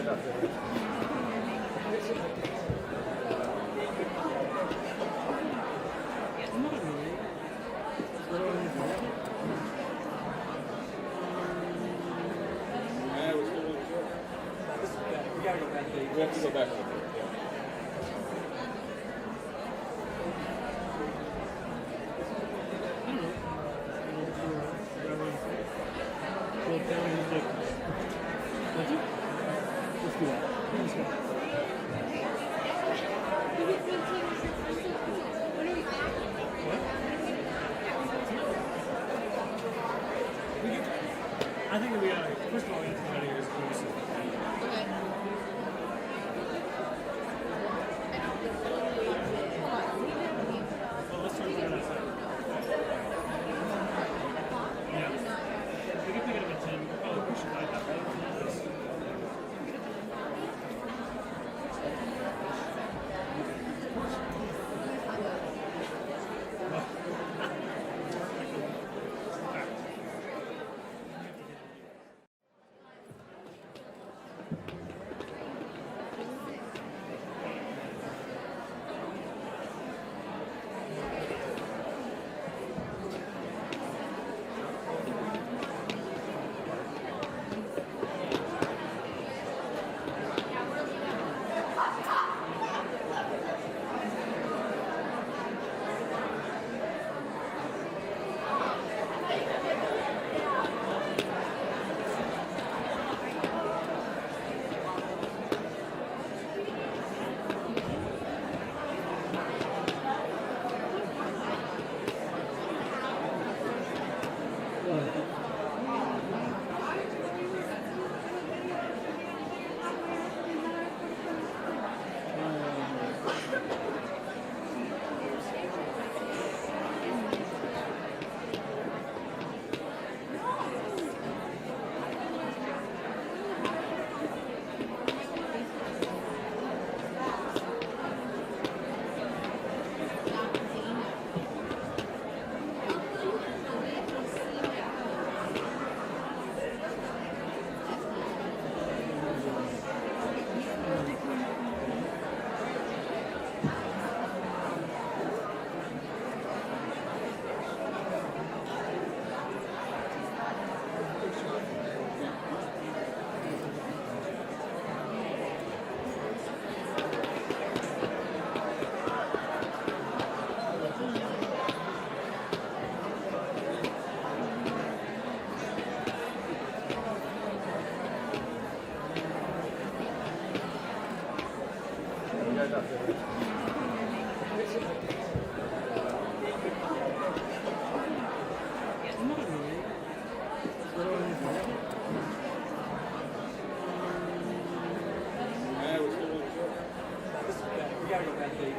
We have to go back. I think we first of all, we have to get out of here as close as we can. Well, let's try to get outside. Yeah. We can pick it up at 10. We'll probably push it right that way.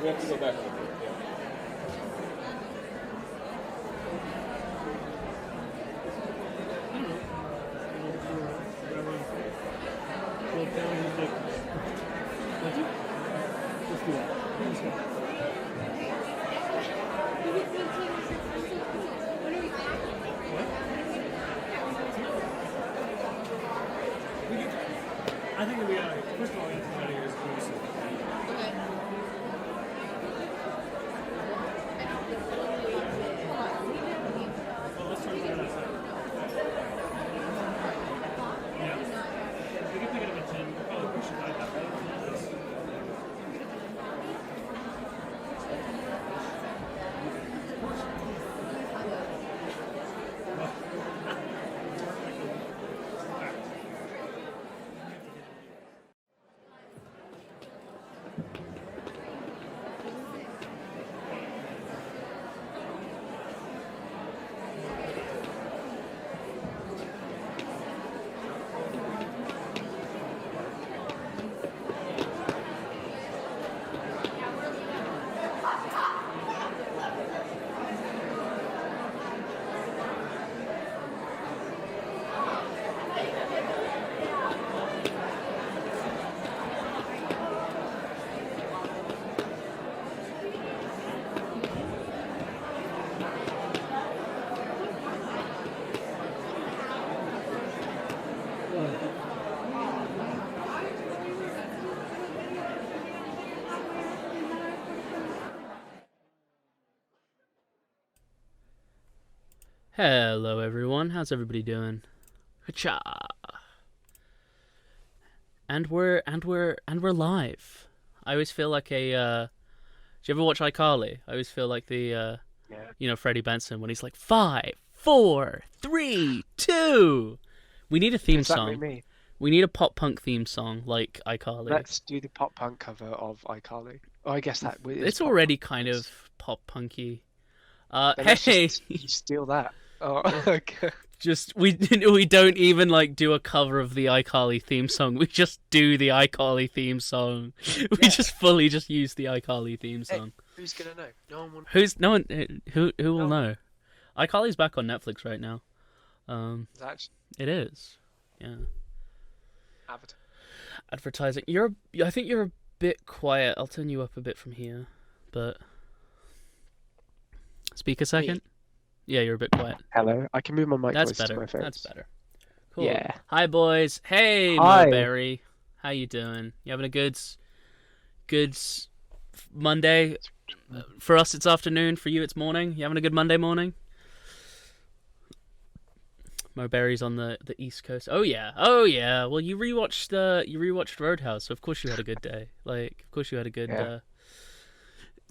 We have to go back. I think we first of all, we have to get out of here as close as we can. Well, let's try to get outside. Yeah. We can pick it up at 10. We'll probably push it right that way. Hello everyone, how's everybody doing? Hacha. And we're live. I always feel like a do you ever watch iCarly? I always feel like the Freddie Benson when he's like 5, 4, 3, 2. We need a theme song. Me. We need a pop punk theme song like iCarly. Let's do the pop punk cover of iCarly. Oh, I guess that is it's already kind of pop punky. Hey, you steal that. Oh, okay. Just we don't even like do a cover of the iCarly theme song. We just do the iCarly theme song. We just fully just use the iCarly theme song. Hey, who's gonna know? No one. Who will know? iCarly's back on Netflix right now. It is. Yeah. Advertising. I think you're a bit quiet. I'll turn you up a bit from here, but speak a second. Me? Yeah, you're a bit quiet. Hello. I can move my mic That's closer better. to my face. That's better. Cool. Yeah. Hi, boys. Hey, Hi. Moberry. How you doing? You having a good Monday? For us, it's afternoon. For you, it's morning. You having a good Monday morning? Moberry's on the East Coast. Oh yeah. Well, you rewatched Roadhouse, so of course you had a good day. Like, of course you had a good. Of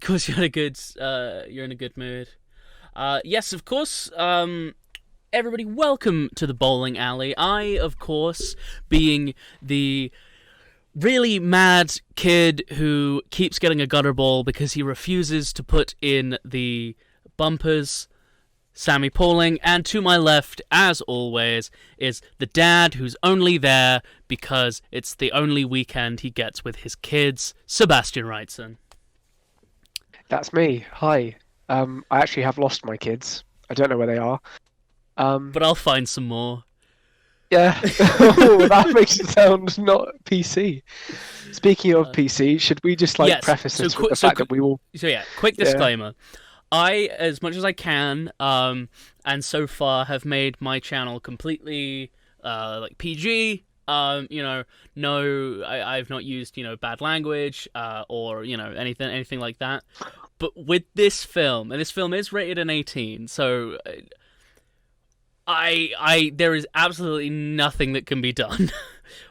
course you had a good. You're in a good mood. Yes, of course. Everybody, welcome to the bowling alley. I, of course, being the really mad kid who keeps getting a gutter ball because he refuses to put in the bumpers, Sammy Pauling, and to my left, as always, is the dad who's only there because it's the only weekend he gets with his kids, Sebastian Wrightson. That's me. Hi. I actually have lost my kids. I don't know where they are. But I'll find some more. Yeah. Oh, that makes it sound not PC. Speaking of PC, should we just preface this with the fact that we will... So yeah, quick disclaimer. I, as much as I can, and so far have made my channel completely PG. I've not used bad language or anything like that. But with this film, and this film is rated an 18, so there is absolutely nothing that can be done.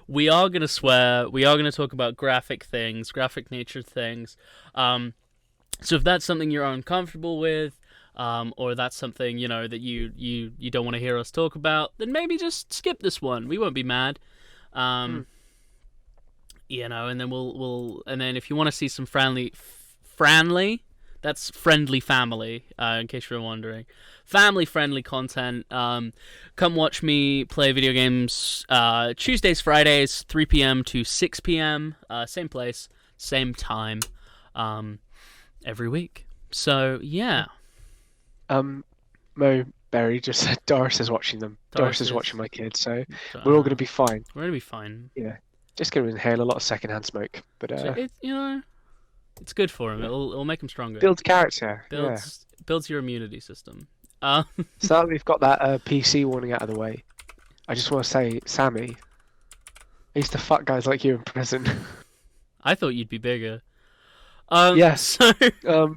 We are going to swear. We are going to talk about graphic nature things. So if that's something you're uncomfortable with, or that's something that you don't want to hear us talk about, then maybe just skip this one. We won't be mad. And then we'll if you want to see some friendly, that's friendly family, in case you're wondering. Family-friendly content. Come watch me play video games Tuesdays, Fridays, 3 p.m. to 6 p.m. Same place, same time, every week. So, yeah. Mo Berry just said Doris is watching them. Doris is watching my kids, so we're all going to be fine. We're going to be fine. Yeah. Just going to inhale a lot of secondhand smoke. But it's good for him. It'll make him stronger. Builds character. Builds your immunity system. So that we've got that PC warning out of the way, I just want to say, Sammy, I used to fuck guys like you in prison. I thought you'd be bigger. Yes. So,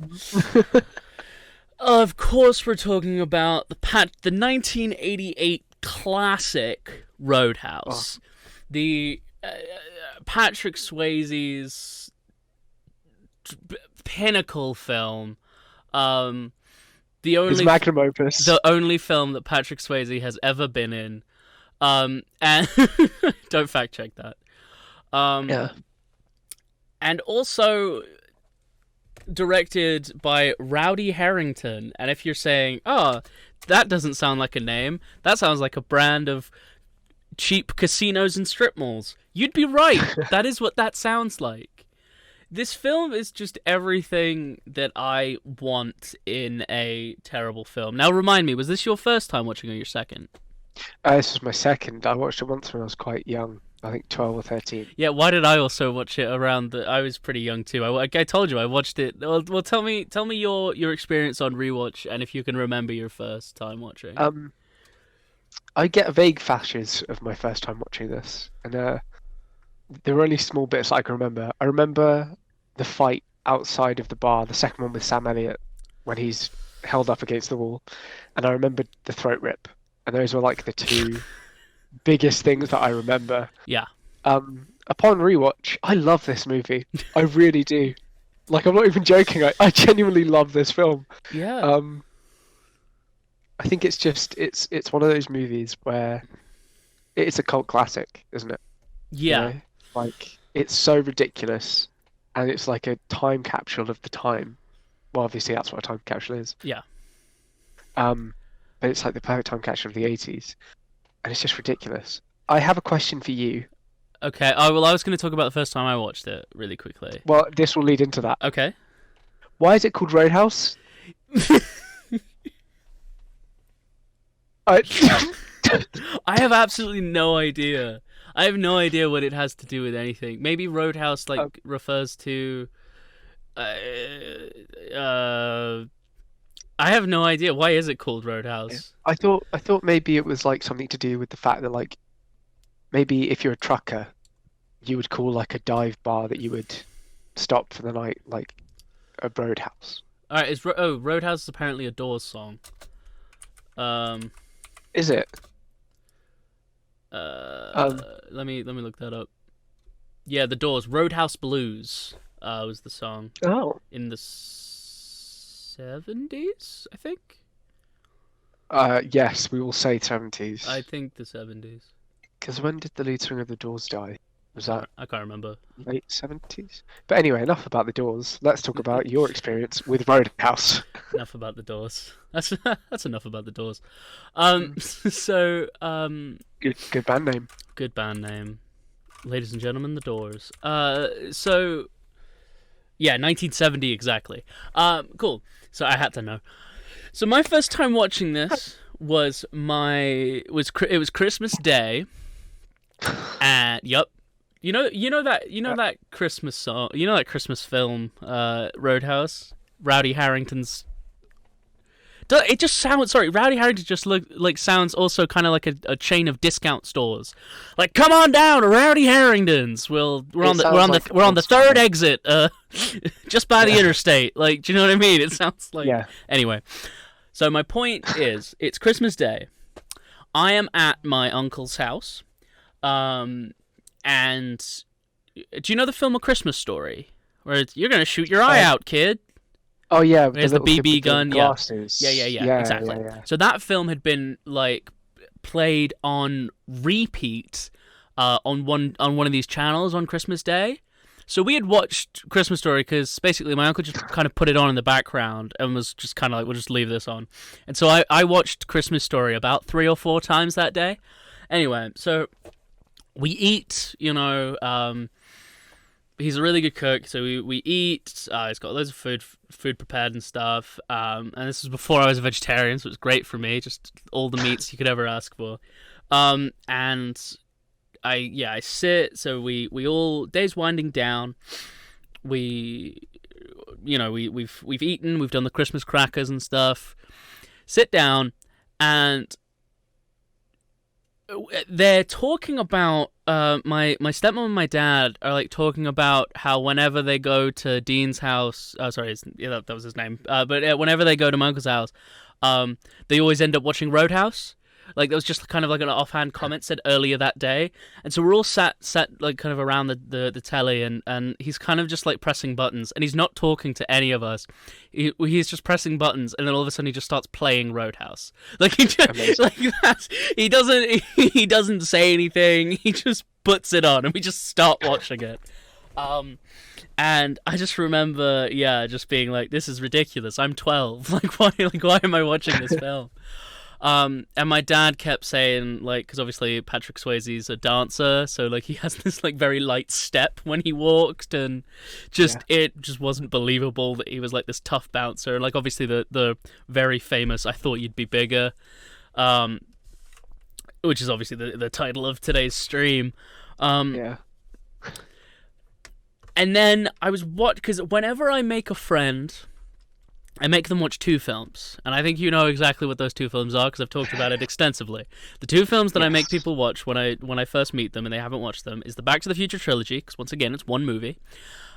of course, we're talking about the 1988 classic Roadhouse, the Patrick Swayze's pinnacle film. His magnum opus. The only film that Patrick Swayze has ever been in. And don't fact check that. And also directed by Rowdy Harrington. And if you're saying, oh, that doesn't sound like a name, that sounds like a brand of cheap casinos and strip malls, you'd be right. That is what that sounds like. This film is just everything that I want in a terrible film. Now, remind me, was this your first time watching or your second? This was my second. I watched it once when I was quite young. I think 12 or 13. Yeah, why did I also watch it around I was pretty young too. I told you I watched it. Well, tell me your experience on rewatch, and if you can remember your first time watching. I get vague flashes of my first time watching this, and there were only small bits I can remember. I remember the fight outside of the bar, the second one with Sam Elliott, when he's held up against the wall, and I remembered the throat rip, and those were like the two biggest things that I remember. Yeah. Upon rewatch, I love this movie. I really do. Like, I'm not even joking. I genuinely love this film. Yeah. I think it's one of those movies where it's a cult classic, isn't it? Yeah. You know? Like, it's so ridiculous, and it's like a time capsule of the time. Well, obviously that's what a time capsule is. Yeah. But it's like the perfect time capsule of the 80s, and it's just ridiculous. I have a question for you. Okay. Oh, well, I was going to talk about the first time I watched it really quickly. Well, this will lead into that. Okay. Why is it called Roadhouse? I have absolutely no idea. I have no idea what it has to do with anything. Maybe Roadhouse refers to. I have no idea. Why is it called Roadhouse? I thought maybe it was like something to do with the fact that like maybe if you're a trucker, you would call like a dive bar that you would stop for the night like a roadhouse. All right, Roadhouse is apparently a Doors song. Is it? Let me look that up. Yeah, the Doors. Roadhouse Blues was the song. Oh. In the 70s, I think. Yes, we will say 70s. I think the 70s. Because when did the lead singer of the Doors die? Was that? I can't remember. Late 70s. But anyway, enough about the Doors. Let's talk about your experience with Roadhouse. Enough about the Doors. That's enough about the Doors. So good band name. Good band name, ladies and gentlemen, the Doors. So yeah, 1970 exactly. Cool. So I had to know. So my first time watching this was Christmas Day. And yep. You know that Christmas song, that Christmas film, Roadhouse, Rowdy Harrington's. It just sounds. Sorry, Rowdy Harrington just sounds also kind of like a chain of discount stores. Like, come on down to Rowdy Harrington's. We're on the third exit, just by the interstate. Like, do you know what I mean? It sounds like. Yeah. Anyway, so my point is, it's Christmas Day. I am at my uncle's house. And do you know the film A Christmas Story? Where you're gonna shoot your eye out, kid. Oh yeah, there's the BB gun. Yeah, exactly. Yeah. So that film had been played on repeat, on one of these channels on Christmas Day. So we had watched Christmas Story because basically my uncle just kind of put it on in the background and was just kind of like, we'll just leave this on. And so I watched Christmas Story about 3 or 4 times that day. Anyway, so we eat, he's a really good cook, so we eat, he's got loads of food prepared and stuff, and this was before I was a vegetarian, so it was great for me, just all the meats you could ever ask for, and I sit, so we all, day's winding down, we've eaten, we've done the Christmas crackers and stuff, sit down, and they're talking about my stepmom and my dad are talking about how whenever they go to Dean's house, that was his name, but whenever they go to my uncle's house, they always end up watching Roadhouse. That was just kind of like an offhand comment said earlier that day, and so we're all sat kind of around the telly, and he's kind of just pressing buttons, and he's not talking to any of us. He's just pressing buttons, and then all of a sudden he just starts playing Roadhouse. He doesn't say anything. He just puts it on, and we just start watching it. And I just remember, just being this is ridiculous. I'm 12. Why am I watching this film? And my dad kept saying, because obviously Patrick Swayze's a dancer, so he has this very light step when he walked, and it just wasn't believable that he was this tough bouncer. And obviously the very famous "I Thought You'd Be Bigger," which is obviously the title of today's stream. And then I was because whenever I make a friend, I make them watch 2 films, and I think you know exactly what those 2 films are because I've talked about it extensively. The 2 films that I make people watch when I first meet them and they haven't watched them is the Back to the Future trilogy, because once again it's one movie,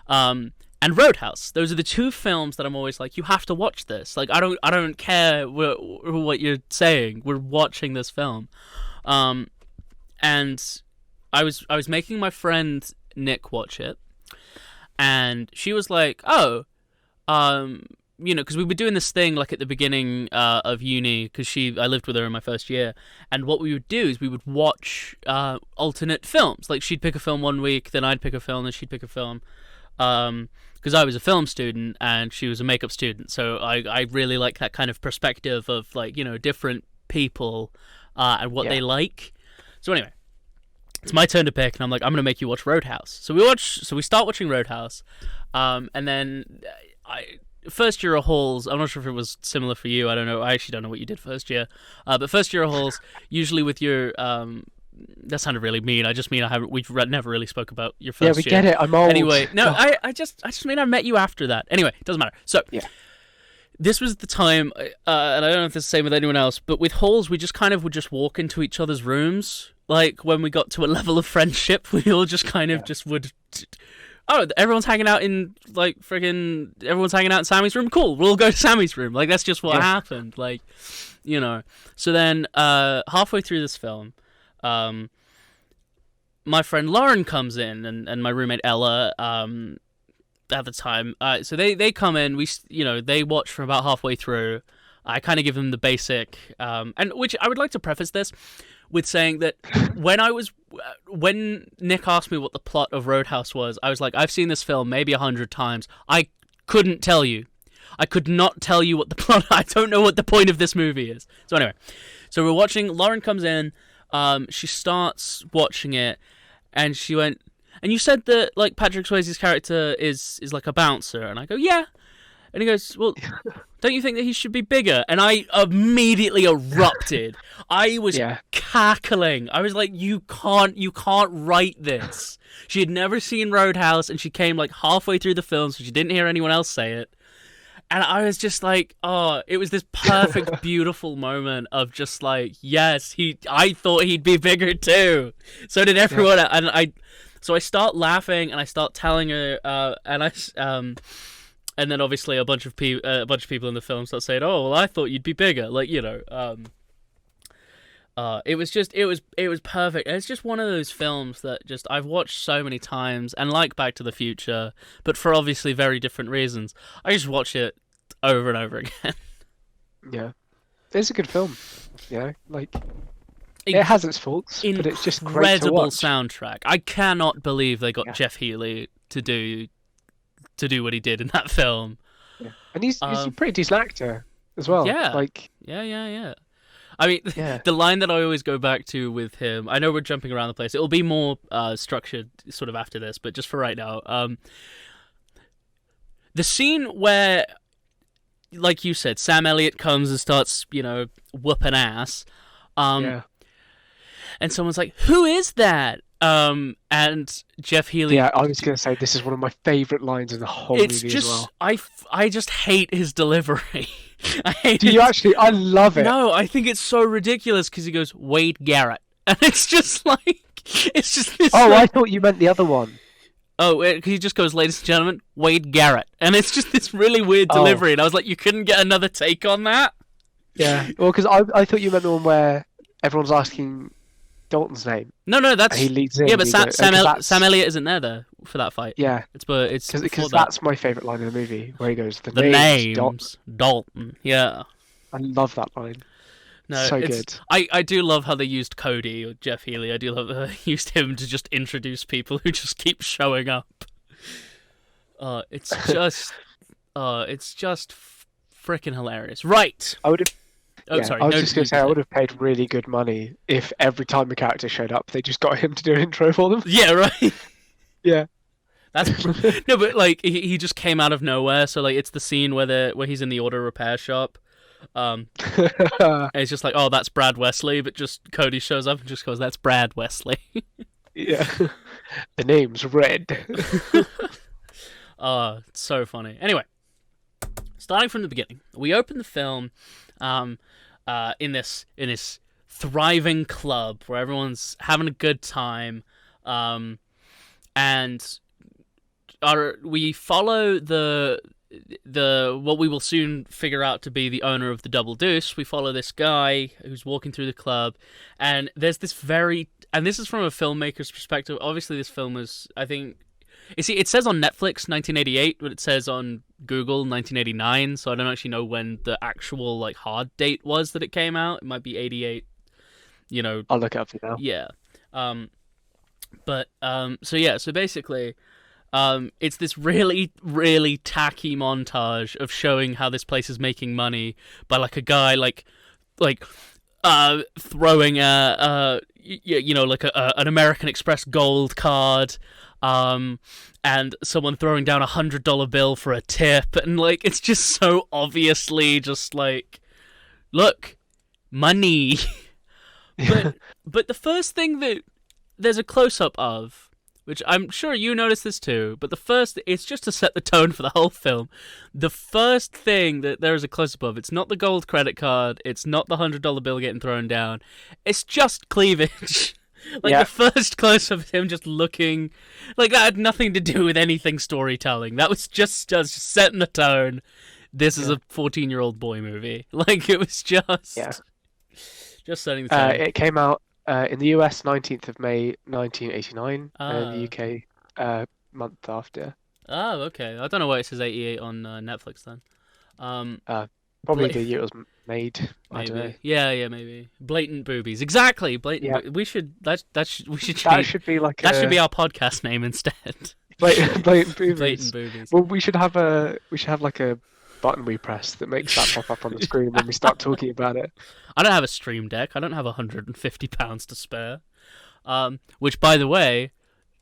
and and Roadhouse. Those are the two films that I'm always like, you have to watch this. Like, I don't care what you're saying. We're watching this film. And I was making my friend Nick watch it, and she was like, oh, because we were doing this thing like at the beginning of uni, because I lived with her in my first year, and what we would do is we would watch alternate films. Like, she'd pick a film one week, then I'd pick a film, then she'd pick a film. Because I was a film student and she was a makeup student, so I really like that kind of perspective of, like, different people and what they like. So anyway, it's my turn to pick, and I'm like, I'm gonna make you watch Roadhouse. So we start watching Roadhouse, and then first year of halls. I'm not sure if it was similar for you. I don't know. I actually don't know what you did first year. But first year of halls, usually with your that sounded really mean. I just mean we've never really spoke about your first year. Yeah, we get it. I'm old. Anyway, no, I just mean I met you after that. Anyway, it doesn't matter. So this was the time, and I don't know if it's the same with anyone else, but with halls, we just kind of would just walk into each other's rooms. Like, when we got to a level of friendship, we all just kind of just would... Oh, everyone's hanging out in, like, everyone's hanging out in Sammy's room? Cool, we'll all go to Sammy's room. Like, that's just what happened. Like, So then, halfway through this film, my friend Lauren comes in, and my roommate Ella, at the time. So they come in, they watch from about halfway through. I kind of give them the basic, and which I would like to preface this with saying that when Nick asked me what the plot of Roadhouse was, I was like, I've seen this film maybe 100 times. I couldn't tell you. I could not tell you what the plot. I don't know what the point of this movie is. So anyway, we're watching. Lauren comes in. She starts watching it, and she went, and you said that, like, Patrick Swayze's character is like a bouncer, and I go, yeah. And he goes, well, don't you think that he should be bigger? And I immediately erupted. I was cackling. I was like, you can't write this. She had never seen Roadhouse, and she came like halfway through the film, so she didn't hear anyone else say it. And I was just like, oh, it was this perfect, beautiful moment of just like, yes, I thought he'd be bigger too. So did everyone. And so I start laughing, and I start telling her, and then obviously a bunch of people in the film start saying, "Oh, well, I thought you'd be bigger." Like, it was perfect. And it's just one of those films that just I've watched so many times, and like Back to the Future, but for obviously very different reasons. I just watch it over and over again. Yeah, it's a good film. Like, it has its faults, but it's just great to watch. Incredible soundtrack. I cannot believe they got Jeff Healey to do what he did in that film. Yeah. And he's a pretty decent actor as well. Yeah. Like, yeah. I mean, the line that I always go back to with him, I know we're jumping around the place. It'll be more structured sort of after this, but just for right now. The scene where, like you said, Sam Elliott comes and starts, whooping ass. And someone's like, who is that? And Jeff Healey... Yeah, I was going to say, this is one of my favourite lines in the whole movie as well. I just hate his delivery. Do you actually? I love it. No, I think it's so ridiculous because he goes, Wade Garrett. And it's just like... It's just this... Oh, I thought you meant the other one. Oh, he just goes, ladies and gentlemen, Wade Garrett. And it's just this really weird delivery. And I was like, you couldn't get another take on that? Yeah. Well, because I thought you meant the one where everyone's asking Dalton's name. No, that's... He leads in. Yeah, but Sam Elliott isn't there for that fight. Yeah. It's because that's my favourite line in the movie, where he goes, the name's Dalton. Yeah. I love that line. No, so good. I do love how they used Cody or Jeff Healey. I do love how they used him to just introduce people who just keep showing up. It's just freaking hilarious. Right. I would have... Sorry. I was just going to say, I would have paid really good money if every time a character showed up, they just got him to do an intro for them. Yeah, right. Yeah. That's no, but like he just came out of nowhere. So like it's the scene where he's in the auto repair shop. And it's just like, oh, that's Brad Wesley, but just Cody shows up and just goes, that's Brad Wesley. Yeah. The name's Red. It's so funny. Anyway, starting from the beginning, we open the film in this thriving club where everyone's having a good time, and we follow the what we will soon figure out to be the owner of the Double Deuce. We follow this guy who's walking through the club, and there's this and this is from a filmmaker's perspective. Obviously, this film is, I think, you see, it says on Netflix 1988, but it says on Google 1989. So I don't actually know when the actual like hard date was that it came out. It might be 88. You know, I'll look it up for you now. Yeah. So basically, it's this really, really tacky montage of showing how this place is making money by like a guy throwing an American Express gold card, and someone throwing down $100 bill for a tip, and like it's just so obviously just like, look, money. But the first thing that there's a close-up of, which I'm sure you noticed this too, but it's just to set the tone for the whole film. The first thing that there is a close-up of, it's not the gold credit card, it's not the $100 bill getting thrown down, it's just cleavage. The first close-up of him just looking, like that had nothing to do with anything storytelling. That was just setting the tone. This is a 14-year-old boy movie. Like, it was just... Yeah. Just setting the tone. It came out in the US 19th of May 1989, and in the UK month after. Oh, okay. I don't know why it says 88 on Netflix then. Probably the year it was made. Maybe. I don't know. Yeah, maybe. Blatant boobies. Exactly. Blatant. We should. We should. That should be like. That should be our podcast name instead. Blatant boobies. Blatant boobies. Well, we should have like a button we press that makes that pop up on the screen when we start talking about it. I don't have a Stream Deck. I don't have £150 to spare. Which, by the way,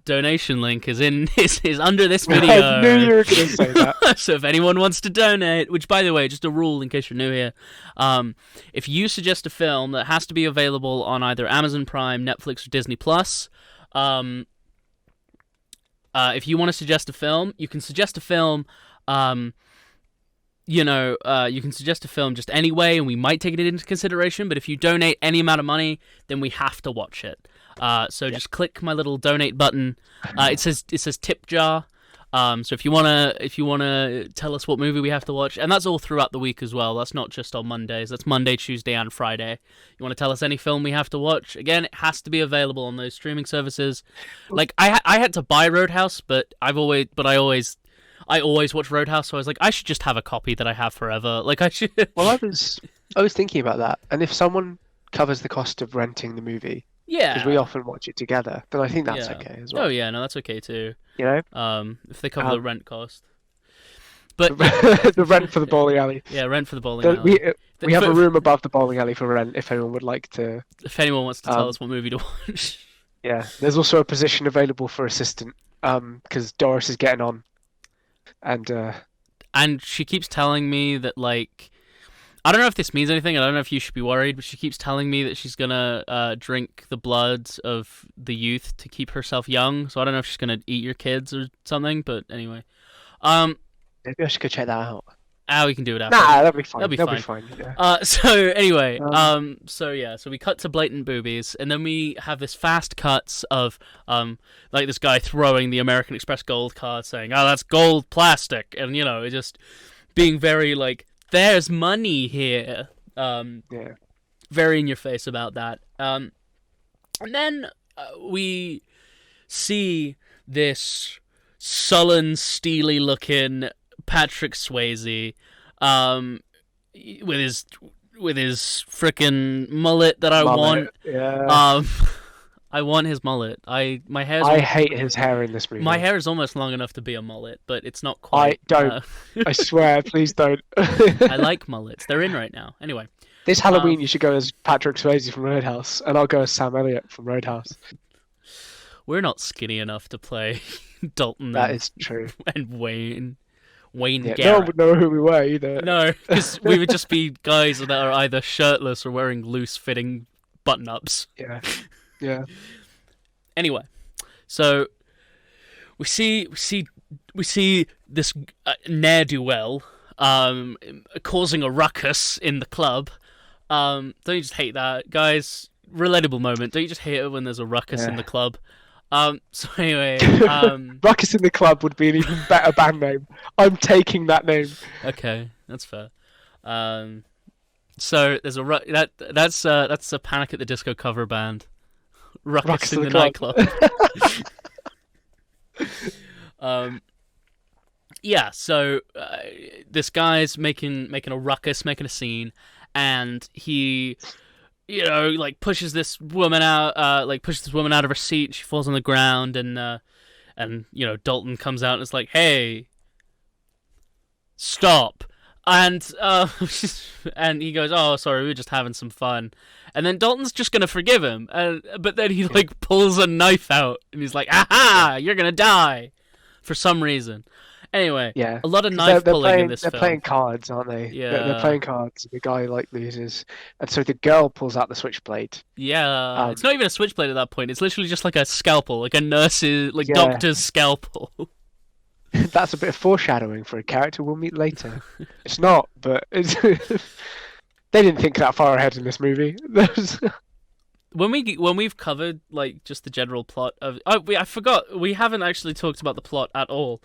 donation link is under this video. I knew you were going to say that. So if anyone wants to donate, which, by the way, just a rule in case you're new here, if you suggest a film that has to be available on either Amazon Prime, Netflix, or Disney Plus, if you want to suggest a film, you can suggest a film. You can suggest a film just anyway, and we might take it into consideration. But if you donate any amount of money, then we have to watch it. Just click my little donate button. It says tip jar. So if you wanna tell us what movie we have to watch, and that's all throughout the week as well. That's not just on Mondays. That's Monday, Tuesday, and Friday. You want to tell us any film we have to watch? Again, it has to be available on those streaming services. Like I had to buy Roadhouse, but I always watch Roadhouse, so I was like, I should just have a copy that I have forever. Like I should. Well, I was thinking about that, and if someone covers the cost of renting the movie, because we often watch it together, then I think that's okay as well. Oh yeah, no, that's okay too. You know, if they cover the rent cost. But the rent for the bowling alley. Yeah, rent for the bowling alley. We have a room above the bowling alley for rent if anyone would like to. If anyone wants to tell us what movie to watch. Yeah, there's also a position available for assistant, because Doris is getting on. And she keeps telling me that, like, I don't know if this means anything. I don't know if you should be worried, but she keeps telling me that she's gonna drink the blood of the youth to keep herself young. So I don't know if she's gonna eat your kids or something. But anyway, maybe I should go check that out. We can do it after. Nah, that'll be fine. That'll be fine. Yeah. So anyway, so we cut to blatant boobies, and then we have this fast cuts of like this guy throwing the American Express gold card, saying, "Oh, that's gold plastic," and just being very like, "There's money here." Very in your face about that. And then we see this sullen, steely looking Patrick Swayze, with his frickin' mullet that I want. Yeah. I want his mullet. I hate his hair in this movie. My hair is almost long enough to be a mullet, but it's not quite. I don't. I swear, please don't. I like mullets. They're in right now. Anyway. This Halloween, you should go as Patrick Swayze from Roadhouse, and I'll go as Sam Elliott from Roadhouse. We're not skinny enough to play Dalton. That is true. And Wayne Garrett. Garrett. No one would know who we were either. No, because we would just be guys that are either shirtless or wearing loose-fitting button-ups. Yeah. Anyway, so we see this ne'er-do-well causing a ruckus in the club. Don't you just hate that, guys? Relatable moment. Don't you just hate it when there's a ruckus in the club? So anyway, Ruckus in the Club would be an even better band name. I'm taking that name. okay, that's fair. So there's that's a Panic at the Disco cover band. Ruckus in the nightclub. Yeah, so this guy's making a ruckus, making a scene, and he, like pushes this woman out of her seat. She falls on the ground, and Dalton comes out and is like, "Hey, stop!" And and he goes, "Oh, sorry, we were just having some fun." And then Dalton's just gonna forgive him, but then he like pulls a knife out, and he's like, "Aha! You're gonna die," for some reason. Anyway, Yeah, a lot of knife pulling in this they're film. playing cards, aren't they? Yeah. They're playing cards. The guy like loses, and so the girl pulls out the switchblade. Yeah, it's not even a switchblade at that point. It's literally just like a scalpel, like a nurse's, doctor's scalpel. That's a bit of foreshadowing for a character we'll meet later. It's not, but it's they didn't think that far ahead in this movie. When we've covered like just the general plot of I forgot we haven't actually talked about the plot at all.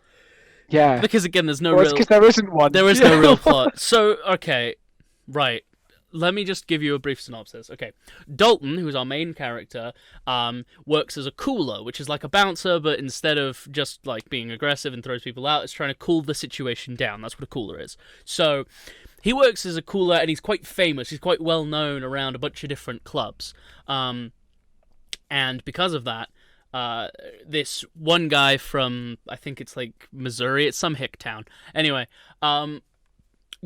Yeah, Because again, there's no because there isn't one. There is no real plot. So okay, right. Let me just give you a brief synopsis. Okay, Dalton, who's our main character, works as a cooler, which is like a bouncer, but instead of just like being aggressive and throws people out, it's trying to cool the situation down. That's what a cooler is. So he works as a cooler, and he's quite famous. He's quite well known around a bunch of different clubs, and because of that, this one guy from, I think it's like Missouri, it's some hick town. Anyway,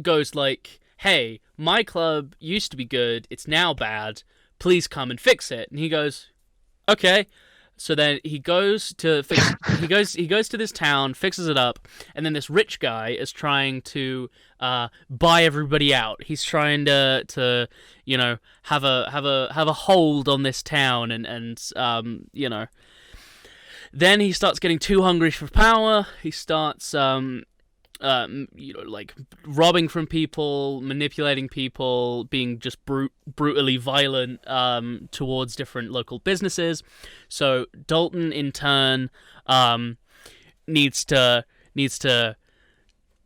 goes like, "Hey, my club used to be good, it's now bad, please come and fix it." And he goes, "Okay." So then he goes to fix he goes to this town, fixes it up, and then this rich guy is trying to buy everybody out. He's trying to have a hold on this town, and then he starts getting too hungry for power. He starts like robbing from people, manipulating people, being just brutally violent towards different local businesses. So Dalton, in turn, needs to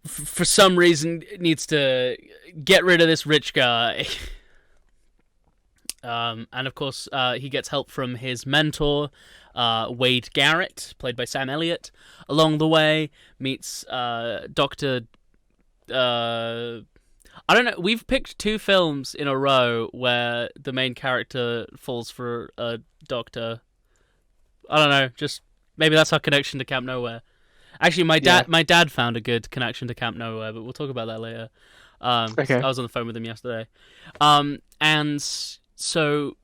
for some reason needs to get rid of this rich guy. And of course, he gets help from his mentor, Wade Garrett, played by Sam Elliott. Along the way, meets Dr. I don't know. We've picked 2 films in a row where the main character falls for a doctor. I don't know. Just maybe that's our connection to Camp Nowhere. Actually, my dad found a good connection to Camp Nowhere, but we'll talk about that later. Okay. I was on the phone with him yesterday, and so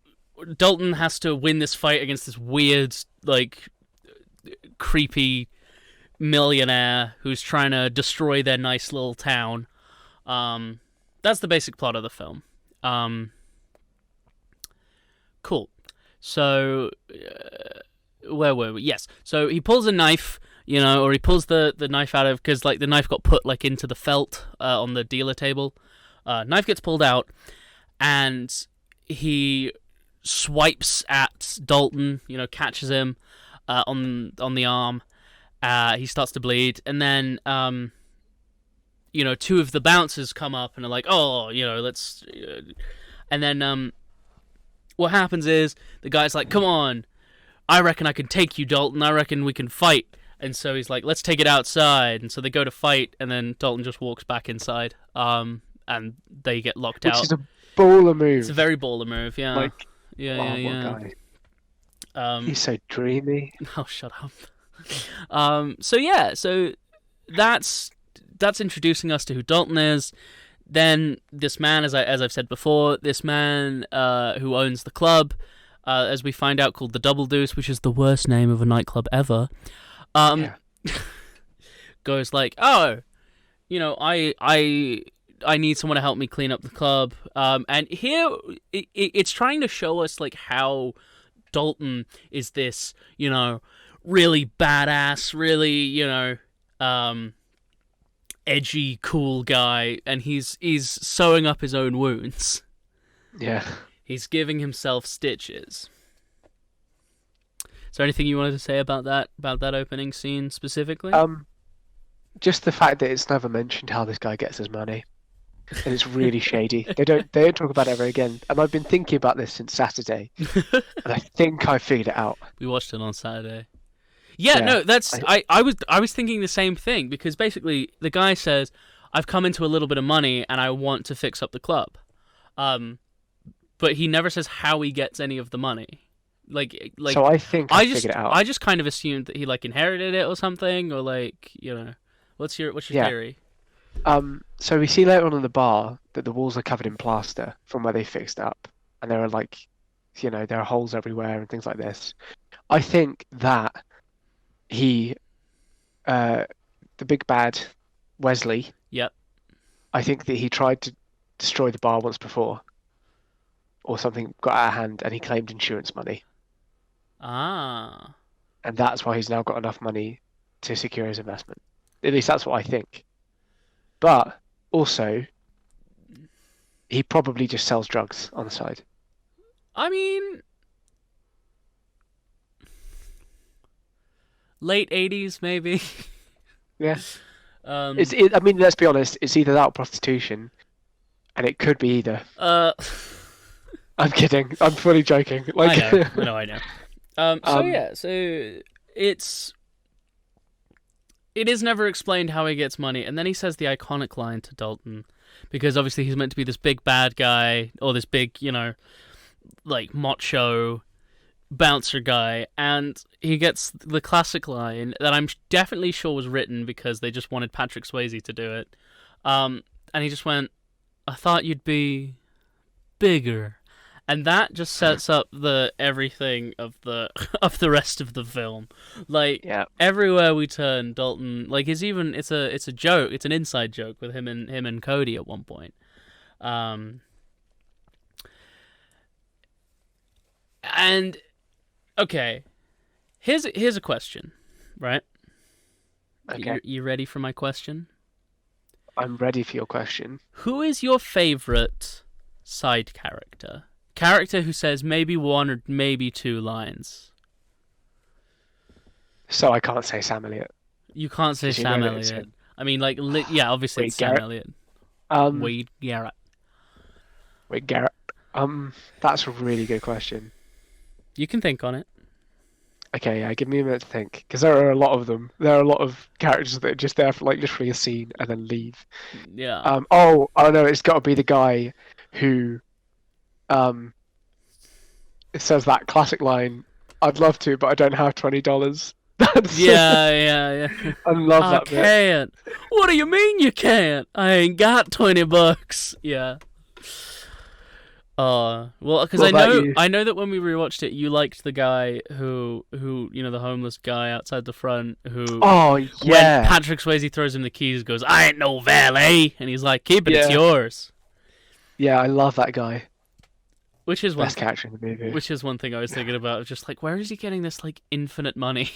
Dalton has to win this fight against this weird, like, creepy millionaire who's trying to destroy their nice little town. That's the basic plot of the film. Cool. So, where were we? Yes. So he pulls a knife, or he pulls the knife out of, because like the knife got put like into the felt on the dealer table. Knife gets pulled out, and he swipes at Dalton, catches him on the arm. He starts to bleed, and then 2 of the bouncers come up and are like, "Oh, let's," and then what happens is the guy's like, "Come on, I reckon I can take you, Dalton. I reckon we can fight." And so he's like, "Let's take it outside." And so they go to fight, and then Dalton just walks back inside, and they get locked out. Which is a baller move. It's a very baller move, yeah. Like, yeah. What guy. He's so dreamy. Oh, shut up. So that's introducing us to who Dalton is. Then this man, as I've said before, this man who owns the club, as we find out, called the Double Deuce, which is the worst name of a nightclub ever. Goes like, "Oh, I need someone to help me clean up the club." And here it's trying to show us like how Dalton is this, really badass, really, edgy, cool guy, and he's sewing up his own wounds. Yeah. He's giving himself stitches. Is there anything you wanted to say about that opening scene specifically? Just the fact that it's never mentioned how this guy gets his money, and it's really shady. They don't talk about it ever again. And I've been thinking about this since Saturday, and I think I figured it out. We watched it on Saturday. Yeah, no, that's I was thinking the same thing, because basically the guy says, "I've come into a little bit of money and I want to fix up the club," but he never says how he gets any of the money. Like. So I think I figured it out. I just kind of assumed that he like inherited it or something, or like, you know, what's your theory? So we see later on in the bar that the walls are covered in plaster from where they fixed up, and there are like, you know, there are holes everywhere and things like this. I think that he, the big bad Wesley. Yep. I think that he tried to destroy the bar once before, or something got out of hand, and he claimed insurance money. Ah. And that's why he's now got enough money to secure his investment. At least that's what I think. But also, he probably just sells drugs on the side. I mean, late 80s maybe. Yeah. I mean, let's be honest. It's either that or prostitution, and it could be either. I'm kidding. I'm fully joking. Like, I know. So it is never explained how he gets money, and then he says the iconic line to Dalton, because obviously he's meant to be this big bad guy, or this big, you know, like macho bouncer guy, and he gets the classic line that I'm definitely sure was written because they just wanted Patrick Swayze to do it, and he just went, "I thought you'd be bigger." And that just sets up the everything of the rest of the film. Like, everywhere we turn, Dalton, like, it's a joke. It's an inside joke with him and Cody at one point. And okay, here's a question, right? Okay. You ready for my question? I'm ready for your question. Who is your favorite side character? Character who says maybe one or maybe two lines. So I can't say Sam Elliott. You can't say Sam Elliott. I mean, like, obviously it's Sam Elliott. Wade Garrett. Wade Garrett. That's a really good question. You can think on it. Okay, yeah, give me a minute to think, because there are a lot of them. There are a lot of characters that are just there for like literally a scene and then leave. Yeah. Oh no, it's got to be the guy who. It says that classic line, "I'd love to, but I don't have $20." Yeah. I love that bit. I can't. What do you mean you can't? I ain't got $20. Yeah. Well, because I know that when we rewatched it, you liked the guy who you know, the homeless guy outside the front who. Oh yeah. When Patrick Swayze throws him the keys, goes, "I ain't no valet," and he's like, "Keep it, it's yours." Yeah, I love that guy. Which is best character in the movie. Which is one thing I was thinking about. Just like, where is he getting this like infinite money?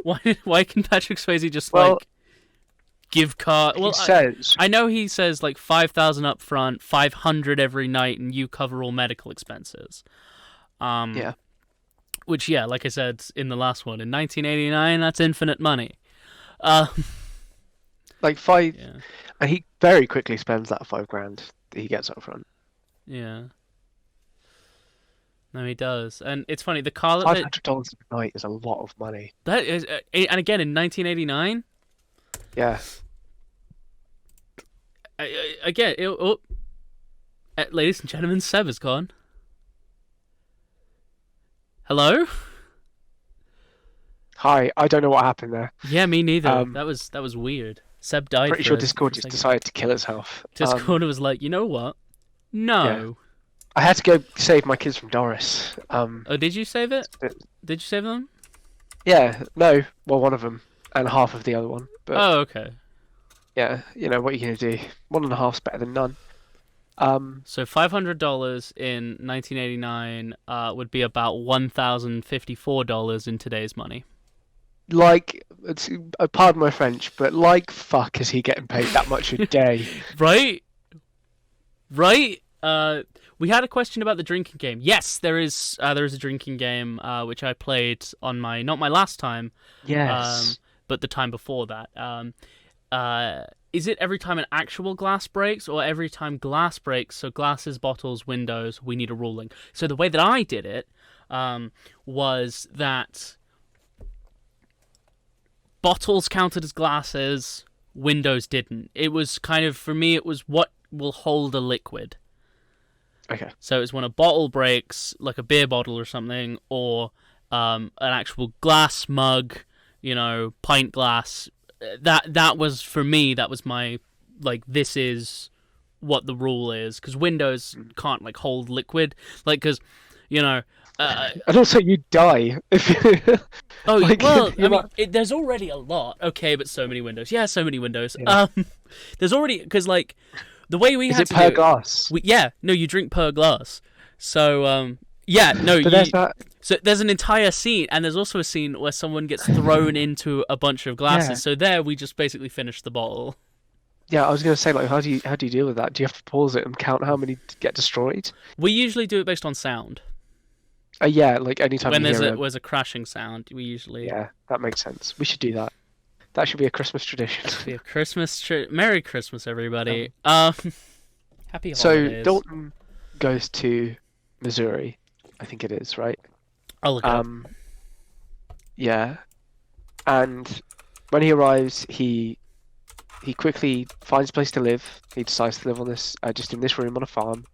Why can Patrick Swayze just like give car? Well, I know he says like 5,000 up front, 500 every night, and you cover all medical expenses. Yeah. Which, yeah, like I said in the last one, in 1989, that's infinite money. Like five, and he very quickly spends that $5,000 that he gets up front. Yeah. No, he does, and it's funny. The car $500 a night is a lot of money. That is, and again in 1989. Yeah. Again, ladies and gentlemen, Seb is gone. Hello. Hi, I don't know what happened there. Yeah, me neither. That was weird. Seb died. Pretty sure Discord just decided to kill itself. Discord was like, you know what? No. Yeah. I had to go save my kids from Doris. Oh, did you save it? Did you save them? Yeah, no. Well, one of them, and half of the other one. But, oh, okay. Yeah, you know, what are you going to do? 1.5's better than none. So $500 in 1989 would be about $1,054 in today's money. Like, pardon my French, but like fuck is he getting paid that much a day? Right? We had a question about the drinking game. Yes, there is a drinking game which I played on not my last time, Yes. but the time before that. Is it every time an actual glass breaks, or every time glass breaks? So glasses, bottles, windows, we need a ruling. So the way that I did it was that bottles counted as glasses, windows didn't. It was kind of, for me, it was what will hold a liquid. Okay. So it's when a bottle breaks, like a beer bottle or something, or an actual glass mug, pint glass. That was, for me, that was my, like, this is what the rule is, because windows can't, like, hold liquid, like, because, and also you die if you... Oh, like, well, I mean, there's already a lot. Okay, but so many windows. Yeah, so many windows. Yeah. There's already, because, like, the way we is had it to per do glass? no, you drink per glass. So, yeah, no, But there's that... So there's an entire scene, and there's also a scene where someone gets thrown into a bunch of glasses. Yeah. So there, we just basically finish the bottle. Yeah, I was going to say, like, how do you deal with that? Do you have to pause it and count how many get destroyed? We usually do it based on sound. Yeah, like anytime When you there's hear a crashing sound, we usually... Yeah, that makes sense. We should do that. That should be a Christmas tradition. Be a Christmas... Merry Christmas, everybody. Happy holidays. So, Dalton goes to Missouri, I think it is, right? I'll look it up. Yeah. And when he arrives, he quickly finds a place to live. He decides to live on this, just in this room on a farm.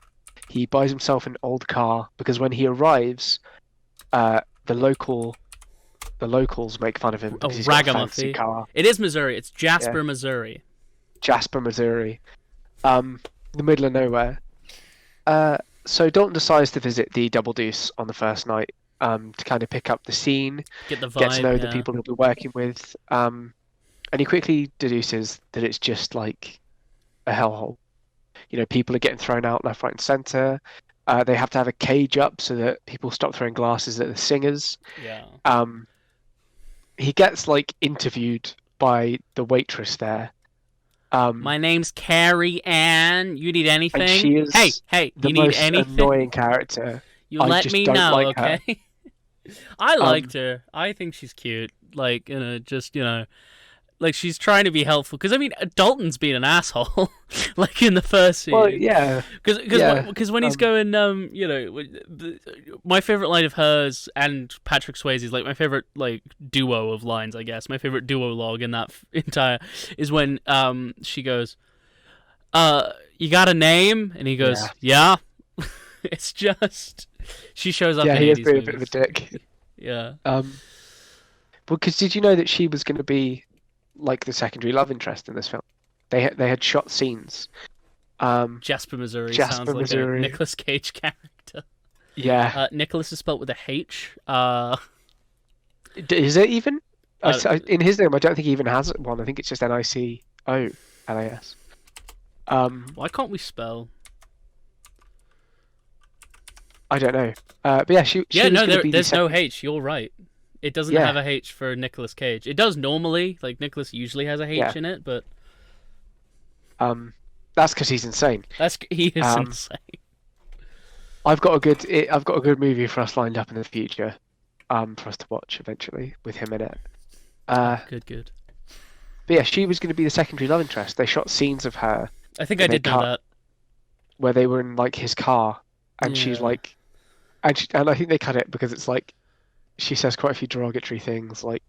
He buys himself an old car because when he arrives, the locals make fun of him because he's got a fancy car. It is Missouri. It's Jasper, Missouri. Jasper, Missouri. The middle of nowhere. So Dalton decides to visit the Double Deuce on the first night to kind of pick up the scene, get the vibe, get to know the people he'll be working with. And he quickly deduces that it's just like a hellhole. People are getting thrown out left, right, and centre. They have to have a cage up so that people stop throwing glasses at the singers. Yeah. He gets like interviewed by the waitress there. My name's Carrie Ann. You need anything? And she is hey, the you need most anything? Annoying character. You I let just me don't know, like okay? her. I liked her. I think she's cute. Like, like she's trying to be helpful. Because I mean, Dalton's being an asshole. Like in the first scene. Well, yeah. Because when he's going, my favorite line of hers and Patrick Swayze's, like my favorite like duo of lines, I guess. My favorite duologue in that entire is when she goes, "You got a name?" And he goes, "Yeah." It's just she shows up. Yeah, in he is 80s being a movies. bit of a dick. Yeah. Because did you know that she was going to be like the secondary love interest in this film? They had shot scenes. Jasper, Missouri Jasper, sounds like Missouri. a Nicolas Cage character. Yeah. Nicholas is spelled with a H. Is it even? In his name, I don't think he even has one. I think it's just Nicolas. Why can't we spell? I don't know. But yeah, she was gonna be there's no H. You're right. It doesn't Yeah. have a H for Nicolas Cage. It does normally. Like Nicholas usually has a H in it, but that's because he's insane. he is insane. I've got a good movie for us lined up in the future, for us to watch eventually with him in it. Good. But yeah, she was going to be the secondary love interest. They shot scenes of her. I think I did know that. Where they were in like his car, and she's Yeah. like, and I think they cut it because it's like, she says quite a few derogatory things, like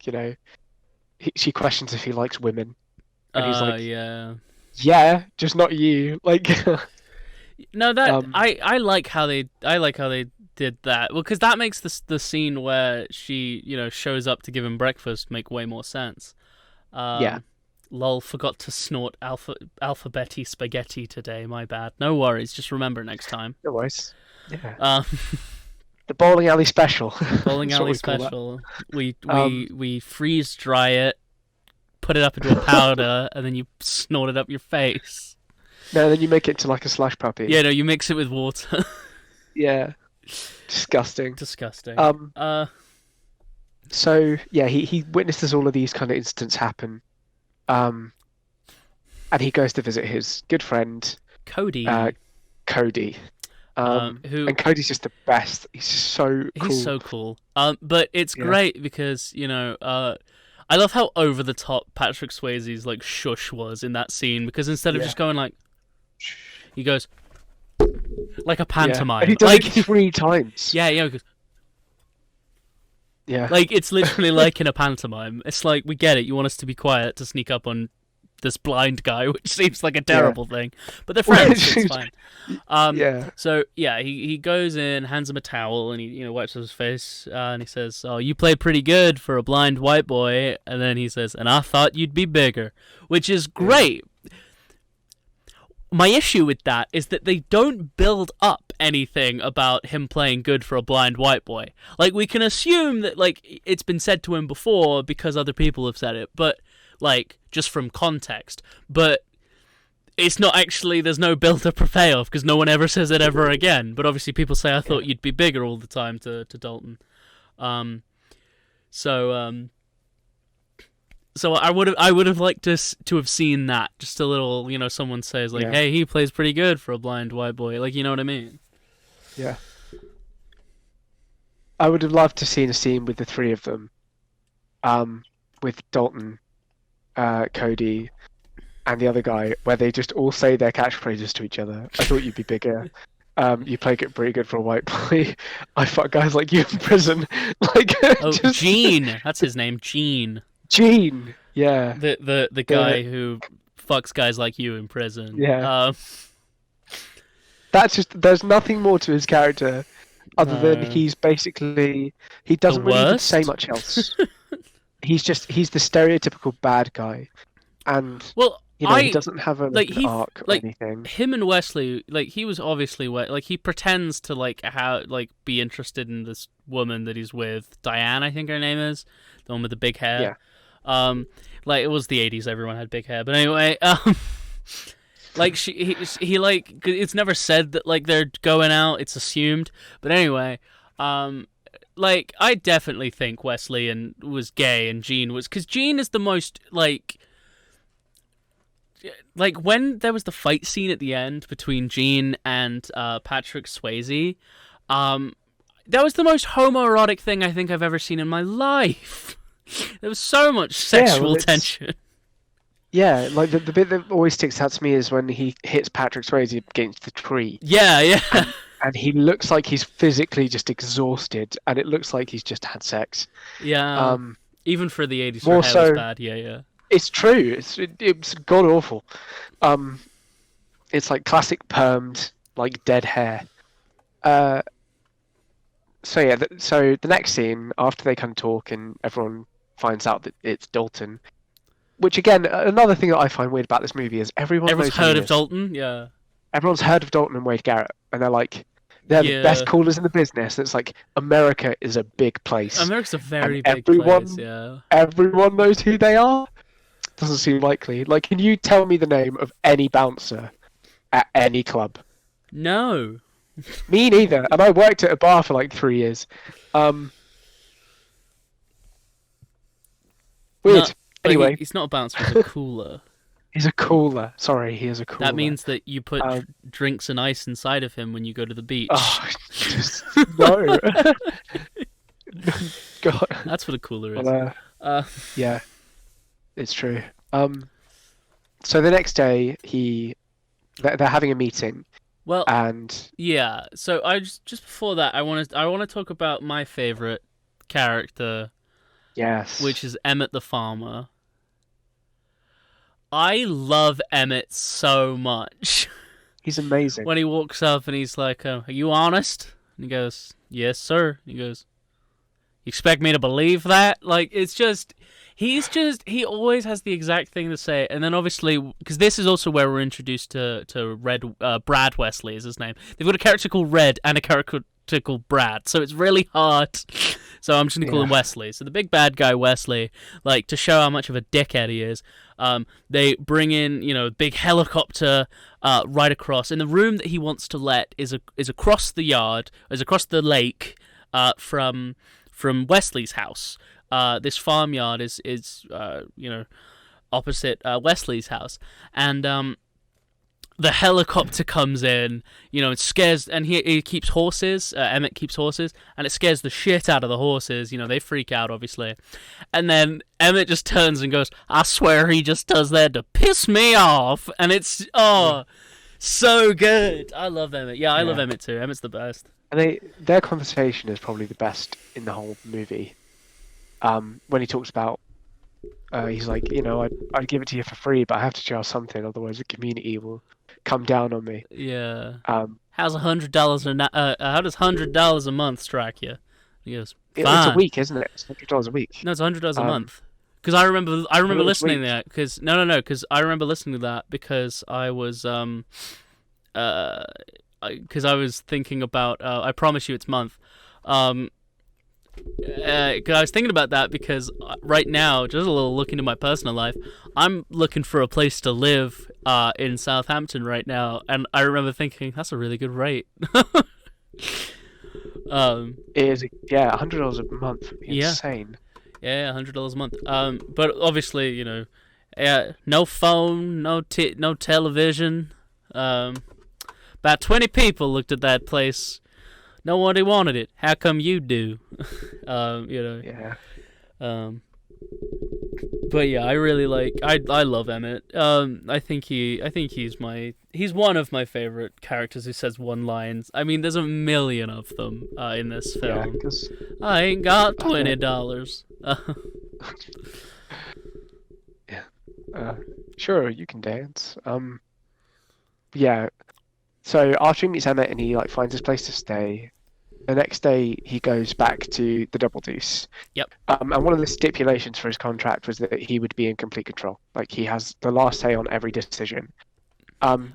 she questions if he likes women, and he's like, yeah, just not you, like. No, that I like how they did that. Well, because that makes the scene where she shows up to give him breakfast make way more sense. Yeah. Lol, forgot to snort alphabeti spaghetti today. My bad. No worries. Just remember next time. No worries. Yeah. The bowling alley special. Bowling That's what alley we call that. special. We freeze dry it, put it up into a powder, and then you snort it up your face. No, then you make it to like a slush puppy. Yeah, no, you mix it with water. Yeah. Disgusting. Disgusting. So yeah, he witnesses all of these kind of incidents happen, and he goes to visit his good friend Cody. Cody. Who And Cody's just the best. He's just so cool. he's so cool. But it's Yeah. great because I love how over the top Patrick Swayze's like shush was in that scene, because instead of Yeah. just going like, he goes like a pantomime. And he does like it 3 times. yeah, he goes, Yeah. like it's literally like in a pantomime. It's like, we get it. You want us to be quiet to sneak up on this blind guy, which seems like a terrible thing, but they're friends. It's fine. Yeah. So yeah, he goes in, hands him a towel, and he wipes his face, and he says, "Oh, you played pretty good for a blind white boy." And then he says, "And I thought you'd be bigger," which is great. My issue with that is that they don't build up anything about him playing good for a blind white boy. Like, we can assume that like it's been said to him before because other people have said it, but like just from context. But it's not actually, there's no build-up or payoff because no one ever says it ever again. But obviously people say, "I thought you'd be bigger" all the time to Dalton. So I would have liked to have seen that, just a little, someone says like, Yeah. "Hey, he plays pretty good for a blind white boy," like, you know what I mean? Yeah. I would have loved to seen a scene with the 3 of them, with Dalton, Cody, and the other guy, where they just all say their catchphrases to each other. "I thought you'd be bigger." "You play it pretty good for a white boy." "I fuck guys like you in prison." Like, Oh, just... Gene, that's his name, Gene. Gene. Yeah. The guy who fucks guys like you in prison. Yeah. That's just, there's nothing more to his character other than he doesn't really need to say worst? much else. He's the stereotypical bad guy, and Well, he doesn't have an arc or anything. him and Wesley, like, he was obviously like, he pretends to be interested in this woman that he's with, Diane, I think her name is, the one with the big hair. Yeah. Like, it was the 80s, everyone had big hair, but anyway, like, he like, it's never said that like they're going out, it's assumed, but anyway, like, I definitely think Wesley was gay and Gene was, because Gene is the most like when there was the fight scene at the end between Gene and Patrick Swayze, that was the most homoerotic thing I think I've ever seen in my life. There was so much sexual tension. Yeah, like the bit that always sticks out to me is when he hits Patrick Swayze against the tree. Yeah. And he looks like he's physically just exhausted, and it looks like he's just had sex. Yeah. Even for the 80s, more her hair so- was bad. Yeah. It's true. It's god awful. It's like classic permed, like dead hair. So yeah, so the next scene, after they kind of talk and everyone finds out that it's Dalton, which again, another thing that I find weird about this movie is everyone's heard of Dalton. Yeah. Everyone's heard of Dalton and Wade Garrett, and they're the best coolers in the business. It's like, America is a big place. America's a very And big place. Yeah. Everyone knows who they are. Doesn't seem likely. Like, can you tell me the name of any bouncer at any club? No. Me neither. And I worked at a bar for like 3 years. Weird. No, anyway, he's not a bouncer. He's a cooler. he's a cooler. Sorry, he is a cooler. That means that you put drinks and ice inside of him when you go to the beach. Oh, just no. God. That's what a cooler is. Well, yeah, it's true. So the next day, they're having a meeting. Well, And yeah. So I just before that, I want to talk about my favorite character, yes, which is Emmett the farmer. I love Emmett so much. he's amazing. When he walks up and he's like, "Are you honest?" And he goes, "Yes, sir." And he goes, "You expect me to believe that?" Like, it's just, he always has the exact thing to say. And then obviously, because this is also where we're introduced to Brad Wesley is his name. They've got a character called Red and a character called Brad, so it's really hard. So I'm just gonna call him Wesley. So the big bad guy Wesley, like, to show how much of a dickhead he is, they bring in, big helicopter right across, and the room that he wants to let is across the yard, is across the lake from Wesley's house. This farmyard is opposite Wesley's house, and the helicopter comes in, you know, and scares, and he keeps horses. Emmett keeps horses, and it scares the shit out of the horses. You know, they freak out, obviously. And then Emmett just turns and goes, "I swear he just does that to piss me off." And it's so good. I love Emmett. Yeah, I love Emmett too. Emmett's the best. And their conversation is probably the best in the whole movie. When he talks about, he's like, you know, I'd give it to you for free, but I have to charge something, otherwise the community will come down on me. Yeah. How's $100 how does $100 a month strike you? He goes, it's fine. a week, isn't it? It's $100 a week. No, it's $100 a month. Because I remember listening to that. Because because I remember listening to that because I was because I was thinking about I promise you it's month. Cause I was thinking about that because right now, just a little look into my personal life, I'm looking for a place to live in Southampton right now, and I remember thinking that's a really good rate. It is, $100 a month. Insane. Yeah, $100 a month. But obviously, you know, no phone, no television. About 20 people looked at that place. Nobody wanted it. How come you do? You know. Yeah. But yeah, I really I love Emmett. I think he's one of my favorite characters who says one-liners. I mean, there's a million of them in this film. Yeah, 'cause I ain't got $20. Yeah. Sure, you can dance. Yeah. So after he meets Emmett and he finds his place to stay, the next day he goes back to the Double Deuce. Yep. And one of the stipulations for his contract was that he would be in complete control. Like, he has the last say on every decision. I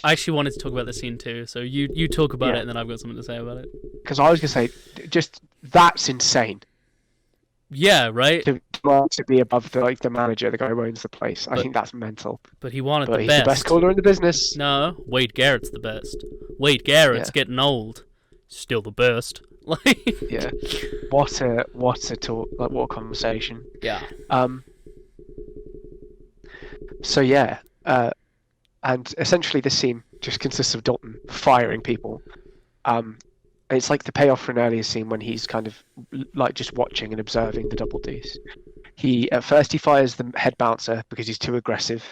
actually wanted to talk about the scene too. So you talk about it, and then I've got something to say about it. Because I was gonna say, just that's insane. Yeah, right. To be above the manager, the guy who owns the place. I think that's mental. But he wanted But the he's best. the best caller in the business. No, Wade Garrett's the best. Wade Garrett's getting old. Still the best. Yeah. What a talk! What a conversation. Yeah. So yeah. And essentially this scene just consists of Dalton firing people. It's like the payoff for an earlier scene when he's kind of just watching and observing the Double Deuce. At first he fires the head bouncer because he's too aggressive,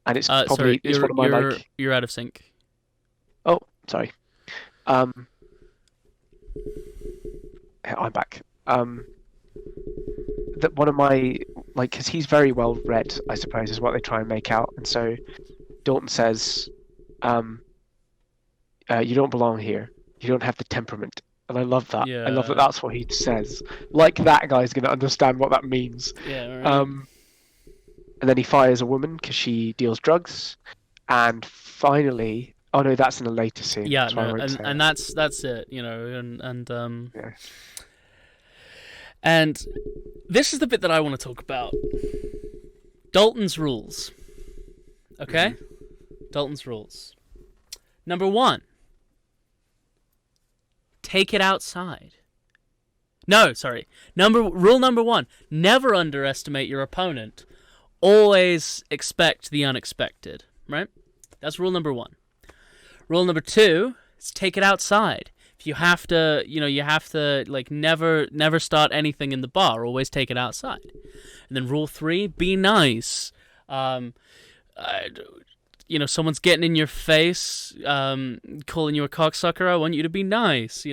and it's probably sorry, one of my you're out of sync. Oh, sorry. I'm back. That one of my because he's very well read, I suppose, is what they try and make out, and so Dalton says, "You don't belong here. You don't have the temperament." And I love that. Yeah. I love that that's what he says. Like, that guy's going to understand what that means. Yeah, right. And then he fires a woman because she deals drugs. And finally... Oh, no, that's in a later scene. Yeah, and that's it, you know, Yeah. And this is the bit that I want to talk about. Dalton's rules. Okay? Mm-hmm. Dalton's rules. Number 1. Take it outside. No, sorry. Rule number 1. Never underestimate your opponent. Always expect the unexpected. Right? That's rule number 1. Rule number 2 is take it outside. If you have to, never start anything in the bar. Always take it outside. And then rule 3, be nice. Someone's getting in your face, calling you a cocksucker. I want you to be nice.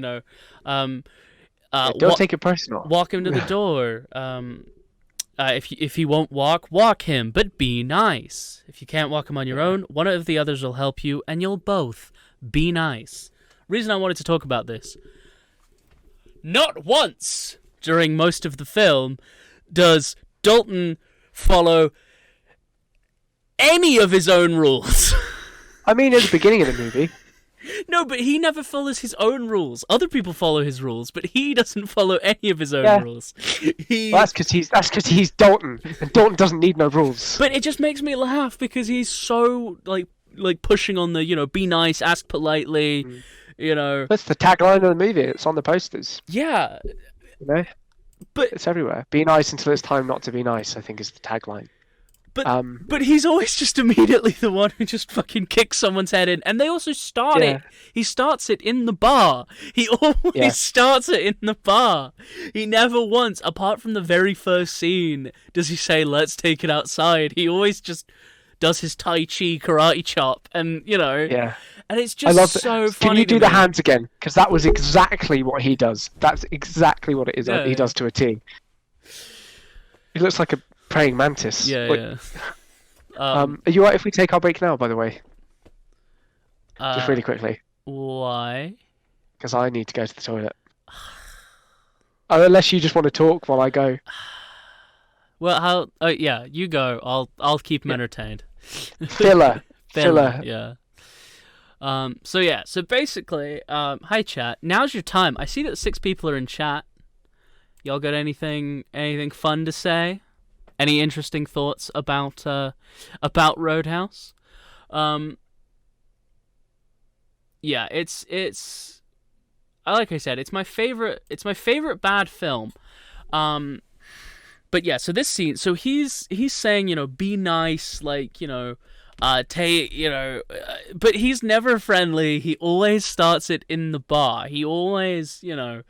Don't take it personal. Walk him to the door. If he won't walk him, but be nice. If you can't walk him on your own, one of the others will help you, and you'll both be nice. Reason I wanted to talk about this. Not once during most of the film does Dalton follow any of his own rules. I mean, at the beginning of the movie. No, but he never follows his own rules. Other people follow his rules, but he doesn't follow any of his own rules. Well, that's because he's Dalton, and Dalton doesn't need no rules. But it just makes me laugh because he's so like pushing on the be nice, ask politely, That's the tagline of the movie. It's on the posters. Yeah. But it's everywhere. Be nice until it's time not to be nice, I think, is the tagline. But he's always just immediately the one who just fucking kicks someone's head in. And they also start it. He starts it in the bar. He always starts it in the bar. He never once, apart from the very first scene, does he say, let's take it outside. He always just does his Tai Chi karate chop. And, you know. Yeah. And it's just so funny. Can you do the hands again? Because that was exactly what he does. That's exactly what it is. He does to a T. He looks like a praying mantis. Yeah. Are you alright if we take our break now, by the way? Just really quickly. Why? Because I need to go to the toilet. Unless you just want to talk while I go. Well, you go. I'll keep him entertained. Filler. Yeah. So basically, hi chat. Now's your time. I see that 6 people are in chat. Y'all got anything fun to say? Any interesting thoughts about Roadhouse? Yeah, it's like I said, it's my favorite bad film. But yeah, so this scene, so he's saying, you know, be nice, like, you know, but he's never friendly. He always starts it in the bar. He always, you know,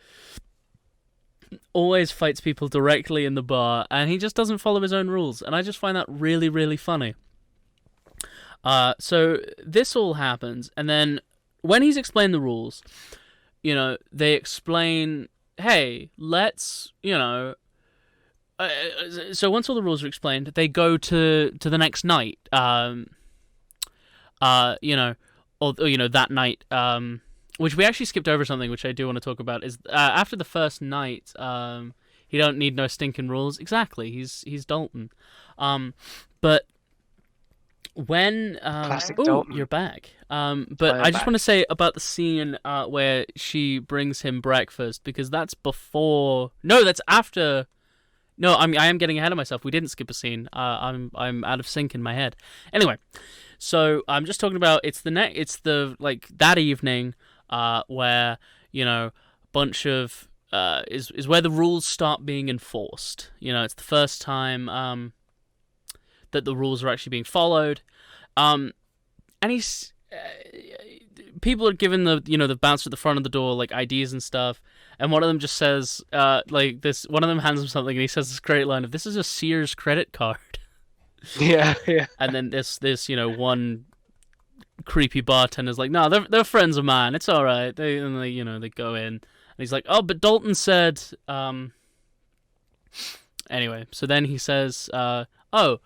fights people directly in the bar, and he just doesn't follow his own rules, and I just find that really, really funny. So this all happens, and then when he's explained the rules, you know, they explain, hey, let's, you know, so once all the rules are explained, they go to the next night, you know, or you know, that night, which we actually skipped over something which I do want to talk about, is after the first night, he don't need no stinking rules. Exactly, he's Dalton. But when Dalton. you're back. But I just want to say about the scene where she brings him breakfast, because that's before. No, that's after. No, I am getting ahead of myself. We didn't skip a scene. I'm out of sync in my head. Anyway, so I'm just talking about it's the like that evening where, you know, a bunch of is where the rules start being enforced. You know, it's the first time that the rules are actually being followed. And he's people are given the bouncer at the front of the door like IDs and stuff, and one of them just says like this. One of them hands him something, and he says this great line of, "This is a Sears credit card." Yeah. And then this one creepy bartender's like, "No, they're friends of mine. It's all right." They go in, and he's like, "Oh, but Dalton said." Anyway, so then he says, "Oh."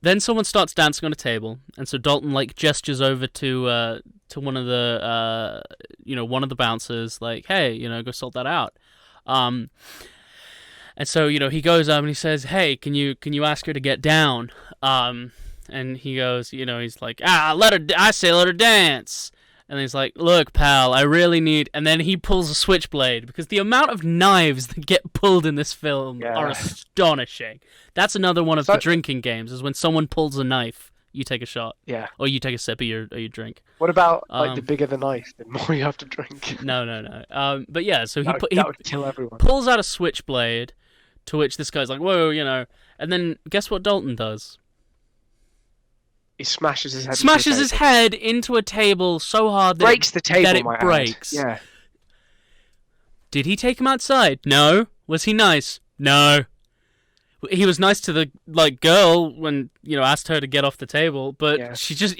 Then someone starts dancing on a table, and so Dalton like gestures over to one of the one of the bouncers, like, "Hey, you know, go sort that out." And so, you know, he goes up and he says, "Hey, can you ask her to get down?" And he goes, you know, he's like, let her dance." And he's like, "Look, pal, I really need..." And then he pulls a switchblade, because the amount of knives that get pulled in this film are astonishing. That's another one of the drinking games, is when someone pulls a knife, you take a shot. Yeah. Or you take a sip of your drink. What about, like, the bigger the knife, the more you have to drink? No. But yeah, so he would kill everyone. Pulls out a switchblade, to which this guy's like, "Whoa," you know. And then, guess what Dalton does? He smashes his head. Smashes his head into a table so hard that breaks the table. That it breaks. Yeah. Did he take him outside? No. Was he nice? No. He was nice to the girl when, you know, asked her to get off the table, but he just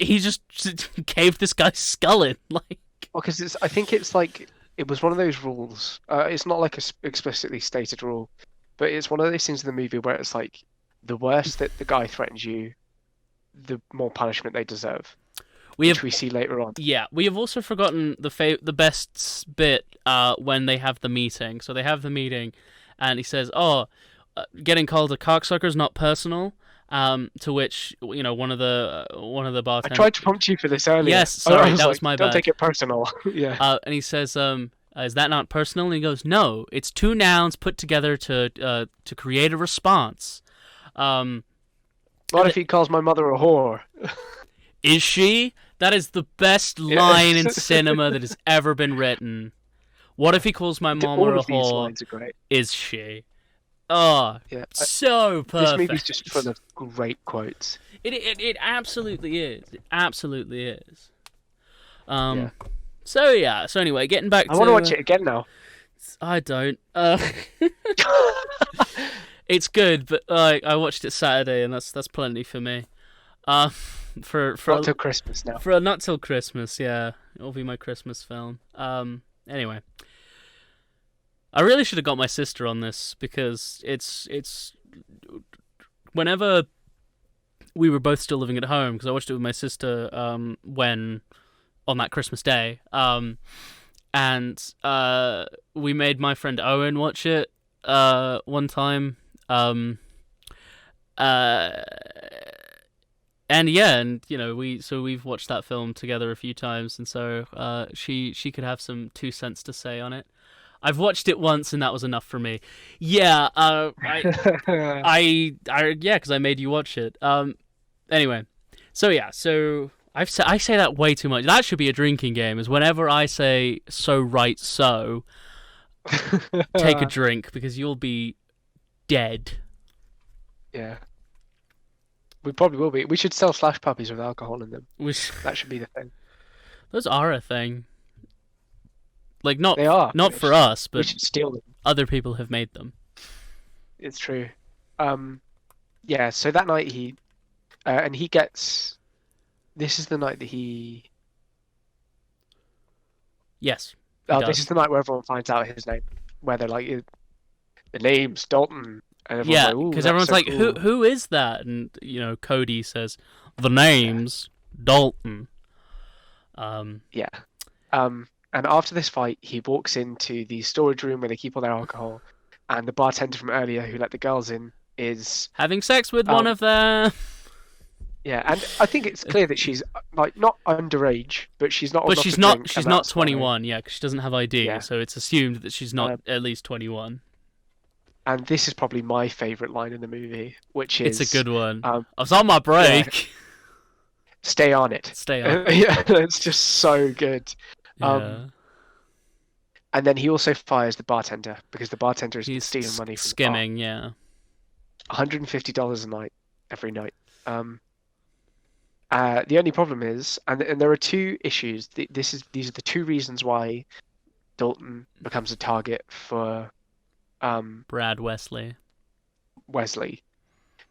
caved this guy's skull in, like. Well, because I think it's like it was one of those rules. It's not like a explicitly stated rule, but it's one of those things in the movie where it's like the worse that the guy threatens you, the more punishment they deserve, which we see later on. Yeah, we have also forgotten the best bit when they have the meeting. So they have the meeting, and he says, "Oh, getting called a cocksucker is not personal." To which, you know, one of the bartenders. I tried to prompt you for this earlier. Yes, sorry, that was my bad. Don't take it personal. Yeah. And he says, "Is that not personal?" And he goes, "No, it's two nouns put together to create a response." What if he calls my mother a whore? Is she? That is the best line in cinema that has ever been written. What if he calls my mom a whore? These lines are great. Is she? Oh, Yeah. so This perfect. movie's just full of great quotes. It absolutely is. It absolutely is. Yeah. So yeah. So anyway, getting back to. I want to watch it again now. I don't. It's good, but like I watched it Saturday, and that's plenty for me. For Not till Christmas now. for not till Christmas, yeah, it'll be my Christmas film. Anyway, I really should have got my sister on this because it's whenever we were both still living at home, because I watched it with my sister when on that Christmas day, and we made my friend Owen watch it one time. And yeah, and you know we've watched that film together a few times, and so she could have some 2 cents to say on it. I've watched it once, and that was enough for me. Yeah, yeah, because I made you watch it. Anyway, so I say that way too much. That should be a drinking game. Is whenever I say so right so, take a drink because you'll be dead. Yeah. We probably will be. We should sell slash puppies with alcohol in them. That should be the thing. Those are a thing. Like not They are. not for us, We but should steal them. other people have made them. It's true. Yeah. So that night and he gets. This is the night that he. Yes. This is the night where everyone finds out his name. Where they're like, the name's Dalton. And everyone's Yeah, like, "Ooh, because that's everyone's so like, cool." who is that? And you know, Cody says, the name's Dalton. Yeah. And after this fight, he walks into the storage room where they keep all their alcohol, and the bartender from earlier who let the girls in is having sex with one of them. Yeah, and I think it's clear that she's like not underage, but she's not. But she's not. She's not that's why- 21. Yeah, because she doesn't have ID. Yeah. So it's assumed that she's not at least 21. And this is probably my favorite line in the movie, which is It's a good one. I was on my break. Stay on it. Stay on. Yeah, it's just so good. Yeah. And then he also fires the bartender because the bartender is He's stealing money from skimming. Yeah. $150 a night, every night. The only problem is, and there are 2 issues. These are the 2 reasons why Dalton becomes a target for Brad Wesley. Wesley.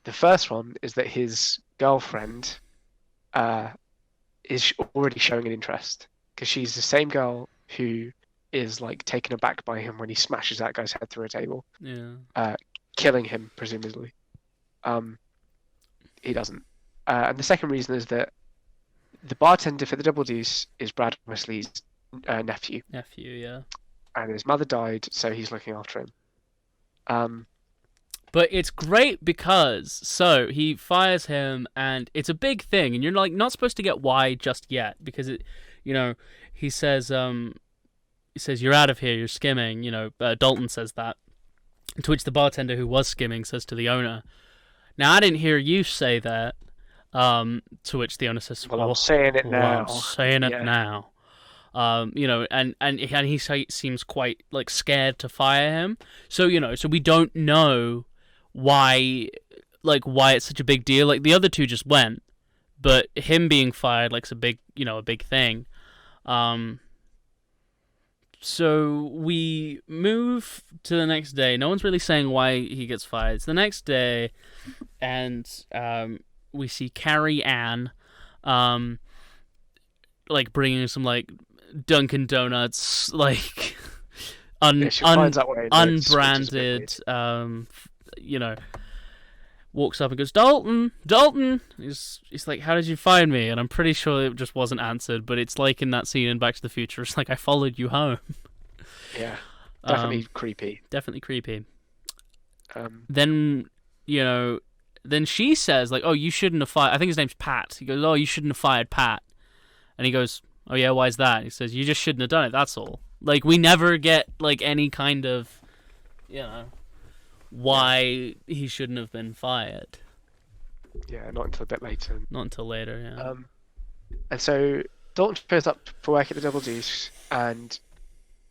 The first one is that his girlfriend is already showing an interest because she's the same girl who is like taken aback by him when he smashes that guy's head through a table, killing him presumably. He doesn't. And the second reason is that the bartender for the Double Deuce is Brad Wesley's nephew. Nephew, yeah. And his mother died, so he's looking after him. But it's great because so he fires him, and it's a big thing, and you're like not supposed to get why just yet because it, you know, he says you're out of here, you're skimming. You know, Dalton says that, to which the bartender who was skimming says to the owner, "Now I didn't hear you say that." To which the owner says, "Well, I'm saying it now. I'm saying it now." You know, and he seems quite like scared to fire him. So you know, so we don't know why it's such a big deal. Like the other 2 just went, but him being fired like's a big thing. So we move to the next day. No one's really saying why he gets fired. It's the next day, and we see Carrie Ann, like bringing some like Dunkin' Donuts, like unbranded, you know, walks up and goes, Dalton. He's like, how did you find me? And I'm pretty sure it just wasn't answered, but it's like in that scene in Back to the Future. It's like, I followed you home. Yeah, definitely creepy. Definitely creepy. Then, you know, then she says, like, oh, you shouldn't have fired. I think his name's Pat. He goes, oh, you shouldn't have fired Pat. And he goes, oh, yeah, why is that? And he says, you just shouldn't have done it, that's all. Like, we never get, like, any kind of, you know, why he shouldn't have been fired. Yeah, not until a bit later. Not until later, yeah. And so Dalton shows up for work at the Double Deuce, and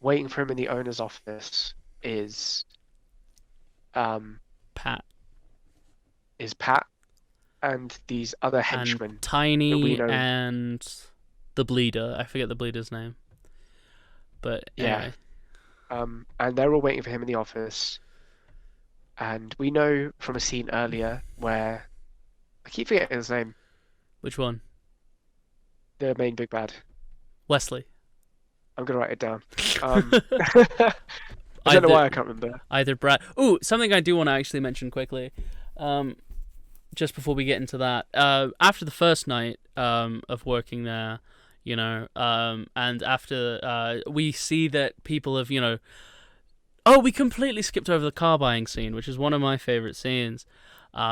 waiting for him in the owner's office is Pat is Pat and these other henchmen and that we Tiny know. and the Bleeder. I forget the Bleeder's name. But Yeah. anyway. And they're all waiting for him in the office. And we know from a scene earlier where I keep forgetting his name, Which one? the main big bad. Wesley. I'm gonna write it down. I don't know why I can't remember. Either Brad. Ooh, something I do want to actually mention quickly. Just before we get into that, after the first night of working there, and after we see that people have, oh, we completely skipped over the car buying scene, which is one of my favorite scenes,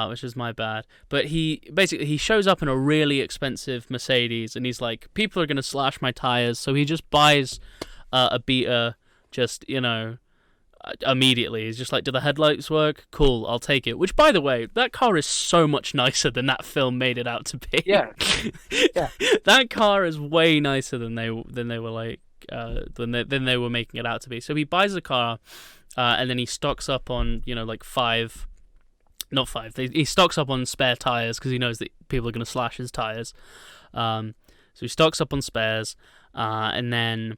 which is my bad. But he shows up in a really expensive Mercedes, and he's like, people are gonna slash my tires, so he just buys a beater, just immediately. He's just like, do the headlights work? Cool, I'll take it. Which, by the way, that car is so much nicer than that film made it out to be. Yeah. That car is way nicer than they were like than they were making it out to be. So he buys a car, and then he stocks up on he stocks up on spare tires because he knows that people are going to slash his tires. So he stocks up on spares, and then.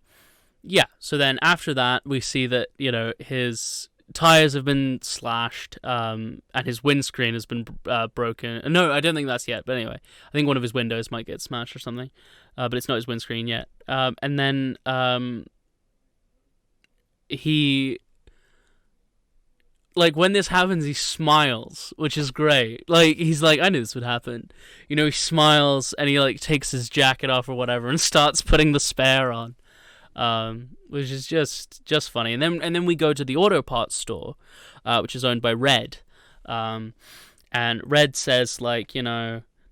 Yeah, so then after that, we see that, his tires have been slashed, and his windscreen has been broken. No, I don't think that's yet, but anyway, I think one of his windows might get smashed or something, but it's not his windscreen yet. And then he, like, when this happens, he smiles, which is great. Like, he's like, I knew this would happen. He smiles, and he, like, takes his jacket off or whatever and starts putting the spare on. Which is just funny, and then we go to the auto parts store, which is owned by Red, and Red says that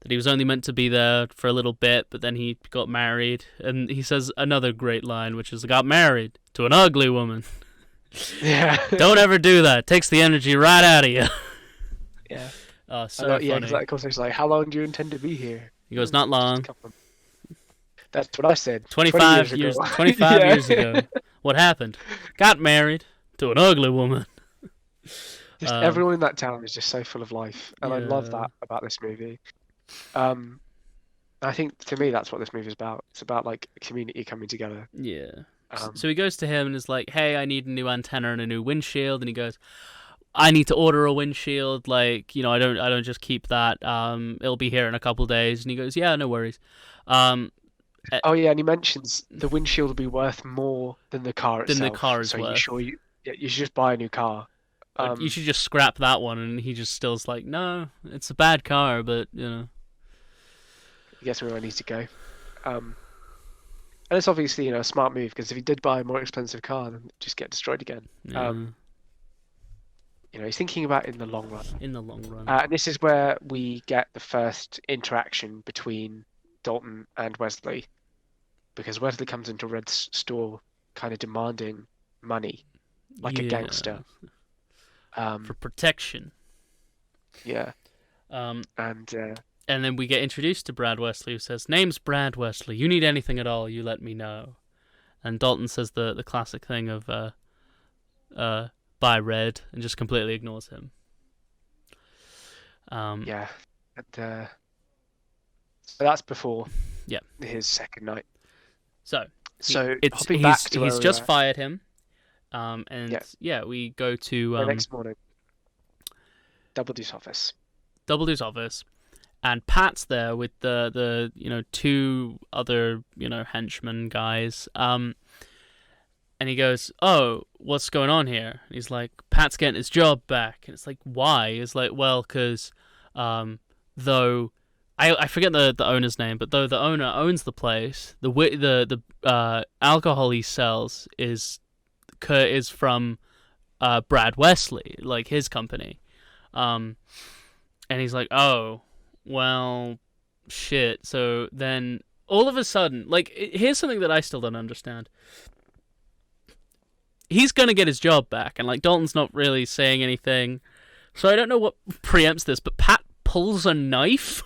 he was only meant to be there for a little bit, but then he got married, and he says another great line, which is, "I got married to an ugly woman." Yeah. Don't ever do that. It takes the energy right out of you. Yeah. So funny. Yeah, because of course, like, how long do you intend to be here? He goes, not long. That's what I said. 25 years. 25 Yeah. years ago. What happened? Got married to an ugly woman. Just everyone in that town is just so full of life, and I love that about this movie. I think to me that's what this movie is about. It's about like a community coming together. Yeah. So he goes to him and is like, "Hey, I need a new antenna and a new windshield," and he goes, "I need to order a windshield. Like, I don't just keep that. It'll be here in a couple days." And he goes, "Yeah, no worries." Oh yeah, and he mentions the windshield will be worth more than the car itself. Than the car is worth. So you should just buy a new car. You should just scrap that one, and he just still's like, "No, it's a bad car, but I guess where I need to go." And it's obviously a smart move, because if he did buy a more expensive car, then it'd just get destroyed again. Yeah. He's thinking about it in the long run. In the long run. And this is where we get the first interaction between Dalton and Wesley, because Wesley comes into Red's store kind of demanding money, like a gangster. For protection. Yeah. And then we get introduced to Brad Wesley, who says, "Name's Brad Wesley. You need anything at all, you let me know." And Dalton says the classic thing of, "Bye, Red," and just completely ignores him. Yeah. And, so that's before his second night. So he's just fired him. We go to the next morning. Doubledoo's office. Doubledoo's office, and Pat's there with the two other henchmen guys. And he goes, "Oh, what's going on here?" And he's like, "Pat's getting his job back." And it's like, "Why?" It's like, "Well, because though I forget the owner's name, but though the owner owns the place, the alcohol he sells is from Brad Wesley, like his company." And he's like, "Oh, well, shit." So then all of a sudden, like, here's something that I still don't understand. He's gonna get his job back, and like Dalton's not really saying anything, so I don't know what preempts this, but Pat pulls a knife.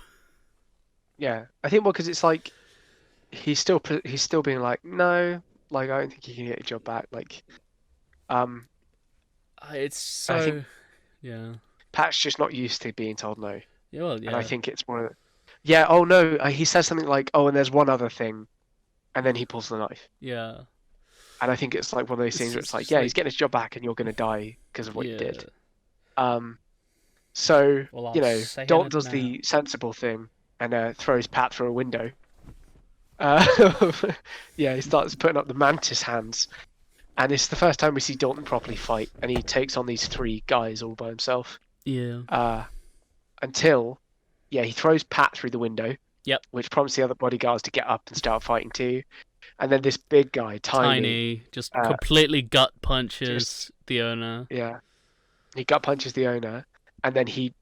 Yeah, I think because it's like he's still being like, "No, like I don't think you can get your job back." Like, It's so Yeah. Pat's just not used to being told no. Yeah. Well, And I yeah. think it's more. Yeah. Oh no. He says something like, "Oh, and there's one other thing," and then he pulls the knife. Yeah. And I think it's like one of those things where it's like, yeah, he's getting his job back, and you're gonna die because of what you did. So Well, I'll you know, say Dalton it does now. the sensible thing and throws Pat through a window. Yeah, he starts putting up the mantis hands, and it's the first time we see Dalton properly fight, and he takes on these 3 guys all by himself. Yeah. Until, yeah, he throws Pat through the window. Yep. Which prompts the other bodyguards to get up and start fighting too. And then this big guy, Tiny, just completely gut punches the owner. Yeah, he gut punches the owner, and then he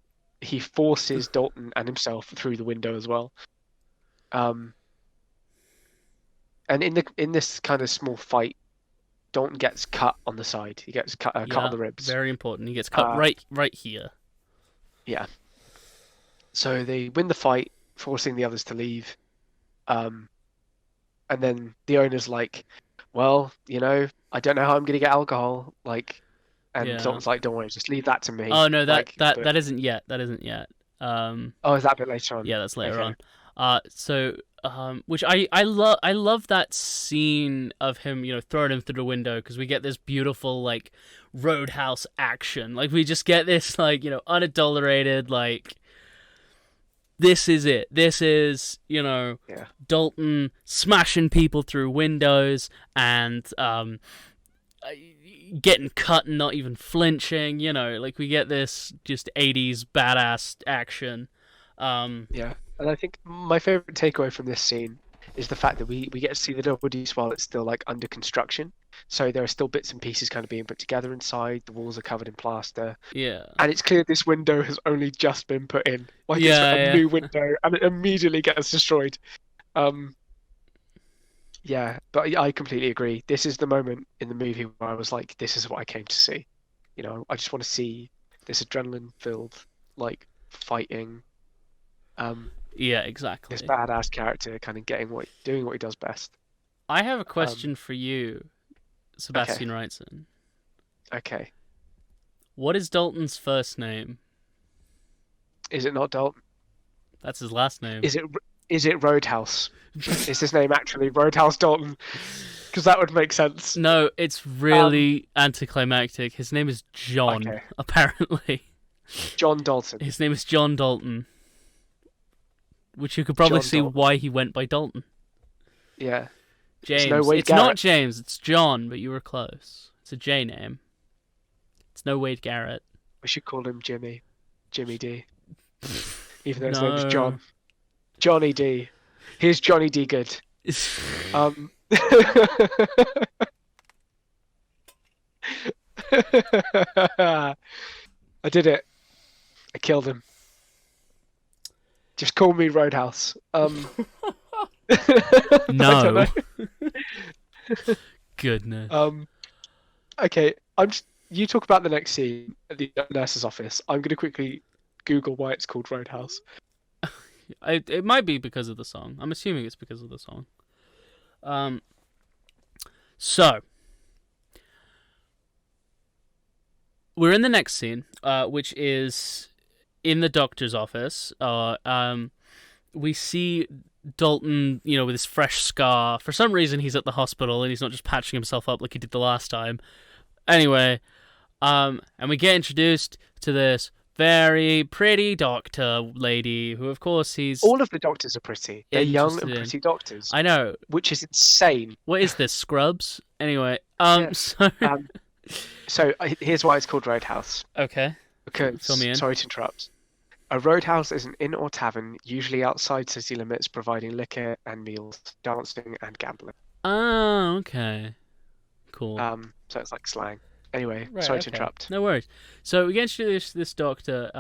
forces Dalton and himself through the window as well. And in this kind of small fight, Dalton gets cut on the side. He gets cut on the ribs. Very important. He gets cut right here. Yeah. So they win the fight, forcing the others to leave. And then the owner's like, well, you know, I don't know how I'm going to get alcohol. Like, and Dalton's like, don't worry, just leave that to me. Oh, no, that but... isn't yet. That isn't yet. Oh, is that a bit later on? Yeah, that's later on. So, which I love that scene of him, you know, throwing him through the window, because we get this beautiful, like, roadhouse action. Like, we just get this, like, you know, unadulterated, like, this is it. This is, you know, Dalton smashing people through windows and getting cut and not even flinching. You know, like, we get this just 80s badass action. Yeah, and I think my favorite takeaway from this scene is the fact that we get to see the double deuce while it's still like under construction. So there are still bits and pieces kind of being put together inside. The walls are covered in plaster. Yeah. And it's clear this window has only just been put in. Like, it's a new window, and it immediately gets destroyed. Yeah, but I completely agree. This is the moment in the movie where I was like, this is what I came to see. You know, I just want to see this adrenaline-filled, like, fighting. Yeah, exactly. This badass character kind of doing what he does best. I have a question for you, Sebastian Wrightson. Okay. What is Dalton's first name? Is it not Dalton? That's his last name. Is it Roadhouse? Is his name actually Roadhouse Dalton? Because that would make sense. No, it's really anticlimactic. His name is John, apparently. John Dalton. His name is John Dalton. Which you could probably see why he went by Dalton. Yeah. James. It's not James, it's John, but you were close. It's a J name. It's no Wade Garrett. We should call him Jimmy. Jimmy D. Even though his name's John. Johnny D. Here's Johnny D. Good. I did it. I killed him. Just call me Roadhouse. No. Goodness. Okay, you talk about the next scene at the nurse's office. I'm going to quickly Google why it's called Roadhouse. It might be because of the song. I'm assuming it's because of the song. So we're in the next scene, which is in the doctor's office. We see Dalton, you know, with his fresh scar. For some reason, he's at the hospital and he's not just patching himself up like he did the last time. Anyway, and we get introduced to this very pretty doctor lady, who, of course, all of the doctors are pretty. They're young and pretty doctors. I know, which is insane. What is this, Scrubs? Anyway, so here's why it's called Roadhouse. Okay. Because, sorry to interrupt. A roadhouse is an inn or tavern, usually outside city limits, providing liquor and meals, dancing and gambling. Oh, okay. Cool. So it's like slang. Anyway, sorry to interrupt. No worries. So we get introduced to this doctor.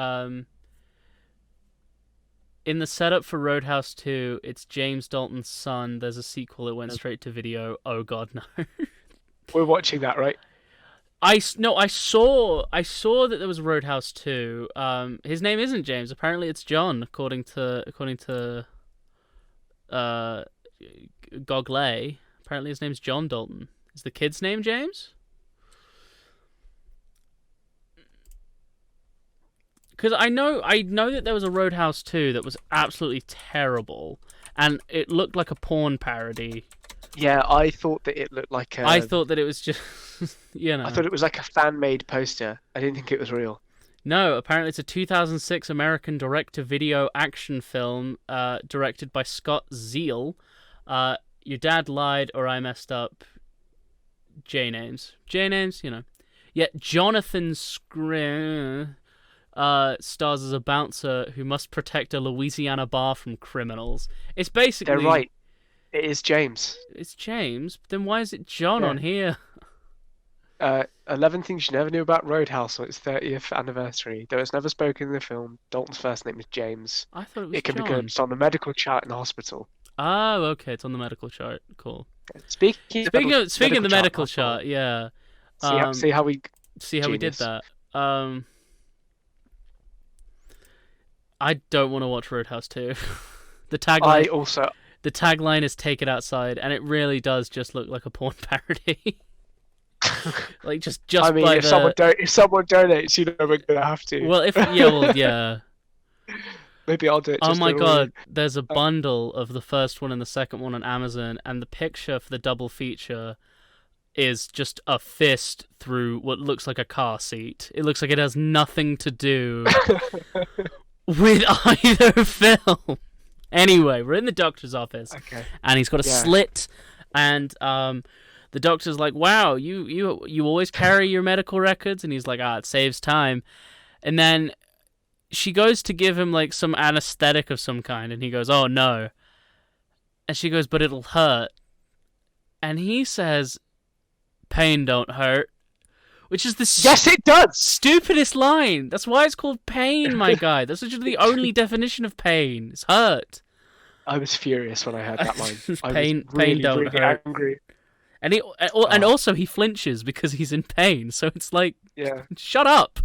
In the setup for Roadhouse 2, it's James Dalton's son. There's a sequel. It went straight to video. Oh God, no. We're watching that, right? I saw that there was Roadhouse 2. His name isn't James. Apparently, it's John. According to Google. Apparently, his name's John Dalton. Is the kid's name James? Because I know that there was a Roadhouse 2 that was absolutely terrible, and it looked like a porn parody. Yeah, I thought that it looked like a... I thought that it was just, you know. I thought it was like a fan-made poster. I didn't think it was real. No, apparently it's a 2006 American direct-to-video action film directed by Scott Zeal. Your Dad Lied or I Messed Up. J-names, you know. Yet Jonathan Scrim stars as a bouncer who must protect a Louisiana bar from criminals. It's basically... They're right. It is James. It's James? Then why is it John on here? 11 Things You Never Knew About Roadhouse on its 30th anniversary. Though it's never spoken in the film, Dalton's first name is James. I thought it was It can John. be good. It's on the medical chart in the hospital. Oh, okay, it's on the medical chart. Cool. Speaking of the medical chart, yeah. See how we did that. I don't want to watch Roadhouse 2. The tagline is "Take it outside," and it really does just look like a porn parody. Like just I mean, by if someone donates, you know we're gonna have to. Well, yeah. Maybe I'll do it. Oh my god, there's a bundle of the first one and the second one on Amazon, and the picture for the double feature is just a fist through what looks like a car seat. It looks like it has nothing to do with either film. Anyway, we're in the doctor's office, and he's got a slit, and the doctor's like, "Wow, you always carry your medical records?" And he's like, "Ah, it saves time." And then she goes to give him like some anesthetic of some kind, and he goes, "Oh no." And she goes, "But it'll hurt." And he says, "Pain don't hurt." Which is the yes, it does. Stupidest line. That's why it's called pain, my guy. That's literally the only definition of pain. It's hurt. I was furious when I heard that line. Pain really, don't really hurt. Angry. And also he flinches because he's in pain. So it's like, yeah, shut up.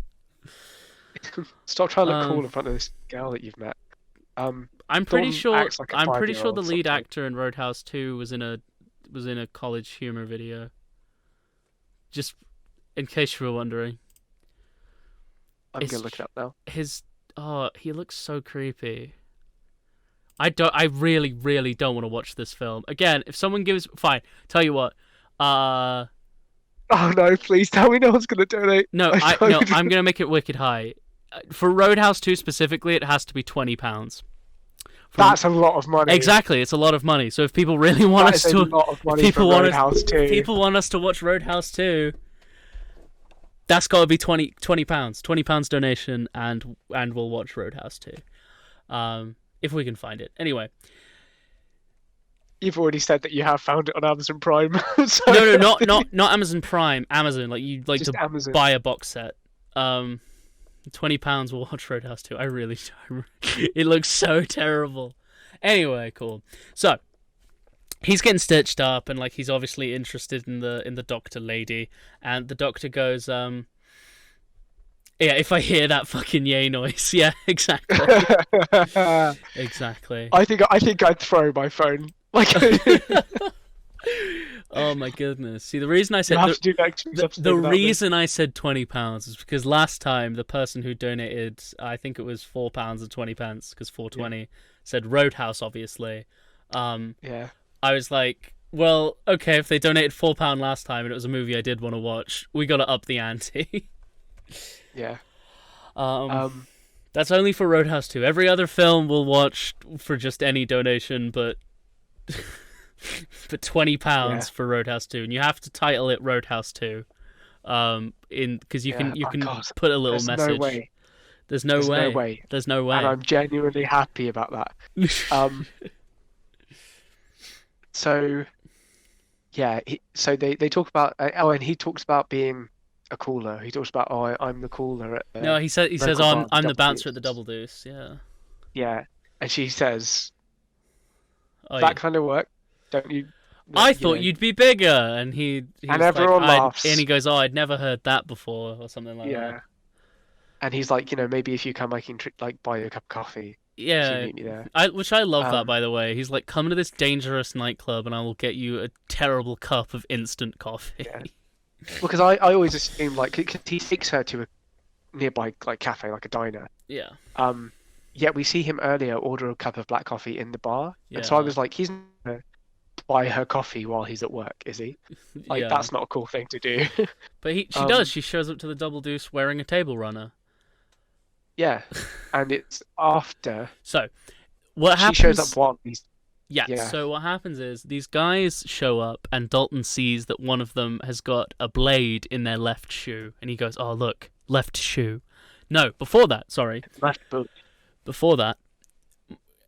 Stop trying to look cool in front of this girl that you've met. I'm pretty sure the lead something. actor in Roadhouse 2 was in a college humor video. Just in case you were wondering. I'm gonna look it up now. He looks so creepy. I really, really don't want to watch this film. Again, if someone gives... Fine, tell you what. Oh no, please tell me no one's gonna donate. No, I'm gonna make it wicked high. For Roadhouse 2 specifically, it has to be £20. That's a lot of money. Exactly, it's a lot of money. So if people really want us to... People want us to watch Roadhouse 2... That's got to be £20. £20 donation, and we'll watch Roadhouse 2. If we can find it. Anyway. You've already said that you have found it on Amazon Prime. So... No, not Amazon Prime. Amazon, like you like just to Amazon. Buy a box set. £20 will watch Roadhouse 2. I really don't. It looks so terrible. Anyway, cool. So he's getting stitched up, and like he's obviously interested in the doctor lady, and the doctor goes, "Yeah, if I hear that fucking yay noise, yeah, exactly, exactly." I think I'd throw my phone. Like, oh my goodness! See, the reason I said the reason I said £20 is because last time the person who donated, I think it was £4.20, because 4.20 said Roadhouse, obviously. Yeah. I was like, well, okay, if they donated £4 last time and it was a movie I did want to watch, we got to up the ante. Yeah. That's only for Roadhouse 2. Every other film we'll watch for just any donation, but for £20 for Roadhouse 2, and you have to title it Roadhouse 2, because you can put a little message. No way. There's no way. There's no way. And I'm genuinely happy about that. So, yeah. So they talk about and he talks about being a cooler. He talks about I'm the cooler at. No, he says I'm the bouncer at the Double Deuce. Yeah. Yeah, and she says, "Oh, that kind of work, don't you?" I thought you'd be bigger, and he's everyone laughs. And he goes, "Oh, I'd never heard that before," or something like that. Yeah. And he's like, maybe if you come, I can buy you a cup of coffee. Yeah, which I love that, by the way. He's like, come to this dangerous nightclub and I will get you a terrible cup of instant coffee. Yeah. Because I always assume, cause he takes her to a nearby cafe, like a diner, Yeah. Yet we see him earlier order a cup of black coffee in the bar, and so I Yeah. was like, he's not gonna buy her coffee while he's at work, is he? Like, Yeah. that's not a cool thing to do. But she does. She shows up to the Double Deuce wearing a table runner. Yeah, and it's after So, what she happens? shows up while he's. Yeah. Yeah. So what happens is these guys show up, and Dalton sees that one of them has got a blade in their left shoe, and he goes, "Oh, look, left shoe." No, before that, sorry. Left boot. Before that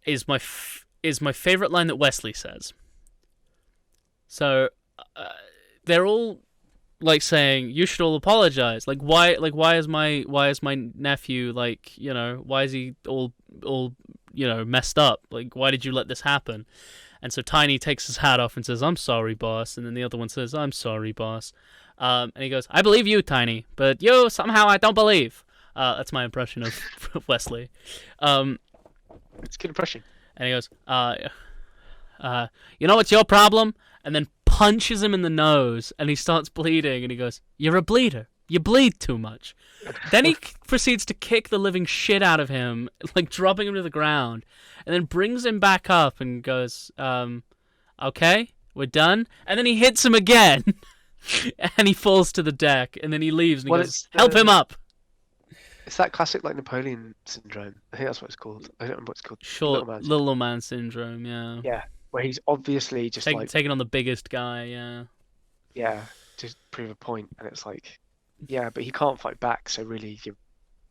is my favorite line that Wesley says. So they're all like saying you should all apologize. Like why is my nephew like, you know, why is he all you know, messed up? Like, why did you let this happen? And so Tiny takes his hat off and says, "I'm sorry, boss." And then the other one says, "I'm sorry, boss." And he goes, "I believe you, Tiny, but you somehow I don't believe." That's my impression of Wesley. It's a good impression. And he goes, "You know what's your problem?" And then punches him in the nose, and he starts bleeding. And he goes, "You're a bleeder. You bleed too much." Then he proceeds to kick the living shit out of him, like dropping him to the ground, and then brings him back up and goes, "Okay, we're done." And then he hits him again, and he falls to the deck. And then he leaves, and he goes, "Help him up." It's that classic like Napoleon syndrome. I think that's what it's called. I don't remember what it's called. Short Little man little man syndrome. Yeah. Yeah, where he's obviously just like Taking on the biggest guy. Yeah. yeah, to prove a point, and it's like yeah, but he can't fight back. So really, you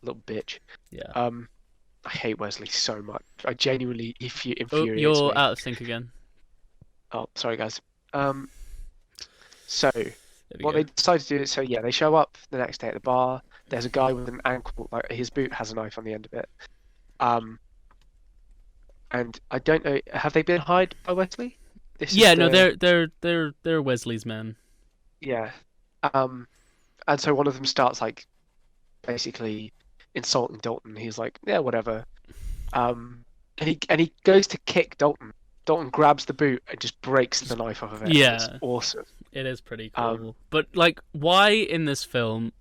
little bitch. Yeah. I hate Wesley so much. I genuinely Oh, infuriates you're me. out of sync again. Oh, sorry guys. So There we what go. they decide to do is, so yeah, they show up the next day at the bar. There's a guy with an ankle, like his boot has a knife on the end of it. And I don't know, have they been hired by Wesley? This is Yeah, no, the- they're Wesley's men. yeah. And so one of them starts like basically insulting Dalton. He's like, yeah, whatever. And he goes to kick Dalton. Dalton grabs the boot and just breaks the knife off of it. Yeah. It's awesome. It is pretty cool. But like, why in this film,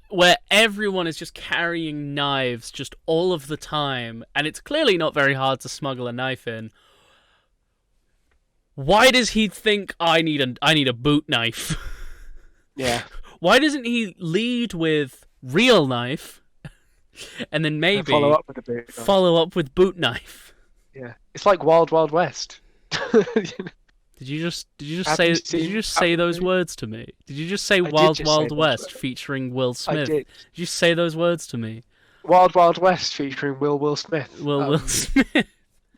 where everyone is just carrying knives just all of the time, and it's clearly not very hard to smuggle a knife in, why does he think I need a boot knife? Yeah. Why doesn't he lead with real knife, and then maybe Follow up with the boot. follow up with boot knife? Yeah. It's like Wild Wild West. Did you just Have you seen- say those words to me? Did you just say did Wild just say Wild those West words. featuring Will Smith? did. Did you say those words to me? Wild Wild West featuring Will Smith. Will Smith.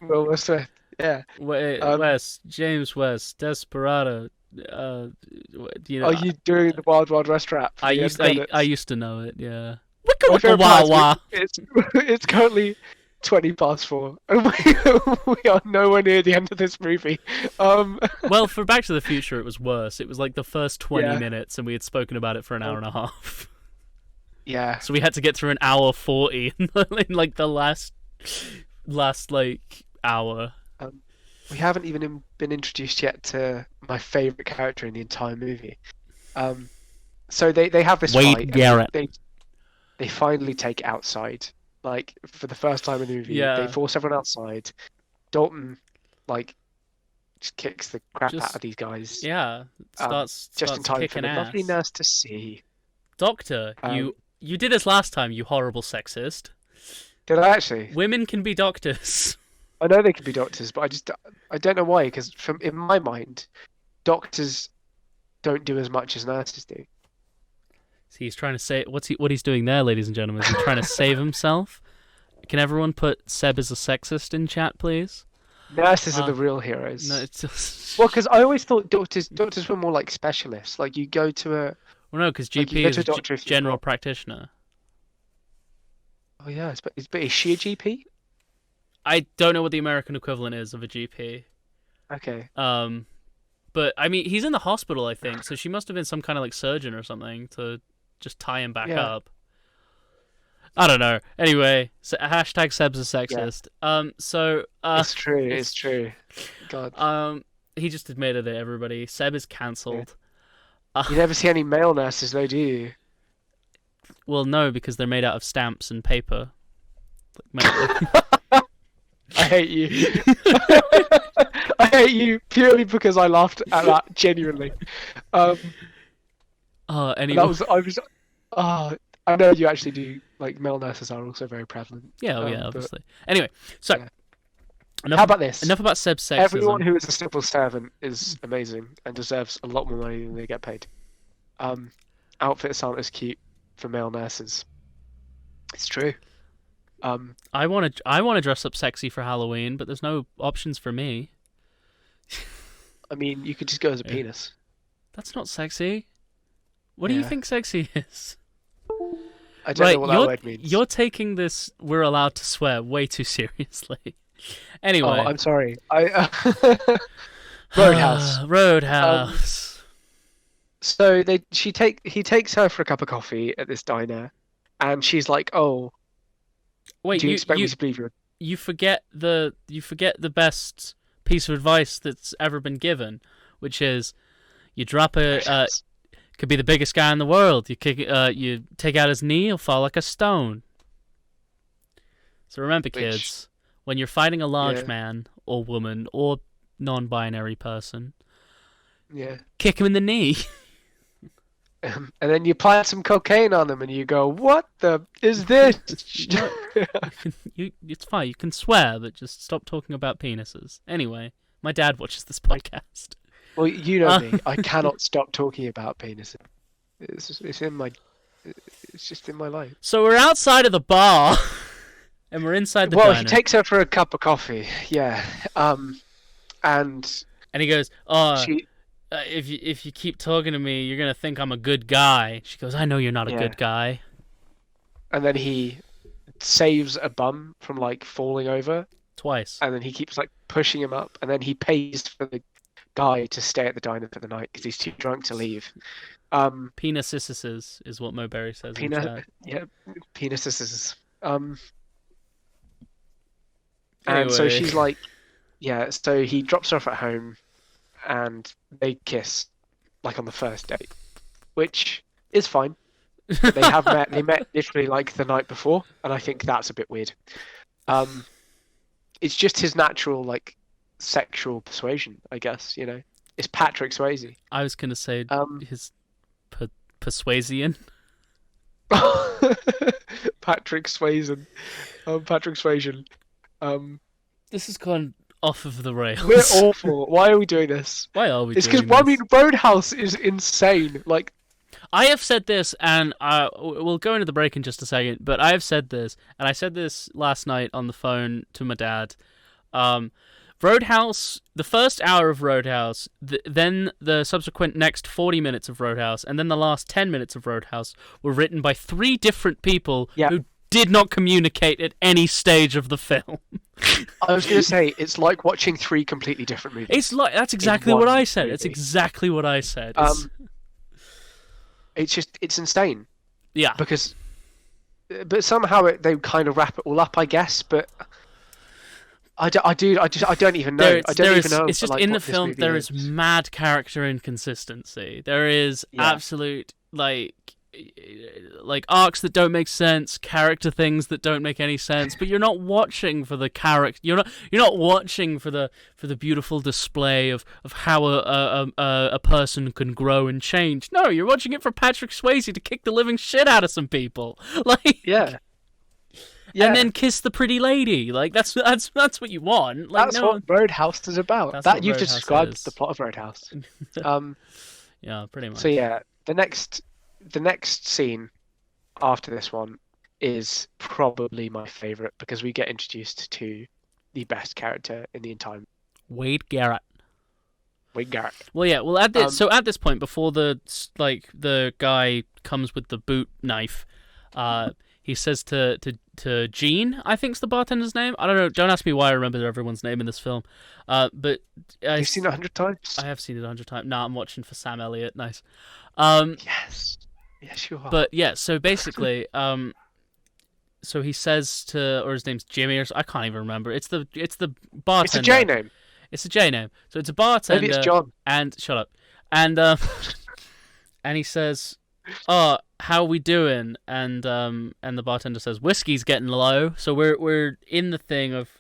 Will Smith. Yeah. West, James West, Desperado. You know, Are you doing the Wild Wild West rap? for I the used end credits? I used to know it. Yeah. My Wicka wicka favourite wah part wah. is it's currently 4:20, and we are nowhere near the end of this movie. Well, for Back to the Future, it was worse. It was like the first 20 Yeah. minutes, and we had spoken about it for an hour and a half. Yeah. So we had to get through an hour 40 in like the last like hour. We haven't even been introduced yet to my favourite character in the entire movie. So they have this Wade fight. and Garrett. They finally take it outside. Like for the first time in the movie, Yeah. they force everyone outside. Dalton, like, just kicks the crap Just- out of these guys. Yeah, Just starts in time for kicking the ass. lovely nurse to see. Doctor, you did this last time, you horrible sexist. Did I actually? Women can be doctors. I know they can be doctors, but I don't know why. Because in my mind, doctors don't do as much as nurses do. So he's trying to say what he's doing there, ladies and gentlemen. Is he trying to save himself? Can everyone put Seb as a sexist in chat, please? Nurses are the real heroes. No, it's just... Well, because I always thought doctors were more like specialists. Like you go to a Well, no, because like, GP you go is to a a doctor if you've general got- practitioner. oh yeah, but is she a GP? I don't know what the American equivalent is of a GP. Okay. But I mean, he's in the hospital, I think, so she must have been some kind of like surgeon or something to just tie him back Yeah. up. I don't know. Anyway, so hashtag Seb's a sexist. So It's true. It's true. God. he just admitted it. Everybody, Seb is cancelled. You never see any male nurses though, do you? Well, no, because they're made out of stamps and paper. I hate you. I hate you purely because I laughed at that genuinely. Anyway. I know you actually do. Like, male nurses are also very prevalent. Yeah, obviously. Anyway, so yeah. How about this? Enough about Seb's sexism. Everyone who is a civil servant is amazing and deserves a lot more money than they get paid. Outfits aren't as cute for male nurses. It's true. I want to dress up sexy for Halloween, but there's no options for me. I mean, you could just go as a penis. That's not sexy. What do you think sexy is? I don't know what that word means. You're taking this "we're allowed to swear" way too seriously. Anyway. Oh, I'm sorry. Roadhouse. Roadhouse. So he takes her for a cup of coffee at this diner, and she's like, "Oh, wait, do you expect me to believe you?" You forget the best piece of advice that's ever been given, which is you drop could be the biggest guy in the world. You take out his knee, he'll fall like a stone. So remember, kids, when you're fighting a large man or woman or non-binary person, kick him in the knee. And then you plant some cocaine on him, and you go, "What the is this?" It's fine. You can swear, but just stop talking about penises. Anyway, my dad watches this podcast. Well, you know me. I cannot stop talking about penises. It's just in my life. So we're outside of the bar, and we're inside the diner. Well, he takes her for a cup of coffee. Yeah. And he goes, "Oh, if you keep talking to me, you're gonna think I'm a good guy." She goes, "I know you're not a good guy." And then he saves a bum from like falling over twice. And then he keeps like pushing him up, and then he pays for the guy to stay at the diner for the night because he's too drunk to leave. Penisises is what Moberry says in chat. Yeah, penisises. Anyway. And so she's like, so he drops her off at home, and they kiss, like on the first date, which is fine. They met literally like the night before, and I think that's a bit weird. It's just his natural like sexual persuasion, I guess. You know, it's Patrick Swayze. I was gonna say his persuasion. Patrick Swayze. Patrick Swayze. This has gone off of the rails. We're awful. Why are we doing this? Why are we? It's because Roadhouse is insane. Like, I have said this, and we'll go into the break in just a second. But I have said this, and I said this last night on the phone to my dad. Roadhouse, the first hour of Roadhouse, then the subsequent next 40 minutes of Roadhouse, and then the last 10 minutes of Roadhouse were written by 3 different people who did not communicate at any stage of the film. I was going to say, it's like watching 3 completely different movies. That's exactly what I said. It's exactly what I said. It's insane. Yeah. But somehow they kind of wrap it all up, I guess, but I don't even know. I don't even know. It's just in the film there is mad character inconsistency. There is absolute like arcs that don't make sense, character things that don't make any sense. But you're not watching for the character. You're not watching for the beautiful display of how a person can grow and change. No, you're watching it for Patrick Swayze to kick the living shit out of some people. And then kiss the pretty lady. Like that's what you want. Like, that's what Roadhouse is about. That you've Roadhouse described the plot of Roadhouse. Yeah, pretty much. So the next scene after this one is probably my favorite because we get introduced to the best character in the entire. Wade Garrett. Well, yeah. Well, at this point, before the guy comes with the boot knife, he says to Gene, I think's the bartender's name. I don't know. Don't ask me why I remember everyone's name in this film. But you've seen it 100 times. I have seen it 100 times. Nah, I'm watching for Sam Elliott. Nice. Yes, you are. But yeah, so basically, so he says or his name's Jimmy, or I can't even remember. It's the bartender. It's a J name. It's a J name. So it's a bartender. Maybe it's John. And shut up. And and he says, how we doing? And the bartender says whiskey's getting low. So we're in the thing of,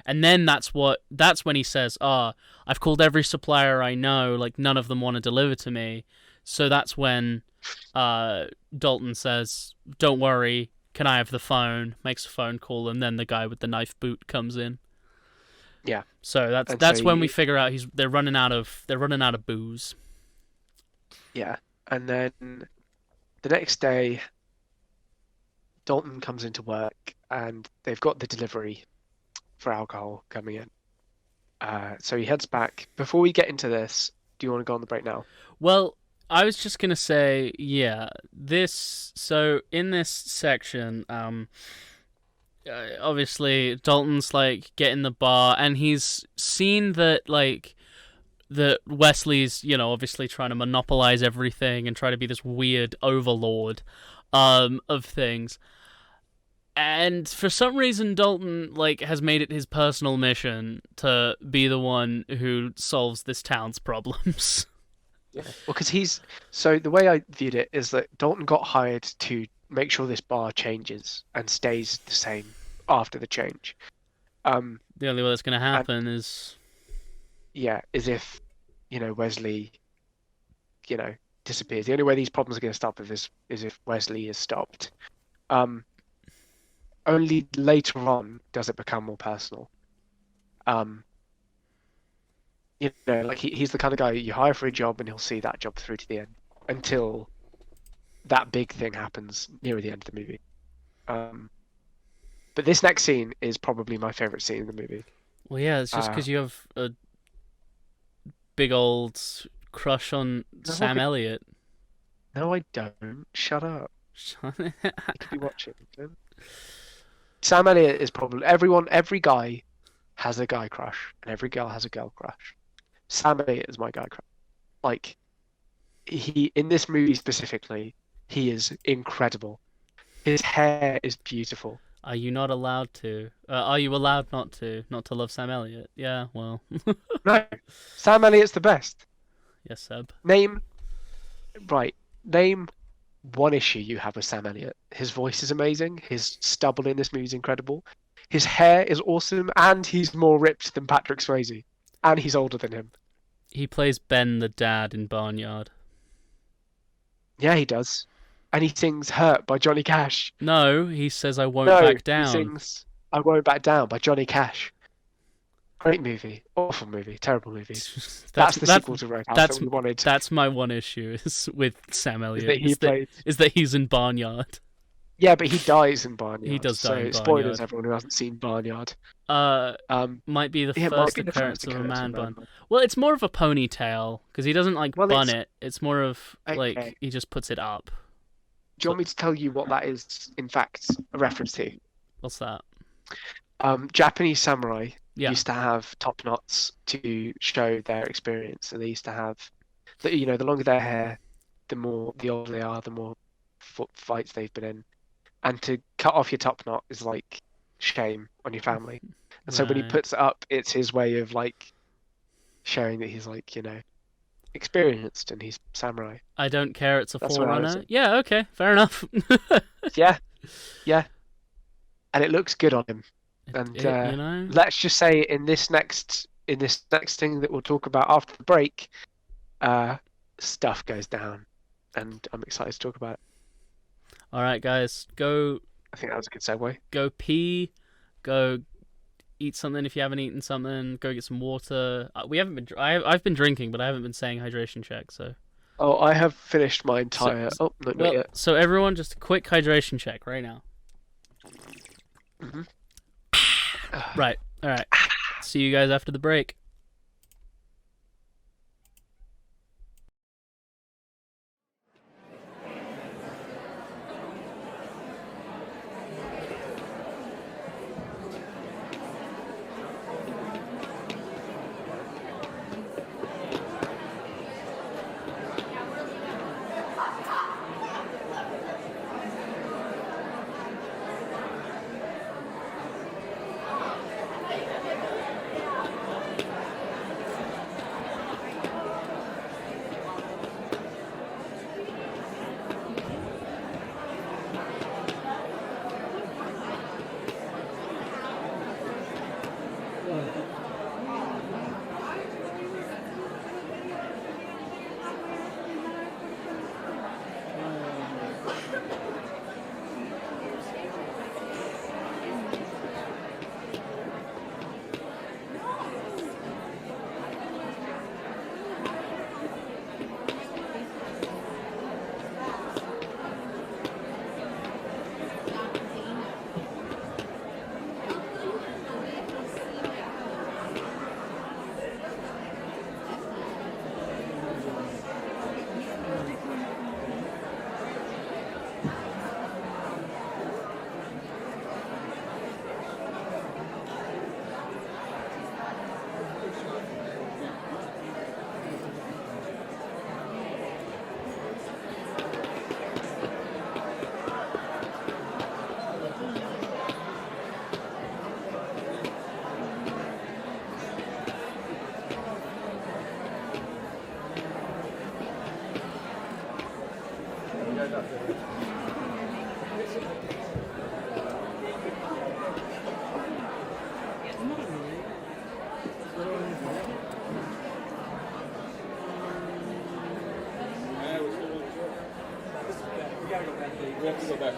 and then that's when he says, I've called every supplier I know, like none of them want to deliver to me. So that's when Dalton says, don't worry, can I have the phone? Makes a phone call, and then the guy with the knife boot comes in. Yeah. So that's when we figure out they're running out of booze. Yeah. And then the next day, Dalton comes into work and they've got the delivery for alcohol coming in. So he heads back. Before we get into this, do you want to go on the break now? Well, I was just gonna say, yeah, so in this section, obviously Dalton's like getting the bar, and he's seen that Wesley's, obviously trying to monopolize everything and try to be this weird overlord of things. And for some reason, Dalton has made it his personal mission to be the one who solves this town's problems. Yeah. Well, because so the way I viewed it is that Dalton got hired to make sure this bar changes and stays the same after the change. The only way that's going to happen is if Wesley disappears. The only way these problems are going to stop is if Wesley is stopped. Only later on does it become more personal. He's the kind of guy you hire for a job and he'll see that job through to the end until that big thing happens near the end of the movie. But this next scene is probably my favorite scene in the movie. Well, yeah, it's just because you have a big old crush on Sam Elliott. No, I don't. Shut up. You could be watching. Sam Elliott is probably every guy has a guy crush, and every girl has a girl crush. Sam Elliott is my guy crush. In this movie specifically, he is incredible. His hair is beautiful. Are you not allowed to? Are you allowed not to love Sam Elliott? Yeah, well. No, Sam Elliott's the best. Yes, Seb. Name one issue you have with Sam Elliott. His voice is amazing. His stubble in this movie is incredible. His hair is awesome, and he's more ripped than Patrick Swayze, and he's older than him. He plays Ben the dad in Barnyard. Yeah, he does. And he sings "Hurt" by Johnny Cash. No, he says "I won't back down." He sings "I Won't Back Down" by Johnny Cash. Great movie, awful movie, terrible movie. That's the sequel to Roadhouse that we wanted. That's my one issue with Sam Elliott. Is that he's in Barnyard. Yeah, but he dies in Barnyard. He does die in Barnyard. Spoilers, everyone who hasn't seen Barnyard. Might be the first occurrence of a man bun. Well, it's more of a ponytail because he doesn't bun it. It's more of he just puts it up. Do you want me to tell you what that is? In fact, a reference to. What's that? Japanese samurai used to have top knots to show their experience, and they used to have, the longer their hair, the older they are, the more fights they've been in, and to cut off your top knot is like shame on your family, and so when he puts it up, it's his way of showing that he's experienced and he's samurai. I don't care. It's a forerunner. Yeah. Okay. Fair enough. Yeah. And it looks good on him. And let's just say in this next thing that we'll talk about after the break, stuff goes down, and I'm excited to talk about it. All right, guys, go. I think that was a good segue. Go pee. Go eat something if you haven't eaten something. Go get some water. We haven't been. I've been drinking, but I haven't been saying hydration check. So. Oh, I have finished my entire. Not yet. So everyone, just a quick hydration check right now. Mm-hmm. Right. All right. See you guys after the break. We have to go back.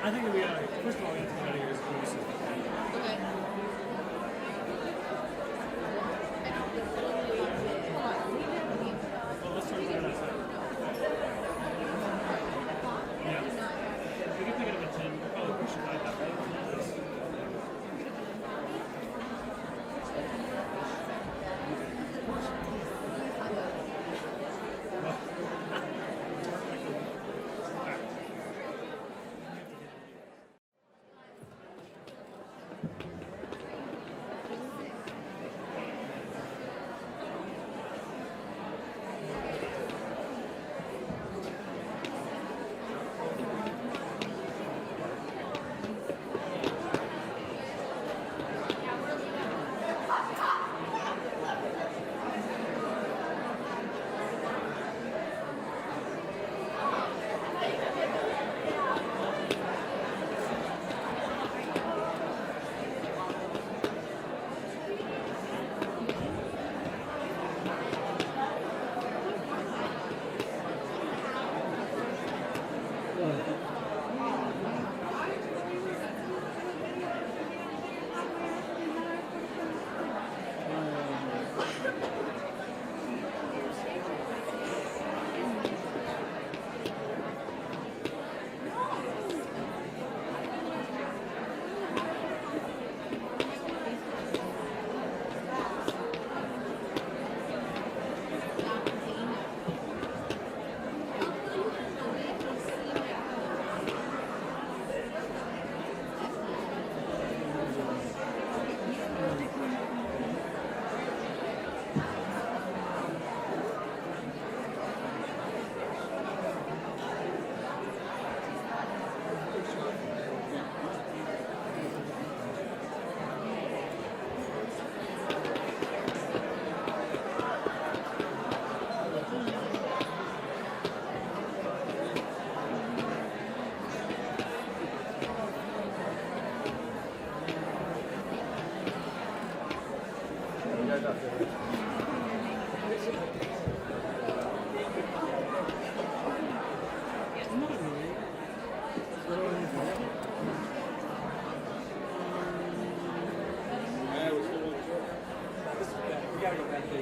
I think we first of all, we have to get out of here as soon as possible. Well, let's start right outside. Yeah. We can pick it up at 10. We'll probably push it by that, right?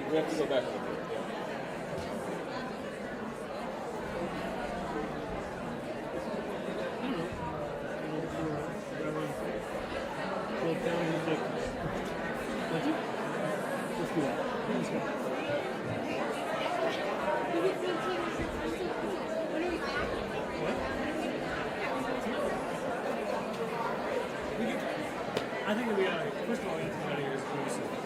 We have to go back. I think we first of all, we have to get out of here as soon as possible.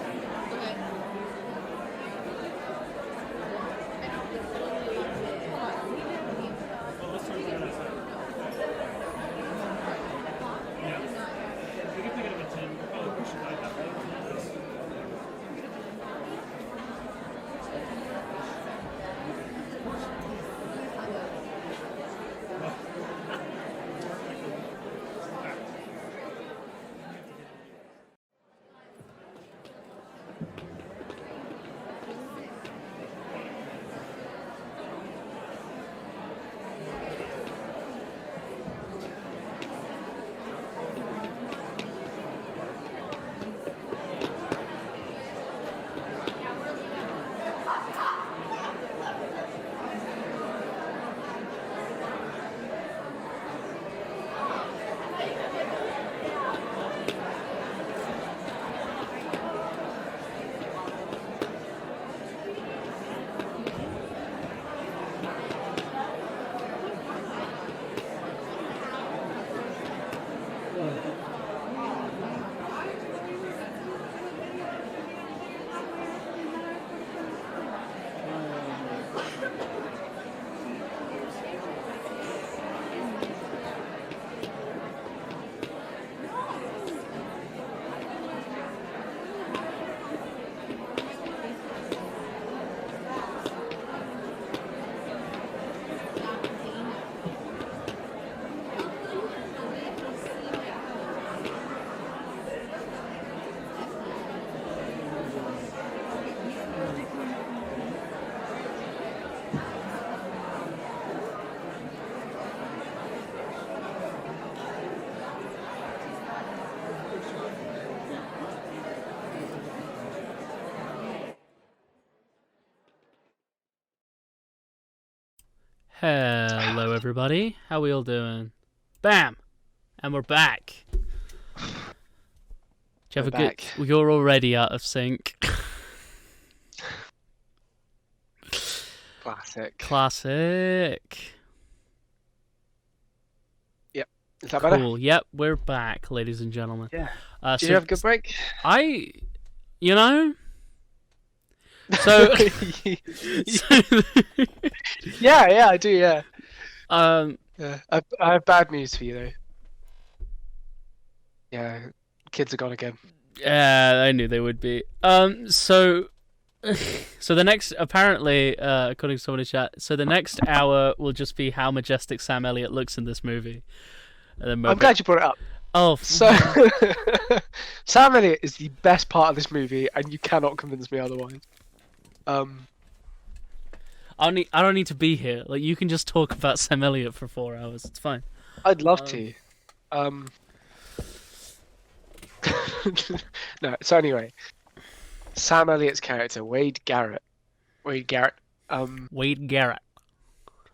Hello, everybody. How we all doing? Bam! And we're back. Do you have a good... You're already out of sync. Classic. Yep. Is that better? Cool. Yep, we're back, ladies and gentlemen. Yeah. Did you have a good break? You know... So... yeah, I do, yeah. Yeah, I have bad news for you, though. Yeah, kids are gone again. Yeah, I knew they would be. So the next, apparently, according to someone in chat, so the next hour will just be how majestic Sam Elliott looks in this movie. And then I'm glad you brought it up. Oh, so Sam Elliott is the best part of this movie, and you cannot convince me otherwise. I don't need to be here. Like, you can just talk about Sam Elliott for 4 hours. It's fine. I'd love to. No. So anyway, Sam Elliott's character, Wade Garrett.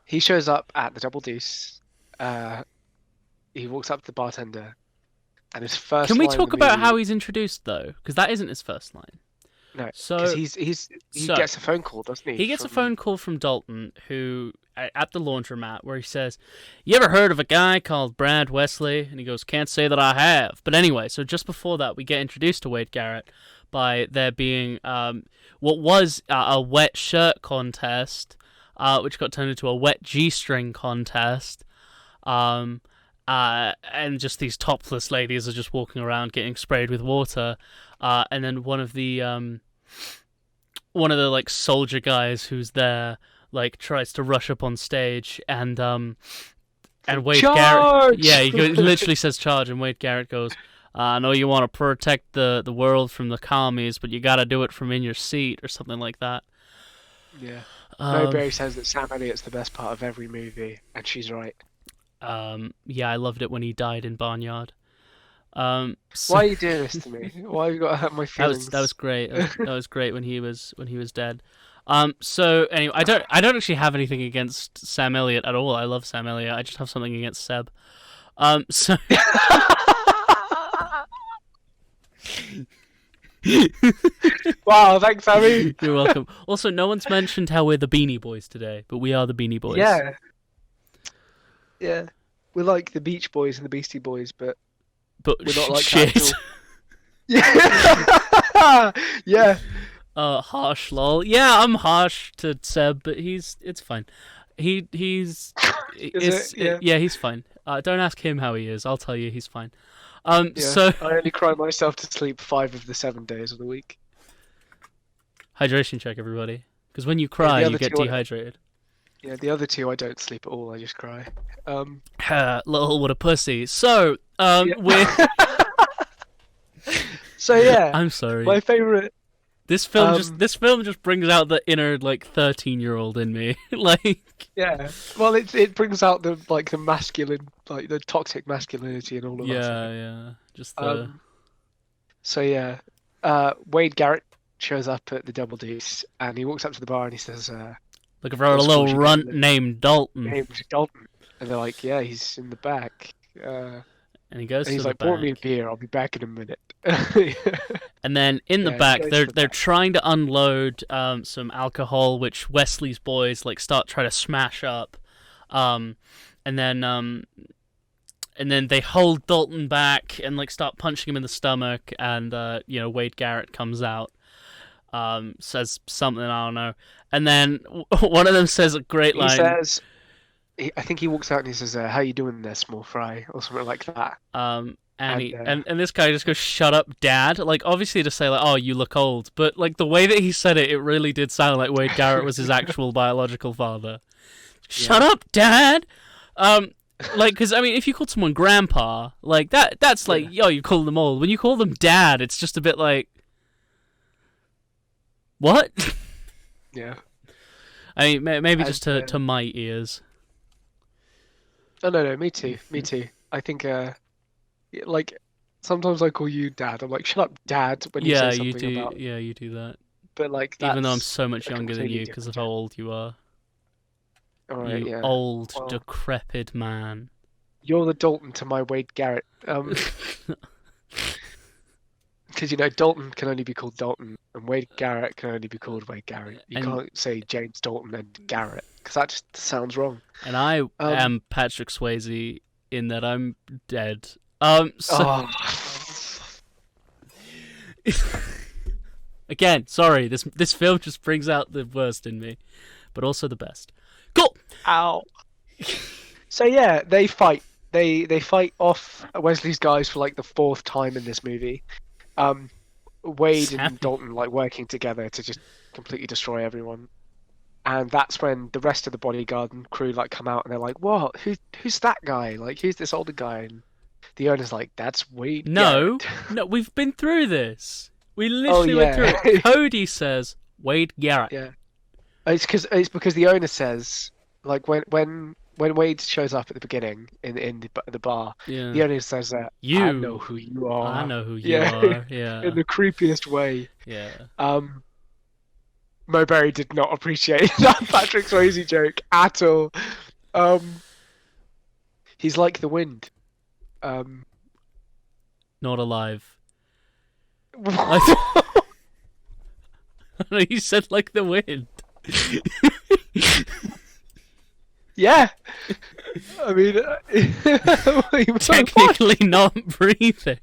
He shows up at the Double Deuce. He walks up to the bartender, and his first. Can we line talk in the about movie... how he's introduced though? Because that isn't his first line. No, so because he gets a phone call, doesn't he? He gets a phone call from Dalton, who at the laundromat, where he says, "You ever heard of a guy called Brad Wesley?" And he goes, "Can't say that I have." But anyway, so just before that, we get introduced to Wade Garrett by there being what was a wet shirt contest, which got turned into a wet G-string contest, and just these topless ladies are just walking around getting sprayed with water. And then one of the like soldier guys who's there like tries to rush up on stage, and Wade Charge! Garrett, he literally says charge, and Wade Garrett goes, "I know you want to protect the world from the commies, but you got to do it from in your seat," or something like that. Yeah. Mayberry says that Sam Elliott's the best part of every movie, and she's right. Yeah, I loved it when he died in Barnyard. Why are you doing this to me? Why have you got to hurt my feelings? That was great. That was great when he was dead. So anyway, I don't actually have anything against Sam Elliott at all. I love Sam Elliott. I just have something against Seb. So Wow, thanks, Sammy. You're welcome. Also, no one's mentioned how we're the Beanie Boys today, but we are the Beanie Boys. Yeah. We're like the Beach Boys and the Beastie Boys, but we're not like shit. that at all. Yeah. Harsh lol. Yeah, I'm harsh to Seb, but it's fine. He's he's fine. Don't ask him how he is. I'll tell you, he's fine. So I only cry myself to sleep 5 of the 7 days of the week. Hydration check, everybody, because when you cry, you get dehydrated. Yeah, the other 2 I don't sleep at all. I just cry. Lol, what a pussy. So we're. So yeah, I'm sorry. My favorite. This film just brings out the inner like 13-year-old in me. Like, yeah, well, it brings out the masculine, like the toxic masculinity in all of us. Yeah, just the. So yeah, Wade Garrett shows up at the Double Deuce, and he walks up to the bar and he says, "Looking for a little runt named Dalton." And they're like, "Yeah, he's in the back." And he goes. And he's like, "Pour me a beer. I'll be back in a minute." And then in the back, they're trying to unload some alcohol, which Wesley's boys like try to smash up, and then they hold Dalton back and like start punching him in the stomach, and Wade Garrett comes out, says something, I don't know, and then one of them says a great line. He says, I think he walks out and he says, "How you doing there, small fry?" or something like that. And this guy just goes, "Shut up, Dad!" Like, obviously to say like, "Oh, you look old," but like the way that he said it, it really did sound like Wade Garrett was his actual biological father. Shut up, Dad! Like, because I mean, if you called someone Grandpa, like that's like, yo, you call them old. When you call them Dad, it's just a bit like, what? Yeah. I mean, maybe just to my ears. Oh, no, me too. I think, like, sometimes I call you Dad. I'm like, "Shut up, Dad," when you say something about... Yeah, you do that. But, like, even though I'm so much younger than you because of how old you are. All right, You yeah. old, Well, decrepit man. you're the Dalton to my Wade Garrett. Because Dalton can only be called Dalton, and Wade Garrett can only be called Wade Garrett. You And can't say James Dalton and Garrett because that just sounds wrong. and I Um, am Patrick Swayze in that I'm dead. So oh, again, sorry, this film just brings out the worst in me, but also the best. Cool. ow. So yeah, they fight. They fight off Wesley's guys for like the fourth time in this movie. Wade Sam. and Dalton like working together to just completely destroy everyone. And that's when the rest of the bodyguard and crew like come out and they're like, "What? Who's that guy? Like, who's this older guy?" And the owner's like, "That's Wade." No, Garrett." no, we've been through this. We literally went yeah. through it. Cody says Wade Garrett. Yeah. It's because the owner says like when Wade shows up at the beginning in the bar, Yeah. the owner says that You. I know who you are. I know who you Yeah. are. Yeah. In the creepiest way. Yeah. Mo Berry did not appreciate that Patrick Swayze joke at all. He's like the wind. Not alive. What? You said like the wind. Yeah. I mean, Technically not breathing.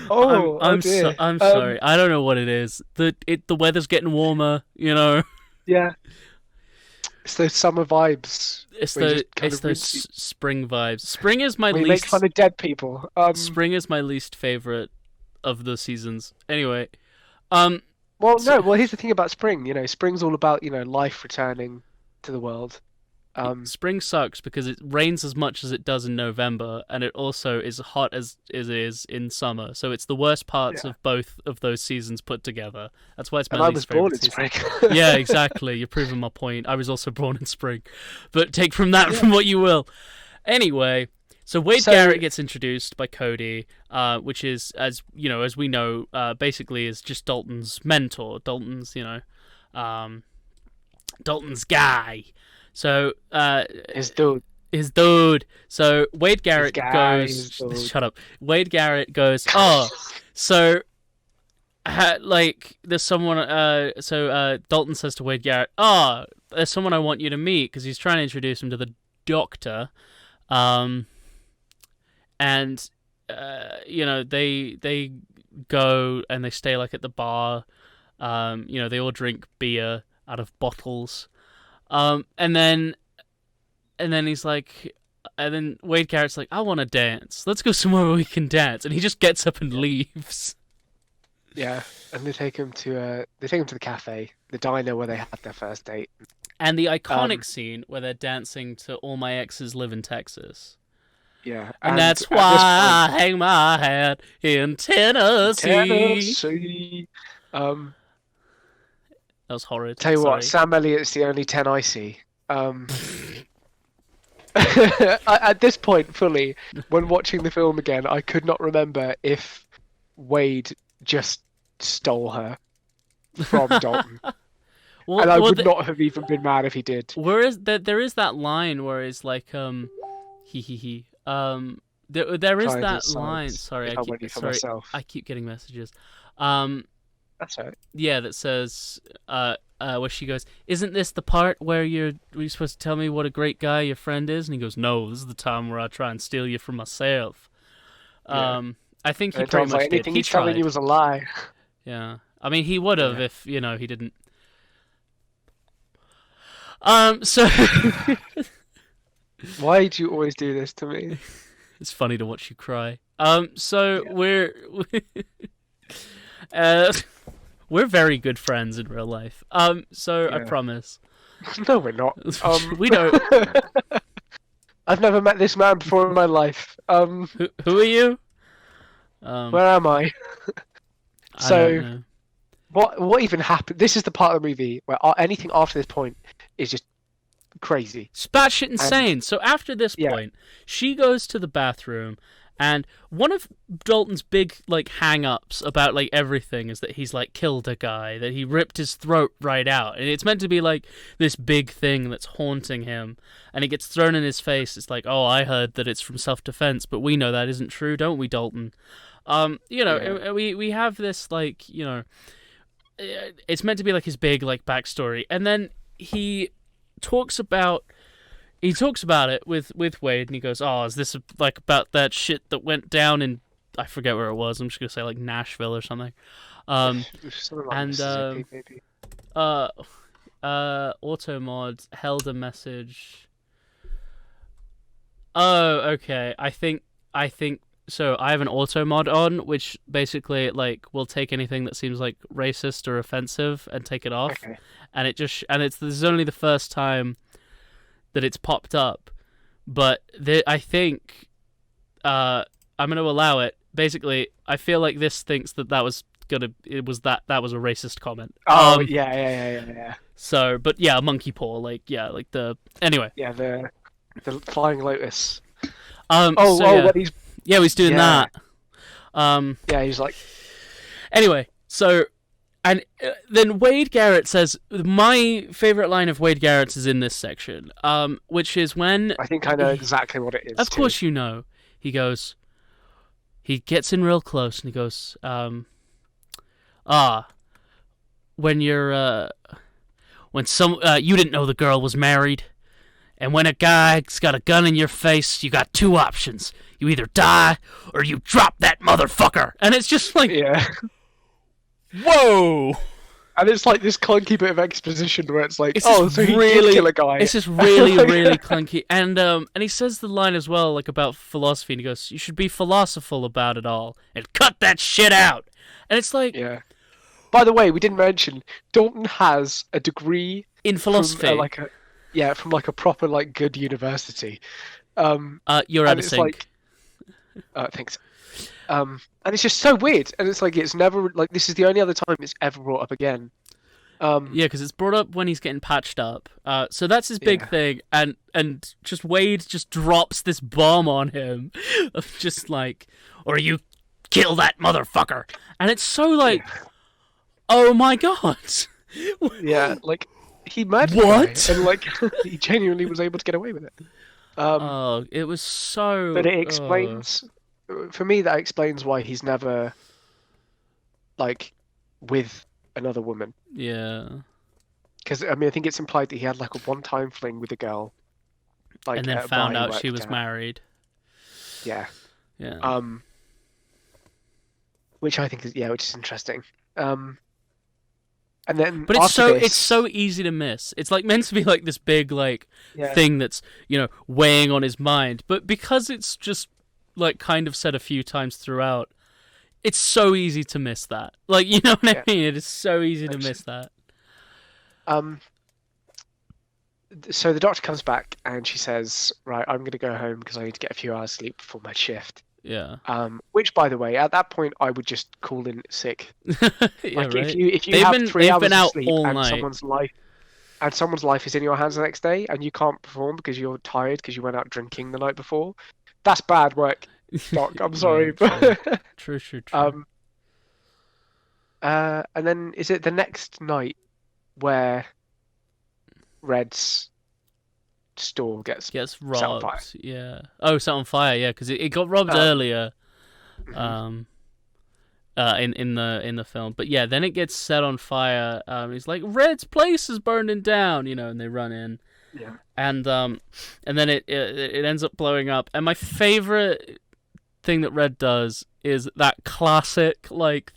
Oh, I'm dear. sorry. I don't know what it is. The weather's getting warmer. Yeah. It's those summer vibes. It's where you the just kind it's of those rinse- spring vibes. Spring is my we make least. fun of dead people. Spring is my least favorite of the seasons. Anyway, Well, so- no. Well, here's the thing about spring. Spring's all about life returning to the world. spring sucks because it rains as much as it does in November, and it also is hot as it is in summer. So it's the worst parts Yeah. of both of those seasons put together. That's why it's my And I least was born in favorite season. spring. Yeah, exactly. You're proving my point. I was also born in spring. But take from that from what you will. Anyway, so Wade Garrett gets introduced by Cody, which is, as we know, basically is just Dalton's mentor. Dalton's guy. So His dude. his dude. So Wade Garrett his dude. Shut up. Wade Garrett goes, "Oh, so there's someone Dalton says to Wade Garrett, "Oh, there's someone I want you to meet," because he's trying to introduce him to the doctor. And they go and they stay like at the bar. They all drink beer out of bottles. And then he's like, and then Wade Garrett's like, "I want to dance. Let's go somewhere where we can dance." And he just gets up and leaves. Yeah, and they take him to the cafe, the diner where they had their first date. And the iconic scene where they're dancing to "All My Exes Live in Texas." Yeah, And that's why I hang my hat in Tennessee. Tennessee. That was horrid. Tell you Sorry. what, Sam Elliott's the only 10 I see. At this point, fully, when watching the film again, I could not remember if Wade just stole her from Dalton. Well, And I would not have even been mad if he did. There is that line where it's like he there is Trying to that decide line. Sorry, if I went for myself. I keep getting messages. That's all right. Yeah, that says where she goes, "Isn't this the part where you're supposed to tell me what a great guy your friend is?" And he goes, "No, this is the time where I try and steal you from myself." Yeah. I think he And pretty Dalton's much like, did. anything He he's telling tried. you was a lie. Yeah, I mean, he would have Yeah. if he didn't. So Why do you always do this to me? it's funny to watch you cry. So we're we're very good friends in real life. So I Yeah. promise. No, we're not. We don't. I've never met this man before in my life. Who are you? Where am I? I don't know. What even happened? This is the part of the movie where anything after this point is just crazy. It's batshit insane. So after this Yeah. point, she goes to the bathroom, And one of Dalton's big like hang-ups about like everything is that he's like killed a guy, that he ripped his throat right out, and it's meant to be like this big thing that's haunting him, and it gets thrown in his face. It's like, oh, I heard that it's from self-defense, but we know that isn't true, don't we, Dalton? We have this like, it's meant to be like his big like backstory, and then he talks about it with Wade, and he goes, "Oh, is this like about that shit that went down in, I forget where it was. I'm just gonna say like Nashville or something." Something like Mississippi, maybe. Automod held a message. Oh, okay. I think so. I have an Automod on, which basically like will take anything that seems like racist or offensive and take it off, Okay. and this is only the first time that it's popped up, but I think I'm going to allow it. Basically, I feel like this thinks that was a racist comment. Oh, yeah. So, but yeah, monkey paw, anyway. Yeah, the flying lotus. When he's doing that. Yeah, he's like. Anyway, so. And then Wade Garrett says, my favorite line of Wade Garrett's is in this section, which is when... I think I know exactly what it is. Of course you know. He gets in real close and he goes, when you're, you didn't know the girl was married, and when a guy's got a gun in your face, you got two options. You either die, or you drop that motherfucker. And it's just like... Yeah. Whoa! And it's like this clunky bit of exposition where it's like, So he did kill a guy. It's just really, really clunky. And he says the line as well, like about philosophy, and he goes, "You should be philosophical about it all, and cut that shit out." And it's like... Yeah. By the way, we didn't mention, Dalton has a degree... in philosophy. From a proper, like, good university. You're out of sync. Thanks. And it's just so weird, and it's like it's never like this is the only other time it's ever brought up again. Yeah, because it's brought up when he's getting patched up. So that's his big thing, and just Wade just drops this bomb on him, of just like, or you kill that motherfucker, and it's so like, oh my god. Yeah, like he murdered what? and like he genuinely was able to get away with it. It was so. But it explains. For me, that explains why he's never, like, with another woman. Yeah. Because, I mean, I think it's implied that he had, like, a one-time fling with a girl. Like, and then found out she was married. Yeah. Yeah. Which I think is, which is interesting. And then but it's so easy to miss. It's, like, meant to be, like, this big, like, thing that's, weighing on his mind. But because it's just... like kind of said a few times throughout, it's so easy to miss that. Like, you know what I mean? It is so easy to miss that. So the doctor comes back and she says, "Right, I'm going to go home because I need to get a few hours sleep before my shift." Yeah. Which, by the way, at that point, I would just call in sick. Yeah, like, right? if you have 3 hours of sleep all and night. someone's life is in your hands the next day, and you can't perform because you're tired because you went out drinking the night before, that's bad work, Doc. I'm sorry. True. And then is it the next night where Red's store gets robbed? set on fire? Yeah. Oh, set on fire. Yeah, because it got robbed earlier. In the film, but yeah, then it gets set on fire. He's like, Red's place is burning down, and they run in. Yeah. And then it ends up blowing up. And my favorite thing that Red does is that classic like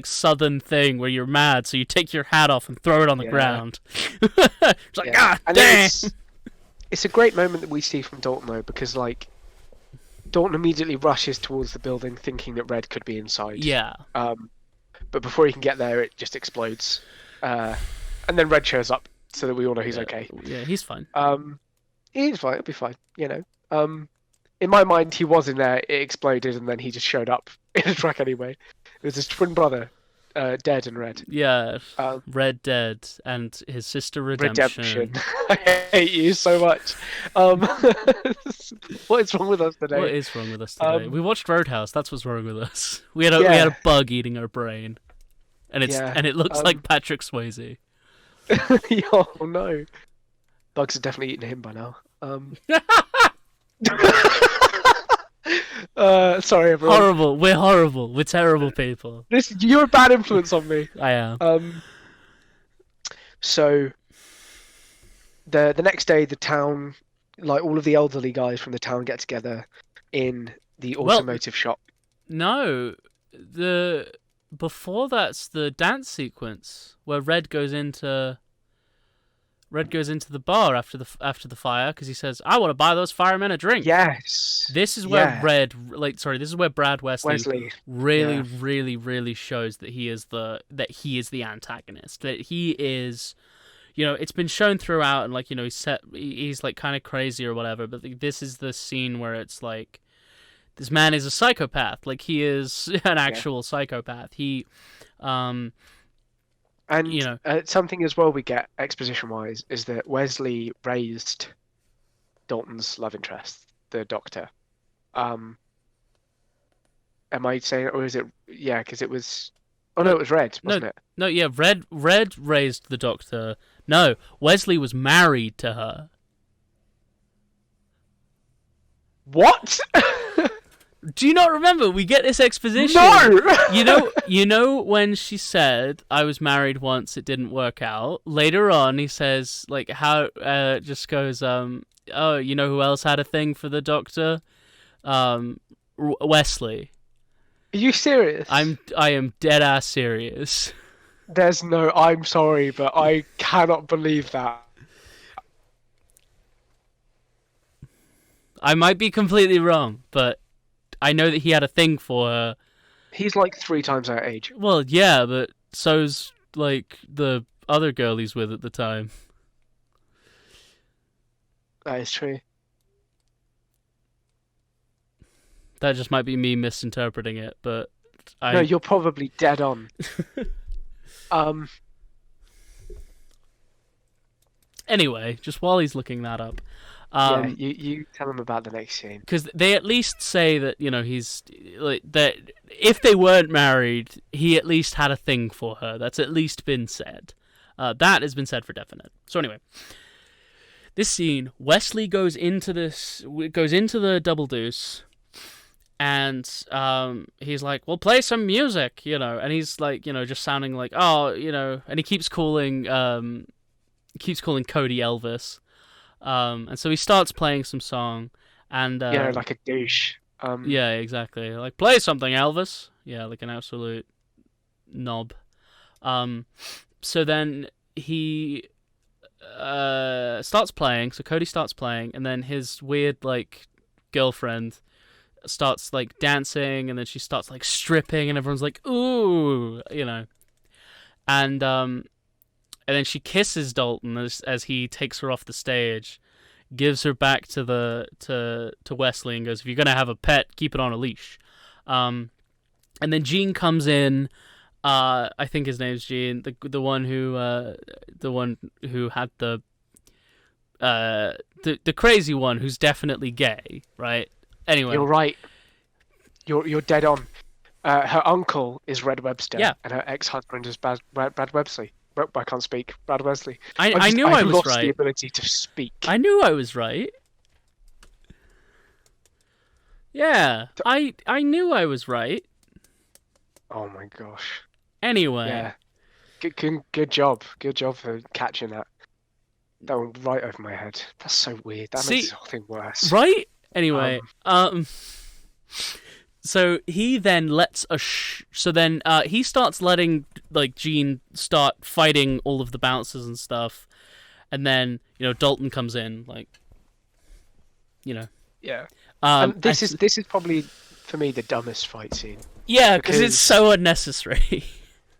southern thing where you're mad, so you take your hat off and throw it on the ground. It's like, damn. It's a great moment that we see from Dalton though, because like Dalton immediately rushes towards the building thinking that Red could be inside. Yeah. But before he can get there, it just explodes. And then Red shows up, so that we all know he's okay. Yeah, he's fine. He's fine. It'll be fine. In my mind, he was in there. It exploded, and then he just showed up in a truck anyway. It was his twin brother, Dead and Red. Yeah, Um, Red Dead and his sister Redemption. I hate you so much. What is wrong with us today? What is wrong with us today? We watched Roadhouse. That's what's wrong with us. We had Yeah. a bug eating our brain, and Yeah, it looks like Patrick Swayze. Oh no. Bugs have definitely eaten him by now. Sorry everyone. Horrible. We're horrible. We're terrible people. You're a bad influence on me. I am. So the next day, the town, like all of the elderly guys from the town, get together in the automotive shop. No, before that's the dance sequence where Red goes into the bar after the fire because he says, "I want to buy those firemen a drink." Yes. This is where this is where Brad Wesley really, yeah. really, really shows that he is the antagonist. That he is, it's been shown throughout, and like, he's like kind of crazy or whatever. But this is the scene where it's like, this man is a psychopath. Like, he is an actual psychopath. He, and something as well we get exposition-wise is that Wesley raised Dalton's love interest, the doctor. Am I saying, or is it? Yeah, because it was. Oh no, it was Red, wasn't it? No, yeah, Red raised the doctor. No, Wesley was married to her. What? Do you not remember? We get this exposition. No. You know when she said, "I was married once, it didn't work out." Later on, he says, like, how just goes, "Oh, you know who else had a thing for the doctor? Wesley." Are you serious? I am dead ass serious. I'm sorry, but I cannot believe that. I might be completely wrong, but I know that he had a thing for her. He's like 3 times our age. Well, yeah, but so's like the other girl he's with at the time. That is true. That just might be me misinterpreting it, but No, you're probably dead on. Anyway, just while he's looking that up. You tell him about the next scene. Because they at least say that, he's like that. If they weren't married, he at least had a thing for her. That's at least been said. That has been said for definite. So anyway, this scene, Wesley goes into the double deuce, and he's like, "Well, play some music," and he's like, just sounding like, "Oh," and he keeps calling Cody Elvis. And so he starts playing some song, and like a douche. Yeah, exactly. Like, play something, Elvis. Yeah, like an absolute knob. So then he starts playing. So Cody starts playing, and then his weird like girlfriend starts like dancing, and then she starts like stripping, and everyone's like, "Ooh," and then she kisses Dalton as he takes her off the stage, gives her back to Wesley, and goes, "If you're gonna have a pet, keep it on a leash." And then Gene comes in. I think his name's Gene, the one who had the crazy one who's definitely gay, right? Anyway, You're right. You're dead on. Her uncle is Red Webster, Yeah. and her ex-husband is Brad Wesley. I can't speak. Brad Wesley. I knew I was lost right. the ability to speak. I knew I was right. Yeah, I knew I was right. Oh my gosh. Anyway. Yeah. Good job. Good job for catching that. That went right over my head. That's so weird. That makes the whole thing worse. Right? Anyway, so he then lets he starts letting like Gene start fighting all of the bouncers and stuff, and then Dalton comes in like, Yeah. This is probably for me the dumbest fight scene. Yeah, because it's so unnecessary.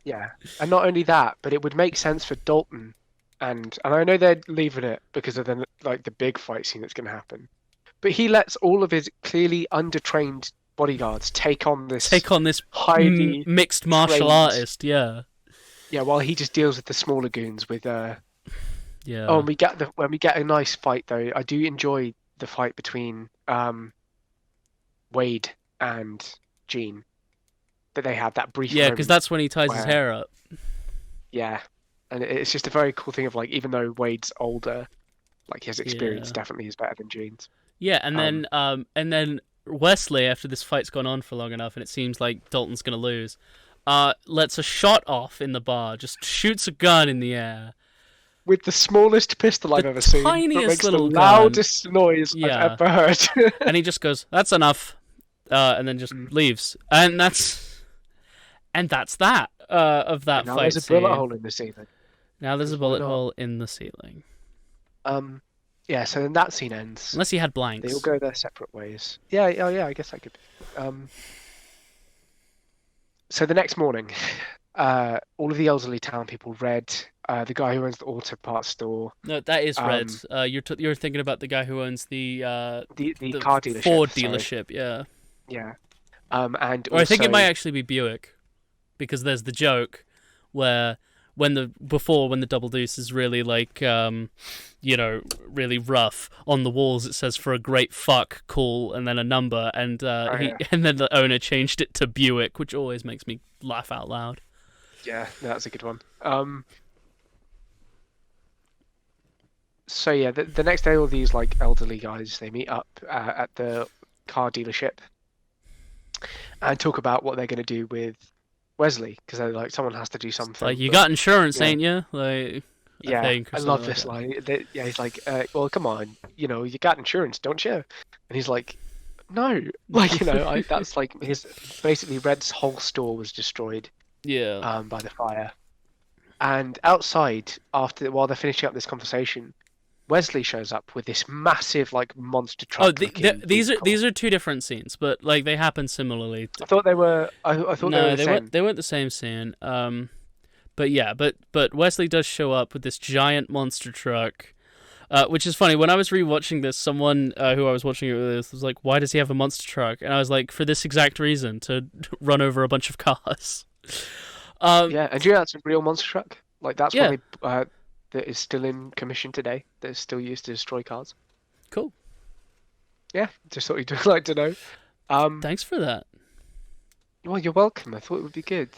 Yeah, and not only that, but it would make sense for Dalton, and I know they're leaving it because of the big fight scene that's going to happen, but he lets all of his clearly undertrained bodyguards take on this highly mixed martial trained- artist. Yeah. Yeah, while he just deals with the smaller goons with Yeah. Oh, and when we get a nice fight though, I do enjoy the fight between Wade and Gene. That they had that brief Yeah, moment because that's when he ties his where- hair up. Yeah, and it's just a very cool thing of like, even though Wade's older, like his experience Yeah. definitely is better than Gene's. Yeah, and then Wesley, after this fight's gone on for long enough, and it seems like Dalton's gonna lose, lets a shot off in the bar, just shoots a gun in the air. With the smallest pistol I've ever seen. tiniest It makes little the gun. loudest noise Yeah. I've ever heard. And he just goes, "That's enough," and then just leaves. And that's that of that Now fight there's a scene. bullet hole in the ceiling. Now there's a Why bullet not? hole in the ceiling. Yeah, so then that scene ends. Unless he had blanks. They all go their separate ways. Yeah, I guess that could be. So the next morning, all of the elderly town people read the guy who owns the auto parts store, No, that is Red. You're thinking about the guy who owns the the car dealership. Ford sorry. dealership, yeah. Yeah. And Or I think it also- might actually be Buick, because there's the joke where when the double deuce is really like really rough on the walls, it says "for a great fuck, cool," and then a number, and and then the owner changed it to Buick, which always makes me laugh out loud. Yeah, no, that's a good one. So yeah, the next day, all these like elderly guys, they meet up at the car dealership and talk about what they're going to do with Wesley, because they're like, someone has to do something. Like, you but- got insurance, yeah. ain't you? Like, Yeah, think or I love something like this that. line. Yeah, he's like, well, come on, you got insurance, don't you? And he's like, no, like, that's like basically Red's whole store was destroyed Yeah. by the fire. And outside, while they're finishing up this conversation, Wesley shows up with this massive like monster truck. Oh, looking these vehicle. are two different scenes, but like they happen similarly. I thought they were. I thought they were No, the they same. weren't the same scene. But yeah, but Wesley does show up with this giant monster truck, which is funny. When I was rewatching this, someone who I was watching it with was like, "Why does he have a monster truck?" And I was like, "For this exact reason, to run over a bunch of cars." Yeah, and do you know that's a real monster truck? Like that's Yeah. one that is still in commission today. That is still used to destroy cars. Cool. Yeah, just thought you'd like to know. Thanks for that. Well, you're welcome. I thought it would be good.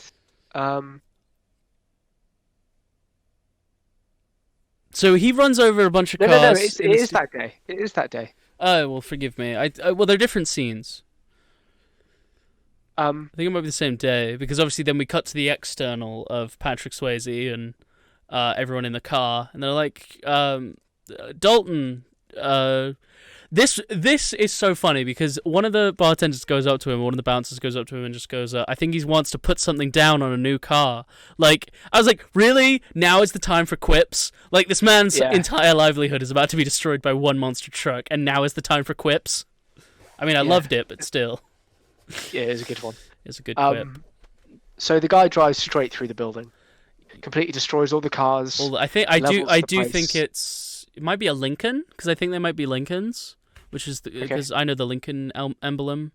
So he runs over a bunch of No, cars. it is that day. It is that day. Oh, well, forgive me. Well, they're different scenes. I think it might be the same day, because obviously then we cut to the external of Patrick Swayze and everyone in the car, and they're like, Dalton, this is so funny, because one of the bartenders goes up to him, one of the bouncers goes up to him and just goes, I think he wants to put something down on a new car. Like, I was like, really? Now is the time for quips? Like, this man's entire livelihood is about to be destroyed by one monster truck, and now is the time for quips? I mean, I loved it, but still. Yeah, it's a good one. It's a good quip. So the guy drives straight through the building, completely destroys all the cars. Well, I levels the do place. think it might be a Lincoln, because I think they might be Lincolns, which is because I know the Lincoln emblem,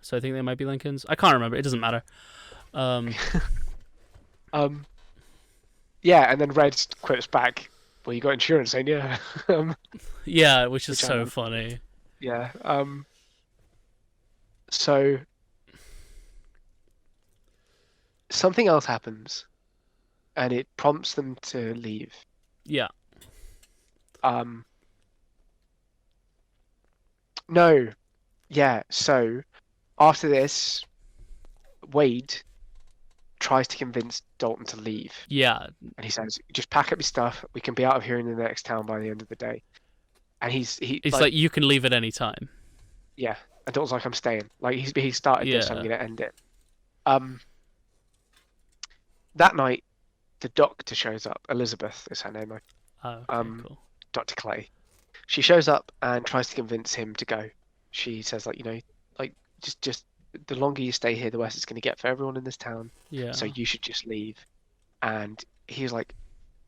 so I think they might be Lincolns. I can't remember. It doesn't matter. Yeah, and then Red quips back, "Well, you got insurance, ain't you?" Yeah, which is Which I so know. funny. Yeah. So something else happens, and it prompts them to leave. Yeah. No. Yeah, so after this, Wade tries to convince Dalton to leave. Yeah. And he says, "Just pack up your stuff. We can be out of here in the next town by the end of the day." And he's Like, you can leave at any time. yeah. And Dalton's like, "I'm staying." Like he started this, I'm Yeah. gonna end it. That night, the doctor shows up. Elizabeth is her name. Oh, okay, cool. Dr. Clay. She shows up and tries to convince him to go. She says, like, just the longer you stay here, the worse it's going to get for everyone in this town. Yeah. So you should just leave. And he's like,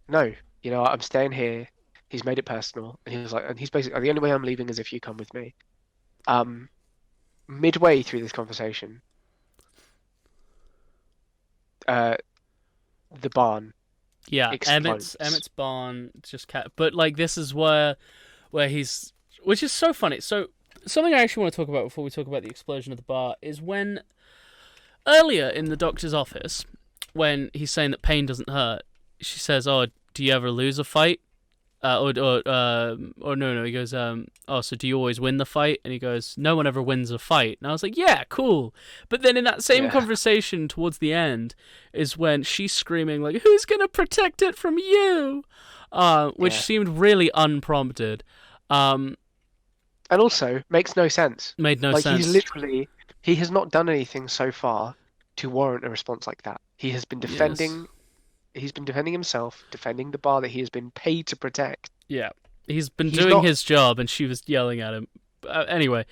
"No, I'm staying here." He's made it personal, and he's basically, "The only way I'm leaving is if you come with me." midway through this conversation, the barn Yeah, explodes. Emmett's barn just but like this is where he's, which is so funny. So something I actually want to talk about before we talk about the explosion of the bar is when earlier in the doctor's office, when he's saying that pain doesn't hurt, she says, "Oh, do you ever lose a fight?" Or no, he goes, "Oh, so do you always win the fight?" And he goes, "No one ever wins a fight." And I was like, "Yeah, cool." But then in that same conversation towards the end is when she's screaming like, "Who's gonna protect it from you?" Which seemed really unprompted. And also makes no sense. Made no sense. He has not done anything so far to warrant a response like that. He has been defending. Yes. He's been defending himself, defending the bar that he has been paid to protect. Yeah, he's doing his job, and she was yelling at him. Anyway,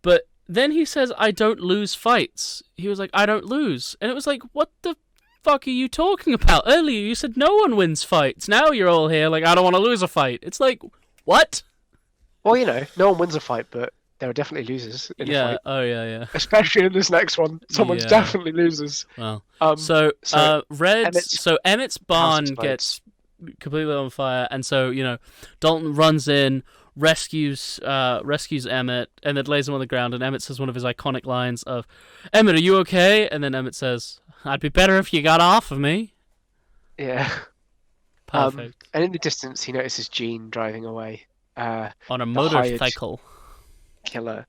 but then he says, "I don't lose fights." He was like, "I don't lose," and it was like, "What the fuck are you talking about? Earlier you said no one wins fights. Now you're all here like I don't want to lose a fight." It's like, what? Well, no one wins a fight, but there are definitely losers in a fight. Oh yeah. Especially in this next one, someone's definitely losers. Well, so Emmett's barn gets completely on fire, and so Dalton runs in, rescues Emmett. Emmett lays him on the ground, and Emmett says one of his iconic lines of, "Emmett, are you okay?" And then Emmett says, "I'd be better if you got off of me." Yeah. Perfect. And in the distance, he notices Jean driving away. On a motorcycle. Killer,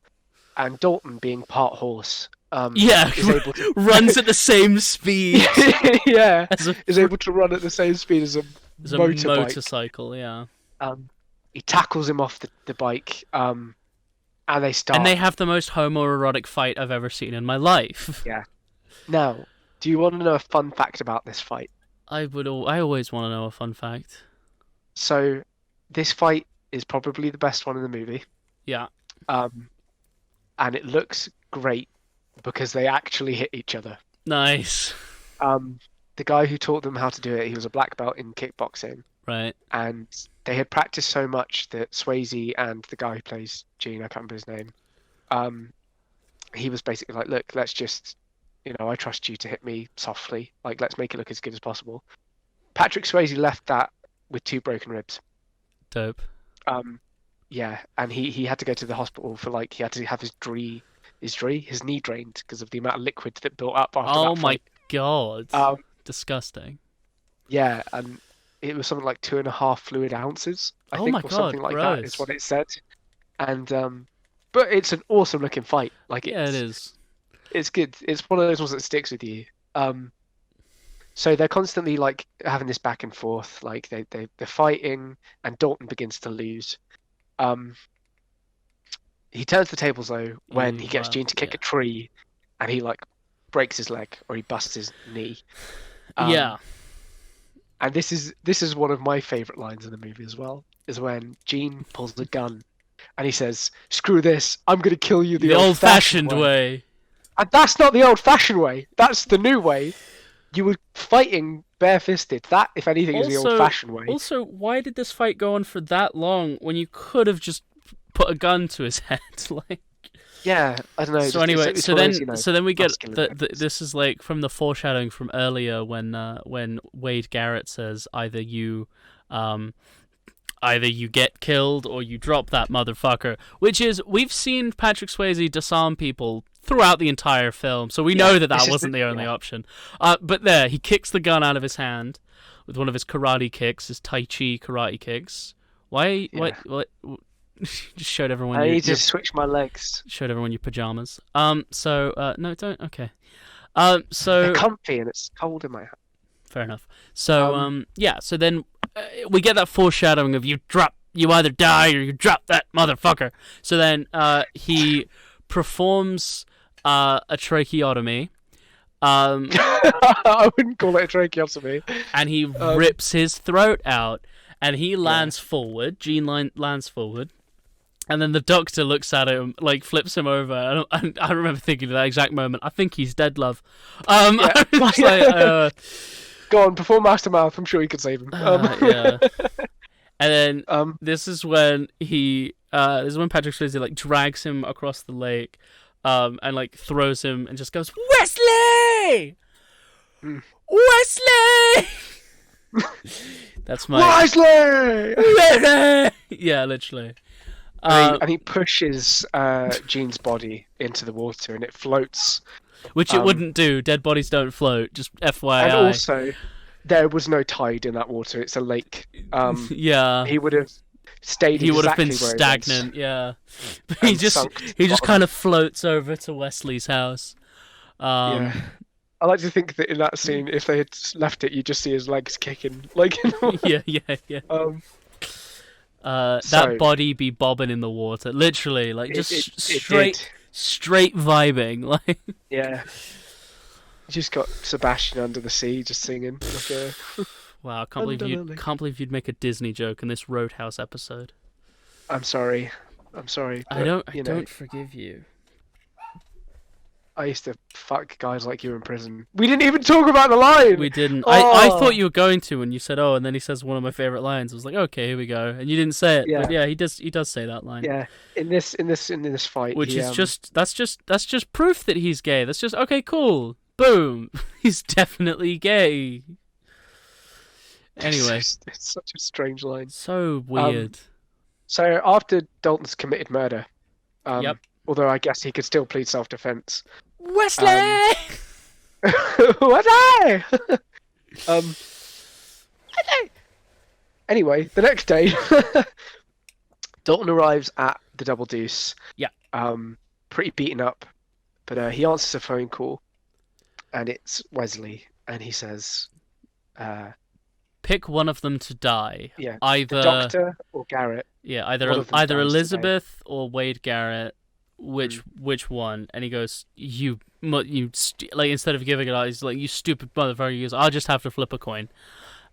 and Dalton, being part horse, is able to... runs at the same speed. Is able to run at the same speed as a motorcycle. Yeah. He tackles him off the bike, and they start. And they have the most homoerotic fight I've ever seen in my life. Yeah. Now, do you want to know a fun fact about this fight? I always want to know a fun fact. So, this fight is probably the best one in the movie. Yeah. And it looks great because they actually hit each other. Nice. The guy who taught them how to do it, he was a black belt in kickboxing. Right. And they had practiced so much that Swayze and the guy who plays Gene, I can't remember his name, he was basically like, "Look, let's just, I trust you to hit me softly. Like, let's make it look as good as possible." Patrick Swayze left that with 2 broken ribs. Dope. Yeah, and he had to go to the hospital for he had to have his knee drained because of the amount of liquid that built up after that fight. Oh my god. Disgusting. Yeah, and it was something like 2.5 fluid ounces, I think, or something like that is what it said. And but it's an awesome looking fight. It is. It's good. It's one of those ones that sticks with you. So they're constantly having this back and forth. They're fighting, and Dalton begins to lose. He turns the tables though when he gets Gene to kick a tree, and he breaks his leg or he busts his knee. Yeah. And this is one of my favorite lines in the movie as well. Is when Gene pulls the gun, and he says, "Screw this! I'm gonna kill you the old-fashioned way." And that's not the old-fashioned way. That's the new way. You were fighting bare-fisted. That, if anything, is the old-fashioned way. Also, why did this fight go on for that long when you could have just put a gun to his head? Yeah, I don't know. So anyway, so then we get this is from the foreshadowing from earlier when Wade Garrett says either you get killed or you drop that motherfucker, which is, we've seen Patrick Swayze disarm people throughout the entire film, so we know that wasn't the only option. But there, he kicks the gun out of his hand with one of his karate kicks, his Tai Chi karate kicks. Why? Yeah. What? Just showed everyone. I need to switch my legs. Showed everyone your pajamas. No, don't. Okay. So they're comfy and it's cold in my house. Fair enough. So So then we get that foreshadowing of you either die or you drop that motherfucker. So then he performs a tracheotomy. I wouldn't call it a tracheotomy. And he rips his throat out, and he lands forward. Gene lands forward. And then the doctor looks at him, flips him over. I remember thinking at that exact moment, I think he's dead, love. Go on, perform Mouth to Mouth. I'm sure he could save him. Yeah. And then this is when Patrick Swayze drags him across the lake. and like throws him and just goes, Wesley! Mm. Wesley! That's my Wesley! yeah, literally. And he pushes Jean's body into the water, and it floats. Which it wouldn't do. Dead bodies don't float. Just FYI. And also, there was no tide in that water. It's a lake. Yeah. He would have stayed. He would have exactly been where stagnant. Yeah. But And he just kind of floats over to Wesley's house. Yeah. I like to think that in that scene, if they had left it, you just see his legs kicking, like. yeah. That body be bobbing in the water, literally, like just straight vibing, like. Yeah. You just got Sebastian under the sea, just singing. Like Wow, I can't believe you'd make a Disney joke in this Roadhouse episode. I'm sorry. But, I don't forgive you. I used to fuck guys like you in prison. We didn't even talk about the line! We didn't. Oh. I thought you were going to when you said, oh, and then he says one of my favourite lines. I was like, okay, here we go. And you didn't say it. Yeah. But yeah, he does say that line. Yeah. In this fight. Which is that's just proof that he's gay. That's just, okay, cool. Boom. He's definitely gay. Anyway. It's such a strange line. So weird. So after Dalton's committed murder, Yep. although I guess he could still plead self-defense. Wesley! Wesley! Anyway, the next day, Dalton arrives at the Double Deuce. Yeah. Pretty beaten up, but he answers a phone call, and it's Wesley, and he says, pick one of them to die. Yeah. Either the Doctor or Garrett. Yeah, One of them either dies Elizabeth or Wade Garrett. Which one? And he goes, like, instead of giving it out, he's like, you stupid motherfucker. He goes, I'll just have to flip a coin.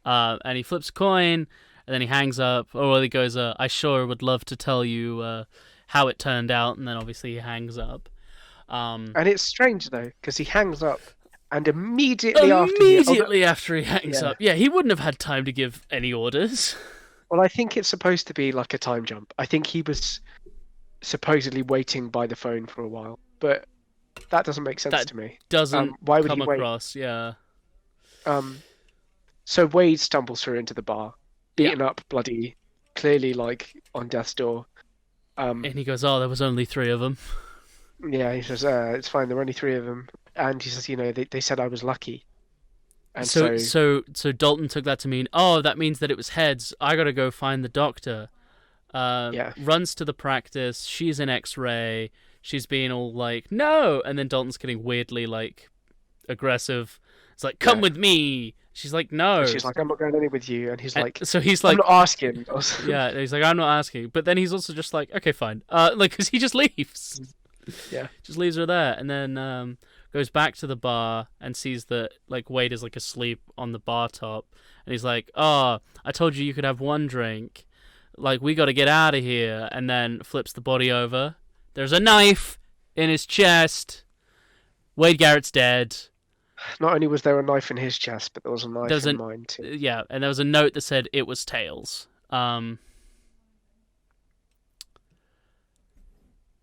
And he flips a coin, and then he hangs up. Or he goes, I sure would love to tell you how it turned out. And then obviously he hangs up. And it's strange though, because he hangs up, and immediately after he hangs up, he wouldn't have had time to give any orders. Well, I think it's supposed to be like a time jump. I think he was supposedly waiting by the phone for a while, but that doesn't make sense to me. Doesn't why would come he wait? across, yeah. So Wade stumbles through into the bar, beaten up, bloody, clearly like on death's door. And he goes, oh, there was only 3 of them. Yeah, he says, it's fine, there were only 3 of them. And he says, they said I was lucky. And so Dalton took that to mean, oh, that means that it was heads. I gotta go find the doctor. Runs to the practice. She's in X-ray. She's being all like, no, and then Dalton's getting weirdly like aggressive. It's like, come with me. She's like, no. And she's like, I'm not going anywhere with you. And he's like, so he's like, I'm not asking. Yeah, he's like, I'm not asking. But then he's also just like, okay, fine. Like, because he just leaves. Yeah. Just leaves her there, and then goes back to the bar and sees that like Wade is like asleep on the bar top, and he's like, oh, I told you could have 1 drink. Like, we got to get out of here. And then flips the body over. There's a knife in his chest. Wade Garrett's dead. Not only was there a knife in his chest, but there was a knife in mine too. Yeah, and there was a note that said it was Tails.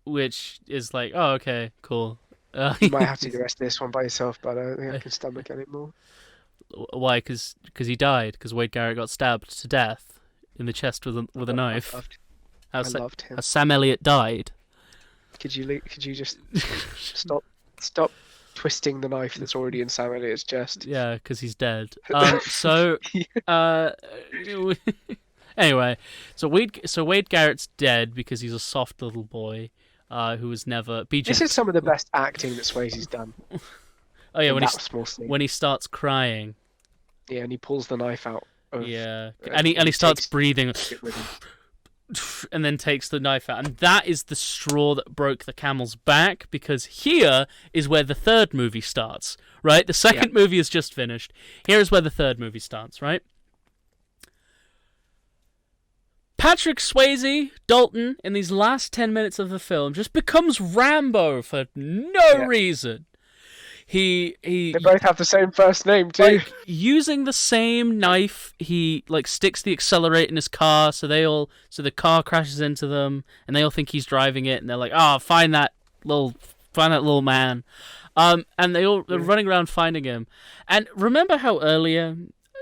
Which is like, oh, okay, cool. You might have to do the rest of this one by yourself, but I don't think I can stomach it anymore. Why? Because he died. Because Wade Garrett got stabbed to death in the chest with a knife. I loved him. How Sam Elliott died. Could you just stop twisting the knife that's already in Sam Elliott's chest? Yeah, because he's dead. Anyway, so Wade Garrett's dead because he's a soft little boy who was never. This is some of the best acting that Swayze's done. Oh yeah, when he starts crying. Yeah, and he pulls the knife out. And he starts breathing, and then takes the knife out, and that is the straw that broke the camel's back, because here is where the third movie starts. Right, the second movie is just finished. Here is where the third movie starts. Right. Patrick Swayze, Dalton, in these last 10 minutes of the film, just becomes Rambo for no reason. They both have the same first name too. Like, using the same knife, he like sticks the accelerator in his car, so the car crashes into them, and they all think he's driving it, and they're like, "Oh, find that little find that little man. And they're running around finding him. And remember how earlier,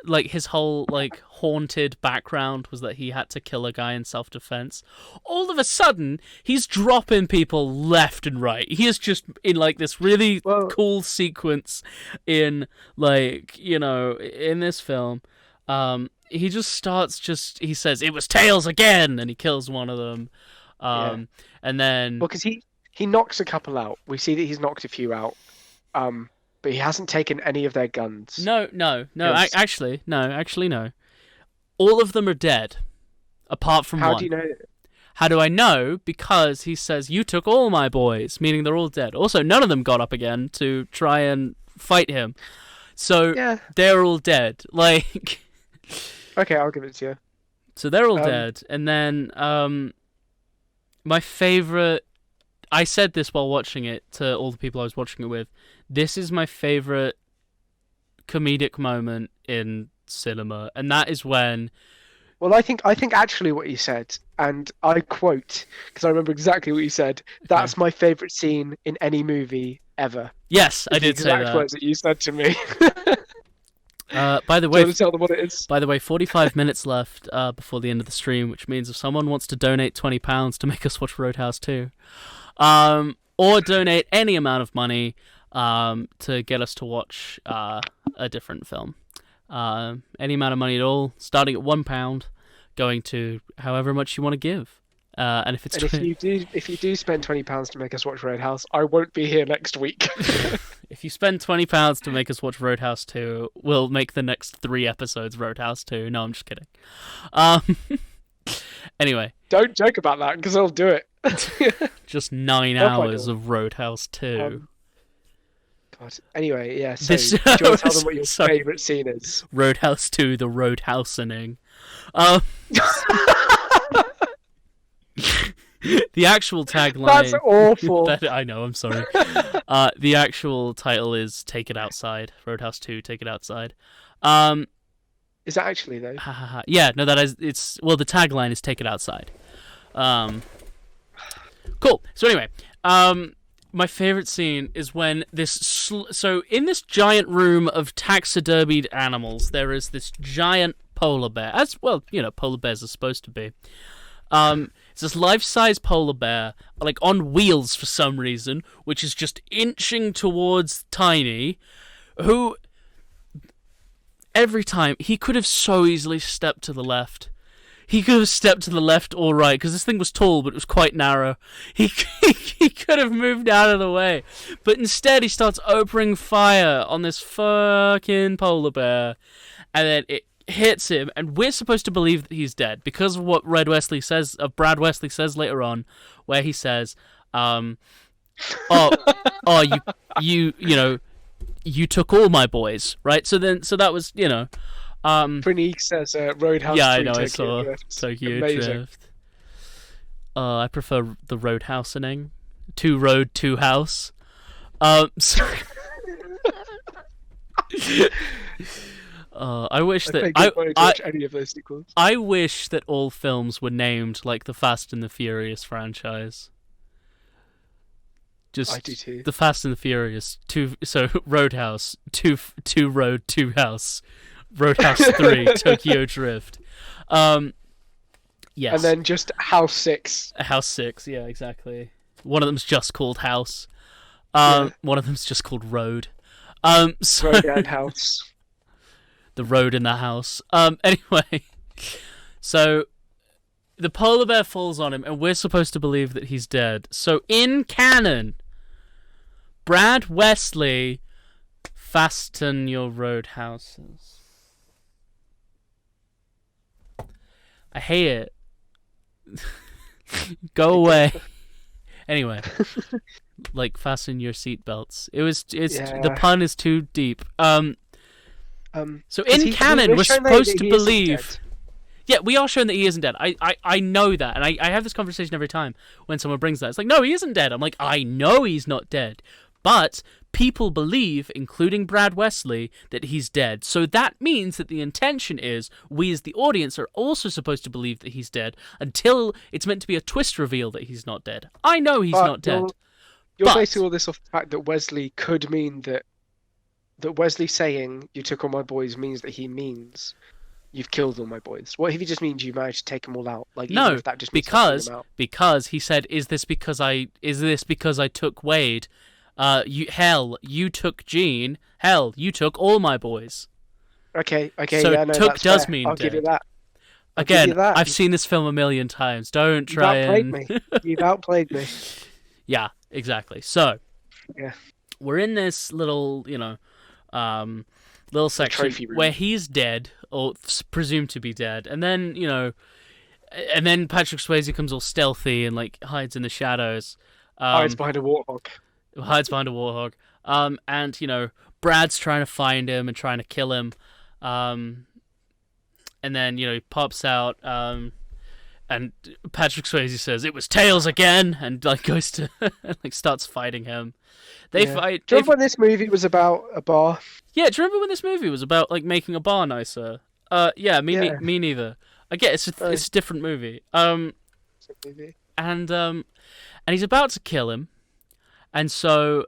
like, his whole, like, haunted background was that he had to kill a guy in self-defense? All of a sudden, he's dropping people left and right. He is just in, like, this really cool sequence in, like, you know, in this film. He just starts he says, "It was tails again!" and he kills one of them. And then... Well, because he knocks a couple out. We see that he's knocked a few out. But he hasn't taken any of their guns. No. Actually, no. All of them are dead, apart from one. How do you know? How do I know? Because he says, "You took all my boys," meaning they're all dead. Also, none of them got up again to try and fight him. So they're all dead. Like, okay, I'll give it to you. So they're all dead. And then my favorite... I said this while watching it to all the people I was watching it with. This is my favorite comedic moment in cinema, and that is when... Well, I think actually what you said, and I quote, because I remember exactly what you said, "That's my favorite scene in any movie ever." Yes, I did say that. The exact words that you said to me. By the way, do you want to tell them what it is? By the way, 45 minutes left before the end of the stream, which means if someone wants to donate £20 to make us watch Roadhouse 2, or donate any amount of money to get us to watch a different film. Any amount of money at all, starting at £1, going to however much you want to give. And if you do spend £20 to make us watch Roadhouse, I won't be here next week. If you spend £20 to make us watch Roadhouse 2, we'll make the next 3 episodes Roadhouse 2. No, I'm just kidding. Anyway. Don't joke about that, because I'll do it. Just 9 hours of Roadhouse 2. God. Anyway, yeah, so do you want to tell them what your favourite scene is? Roadhouse 2, the Roadhousening. The actual tagline... That's awful. I know, I'm sorry. The actual title is Take It Outside. Roadhouse 2, Take It Outside. Is that actually, though? Yeah, no, that is... Well, the tagline is Take It Outside. Cool. So anyway, my favorite scene is when this... So in this giant room of taxidermied animals, there is this giant polar bear. As well, you know, polar bears are supposed to be. It's this life-size polar bear, like on wheels for some reason, which is just inching towards Tiny, who every time he could have so easily stepped to the left. He could have stepped to the left or right, because this thing was tall, but it was quite narrow. He could have moved out of the way. But instead, he starts opening fire on this fucking polar bear. And then it hits him, and we're supposed to believe that he's dead, because of what Brad Wesley says later on, where he says, you took all my boys, right? So that was, you know... Prinique says Roadhouse 3, I know, I saw Tokyo Drift. I prefer the Roadhousening. 2 road, 2 house. I wish that any of those sequels. I wish that all films were named like the Fast and the Furious franchise. Just I do too. The Fast and the Furious 2. So Roadhouse 2 road 2 house. Roadhouse 3 Tokyo Drift. Yes. And then just House 6. House 6, yeah, exactly. One of them's just called House. One of them's just called Road. Road and House. The road in the house. Anyway, so the polar bear falls on him, and we're supposed to believe that he's dead. So in canon, Brad Wesley, fasten your roadhouses. I hate it. Go away. Anyway, like fasten your seatbelts. The pun is too deep. So in canon, we're supposed to believe... Yeah, we are shown that he isn't dead. I know that, and I have this conversation every time when someone brings that. It's like, no, he isn't dead. I'm like, I know he's not dead. But people believe, including Brad Wesley, that he's dead. So that means that the intention is we as the audience are also supposed to believe that he's dead until it's meant to be a twist reveal that he's not dead. I know he's not dead. You're basing all this off the fact that Wesley could mean that Wesley saying you took all my boys means that he means you've killed all my boys. What if he just means you managed to take them all out? Like, even No, if that just means taking them out. because he said, "Is this because I took Wade? You took Gene. Hell, you took all my boys." Okay. So yeah, no, took that's does fair. mean I'll dead. give you that. Again, I've seen this film a million times. Don't try and... You've outplayed me. You've outplayed me. Yeah, exactly. So, Yeah. we're in this little, little section trophy room. where he's dead, or presumed to be dead, and then, and then Patrick Swayze comes all stealthy and, like, hides in the shadows. Hides behind a warthog. And, Brad's trying to find him and trying to kill him. And then, he pops out, and Patrick Swayze says, "It was Tails again," and, like, goes to, like, starts fighting him. They fight... Do you remember when this movie was about a bar? Yeah, do you remember when this movie was about, like, making a bar nicer? Me neither. I get it's a different movie. And he's about to kill him, and so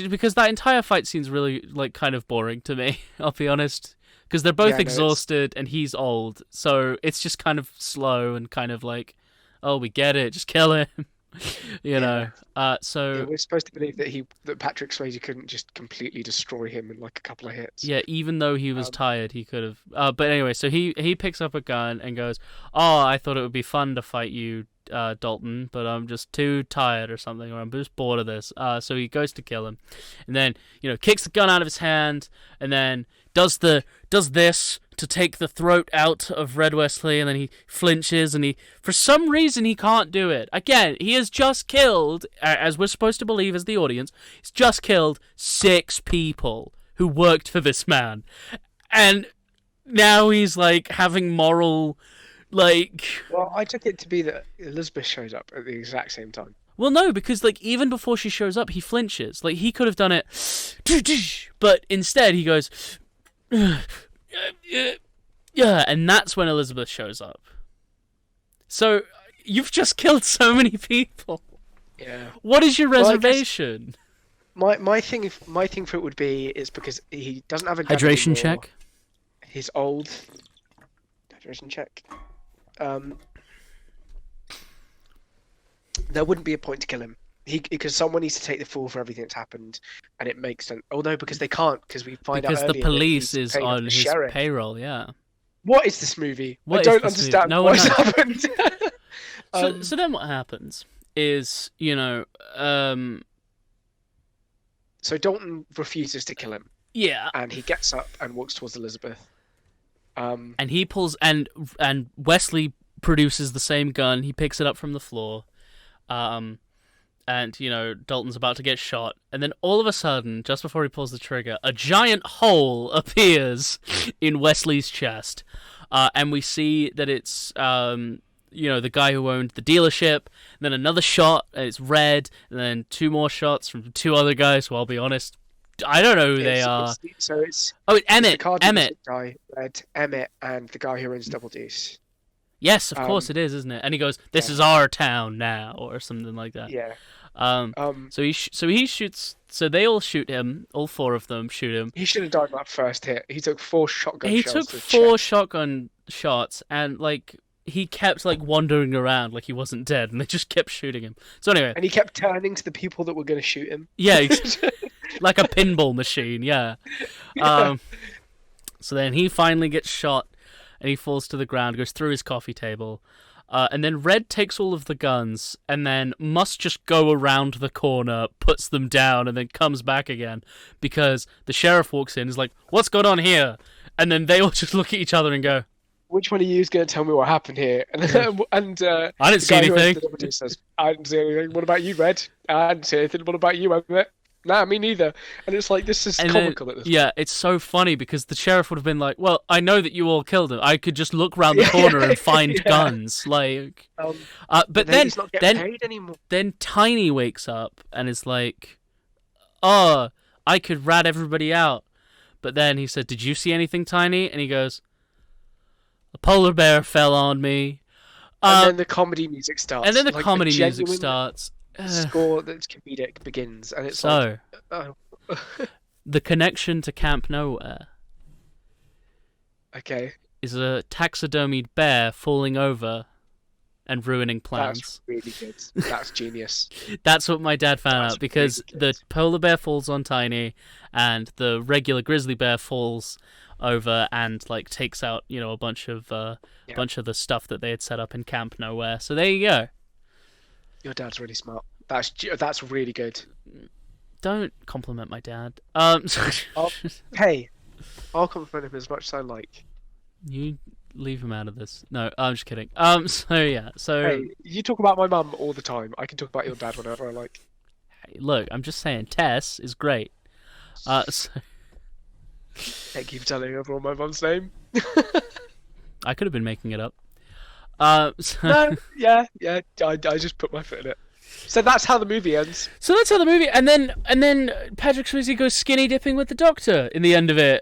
because that entire fight scene's really, like, kind of boring to me. I'll be honest, because they're both exhausted and he's old, so it's just kind of slow and kind of like, oh, we get it, just kill him. So we're supposed to believe that Patrick Swayze couldn't just completely destroy him in like a couple of hits. Yeah, even though he was tired, he could have. But anyway, so he picks up a gun and goes, "Oh, I thought it would be fun to fight you, Dalton, but I'm just too tired or something, or I'm just bored of this." So he goes to kill him, and then kicks the gun out of his hand, and then does this to take the throat out of Red Wesley, and then he flinches, and for some reason he can't do it. Again, he has just killed, as we're supposed to believe as the audience, he's just killed 6 people who worked for this man, and now he's like having moral, like... Well, I took it to be that Elizabeth shows up at the exact same time. Well, no, because, like, even before she shows up, he flinches. Like, he could have done it, but instead he goes... Yeah, and that's when Elizabeth shows up. So, you've just killed so many people. Yeah. What is your reservation? My thing for it would be is because he doesn't have a gun hydration anymore. check. He's old. Hydration check. There wouldn't be a point to kill him. Because someone needs to take the fall for everything that's happened, and it makes sense. Oh no, because they can't, because we find out because earlier the police is on his sheriff. payroll. Yeah. What is this movie? What I don't is this understand movie? No what's one happened. So then what happens is, So Dalton refuses to kill him. Yeah. And he gets up and walks towards Elizabeth. And he pulls, and Wesley produces the same gun. He picks it up from the floor. And, Dalton's about to get shot. And then all of a sudden, just before he pulls the trigger, a giant hole appears in Wesley's chest. And we see that it's, the guy who owned the dealership. And then another shot, and it's Red. And then 2 more shots from 2 other guys who, I'll be honest, I don't know who they are. It's Emmett. the car Emmett. Guy, Red, Emmett, and the guy who owns Double Deuce. Yes, of course it is, isn't it? And he goes, "This is our town now," or something like that. Yeah. So he shoots. So they all shoot him. All 4 of them shoot him. He should have died in that first hit. He took 4 shotgun shots. He took 4 shotgun shots, and like he kept like wandering around like he wasn't dead, and they just kept shooting him. So anyway, and he kept turning to the people that were going to shoot him. Yeah, like a pinball machine. Yeah. So then he finally gets shot. And he falls to the ground, goes through his coffee table. And then Red takes all of the guns and then must just go around the corner, puts them down, and then comes back again. Because the sheriff walks in and is like, "What's going on here?" And then they all just look at each other and go, "Which one of you is going to tell me what happened here?" And I didn't see anything. Says, "I didn't see anything. What about you, Red?" "I didn't see anything. What about you, Emmett?" "Nah, me neither." And it's like, this is comical at this point. Yeah, it's so funny because the sheriff would have been like, "Well, I know that you all killed him. I could just look round the corner and find guns." Like, but then he's not getting paid anymore. Then Tiny wakes up and is like, "Oh, I could rat everybody out." But then he said, "Did you see anything, Tiny?" And he goes, "A polar bear fell on me." And then the comedy music starts. And then the comedy music starts. score that's comedic begins, and it's So, like, oh, the connection to Camp Nowhere okay, is a taxidermied bear falling over and ruining plans. that's really good. That's genius. That's what my dad found That's out, because really the good. polar bear falls on Tiny, and the regular grizzly bear falls over and like takes out, you know, a bunch of the stuff that they had set up in Camp Nowhere. So there you go. Your dad's really smart. That's really good. Don't compliment my dad. Hey, I'll compliment him as much as I like. You leave him out of this. No, I'm just kidding. So yeah, so Hey, you talk about my mum all the time. I can talk about your dad whenever I like. hey, look, I'm just saying, Tess is great. So Thank you for telling everyone my mum's name. I could have been making it up. So, No, yeah, I just put my foot in it. So that's how the movie ends. so that's how the movie, and then Patrick Swayze goes skinny dipping with the Doctor in the end of it.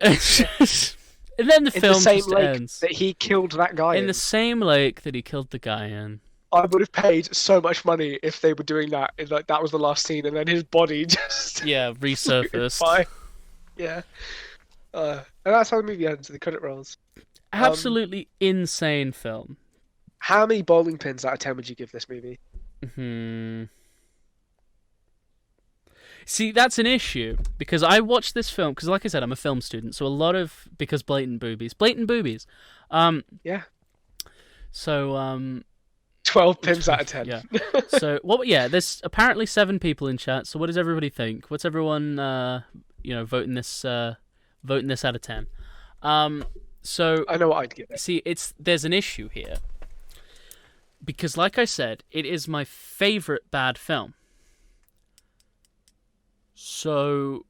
And then the In film the same just lake ends. that he killed that guy In the same lake that he killed the guy in. I would have paid so much money if they were doing that. Like that was the last scene, and then his body just Yeah, resurfaced. by. Yeah. And that's how the movie ends. The credit rolls. Absolutely insane film. How many bowling pins out of 10 would you give this movie? See, that's an issue, because I watched this film, because like I said, I'm a film student, so a lot of, because blatant boobies. Yeah. So, 12 pins out of 10. yeah. So, there's apparently 7 people in chat, so what does everybody think? What's everyone, voting this out of 10? So, I know what I'd give it. see, there's an issue here, because like I said, it is my favorite bad film. So,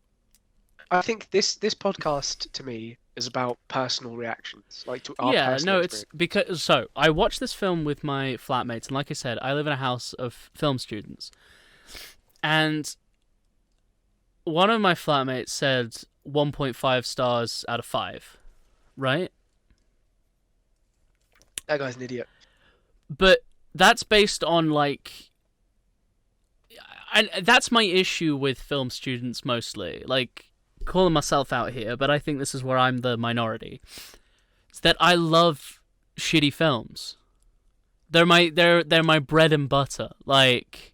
I think this podcast to me is about personal reactions, like to our personal it's experience. because I watched this film with my flatmates, and like I said, I live in a house of film students, and one of my flatmates said 1.5 stars out of 5, right? That guy's an idiot. But that's based on and that's my issue with film students mostly. Like, calling myself out here, but I think this is where I'm the minority. It's that I love shitty films. They're my bread and butter. Like,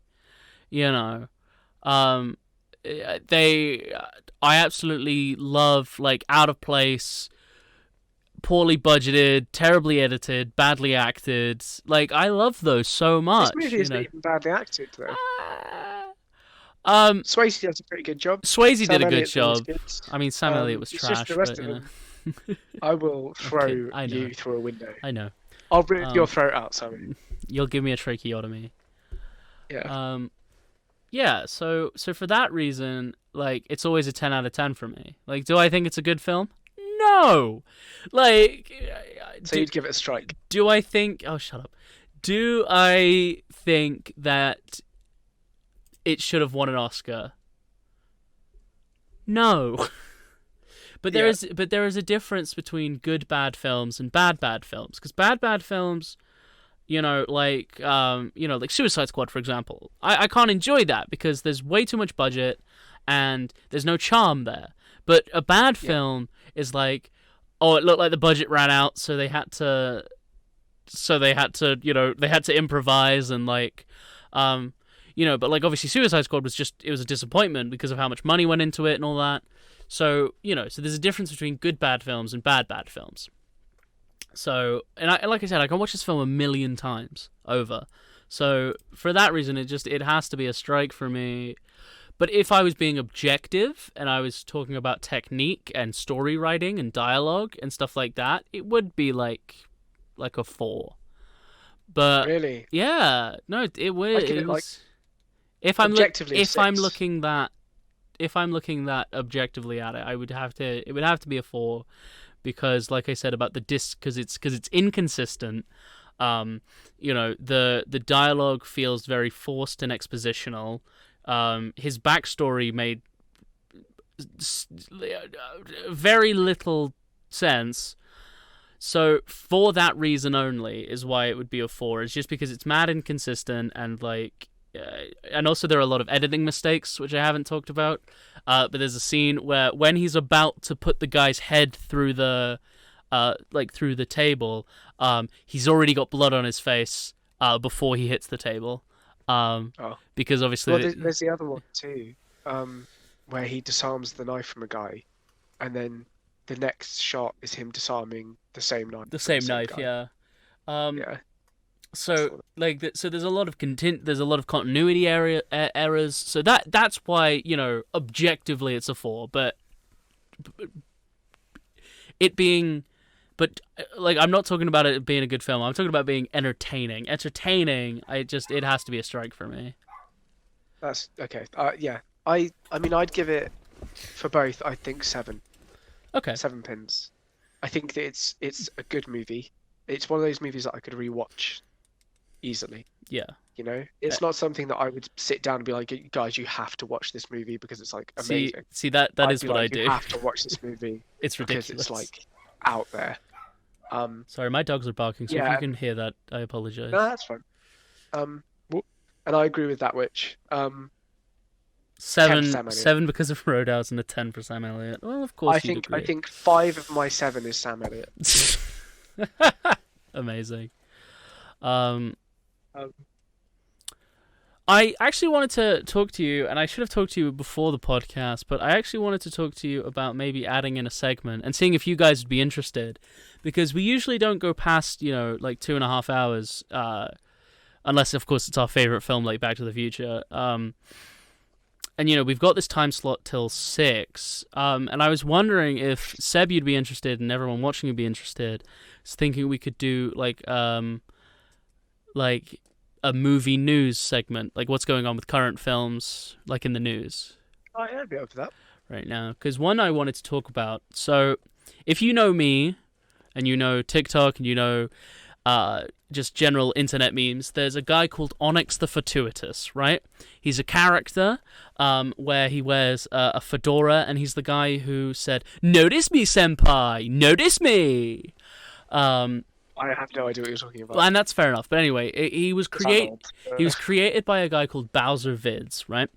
I absolutely love like out of place, poorly budgeted, terribly edited, badly acted. Like, I love those so much. This movie isn't even badly acted, though. Um, Swayze does a pretty good job. Swayze Sam did a good Elliott's always job. good. I mean, Sam Elliott was It's just trash, the rest but of you know. them. I will throw I know. you through a window. I know. I'll rip your throat out, Sammy. You'll give me a tracheotomy. Yeah. Yeah. So for that reason, like, it's always a 10 out of 10 for me. Like, do I think it's a good film? No. Like, So you'd give it a strike. do I think? Oh, shut up. Do I think that it should have won an Oscar? No. But there is a difference between good bad films and bad films, because bad films, like Suicide Squad, for example, I can't enjoy that because there's way too much budget and there's no charm there. But a bad film is like, oh, it looked like the budget ran out, so they had to improvise, and like, but like, obviously Suicide Squad was a disappointment because of how much money went into it and all that. So, so there's a difference between good bad films and bad films. So, and like I said, I can watch this film 1,000,000 times over. So, for that reason, it has to be a strike for me. But if I was being objective and I was talking about technique and story writing and dialogue and stuff like that, it would be like a 4. But Really? yeah, no, it would. I'd give it, like, if I'm objectively a if I'm 6. looking that objectively at it, it would have to be a 4, because like I said about the disc, because it's inconsistent. The dialogue feels very forced and expositional. His backstory made very little sense. So for that reason only is why it would be a 4. It's just because it's mad inconsistent, and like, and also there are a lot of editing mistakes which I haven't talked about. But there's a scene where when he's about to put the guy's head through the through the table, he's already got blood on his face before he hits the table. Because obviously there's the other one too, where he disarms the knife from a guy, and then the next shot is him disarming the same knife. Yeah. Yeah. So so there's a lot of there's a lot of continuity errors. So that's why, you know, objectively it's a 4, but it being. But like, I'm not talking about it being a good film. I'm talking about being entertaining. Entertaining. It has to be a strike for me. That's okay. Yeah. I mean, I'd give it, for both, I think 7. Okay. 7 pins. I think that it's a good movie. It's one of those movies that I could rewatch easily. Yeah. You know, it's not something that I would sit down and be like, guys, you have to watch this movie because it's like amazing. See that is what I do. You have to watch this movie. It's ridiculous. Because it's like out there. Sorry, my dogs are barking, so if you can hear that, I apologize. No, that's fine. And I agree with that, which 7 because of Roadhouse and a 10 for Sam Elliott. Well, of course I think 5 of my 7 is Sam Elliott. Amazing. I actually wanted to talk to you, and I should have talked to you before the podcast, but I actually wanted to talk to you about maybe adding in a segment and seeing if you guys would be interested, because we usually don't go past, you know, like 2.5 hours, unless, of course, it's our favorite film, like Back to the Future. And, you know, we've got this time slot till 6, and I was wondering if, Seb, you'd be interested, and everyone watching would be interested. I was thinking we could do, like a movie news segment, like what's going on with current films, like in the news. Oh, yeah, I'd be up for that. Right now. Because one I wanted to talk about, so if you know me, and you know TikTok, and you know just general internet memes, there's a guy called Onyx the Fortuitous, right? He's a character where he wears a fedora, and he's the guy who said, "Notice me, senpai! Notice me!" I have no idea what you're talking about. Well, and that's fair enough. But anyway, he was created by a guy called Bowser Vids, right?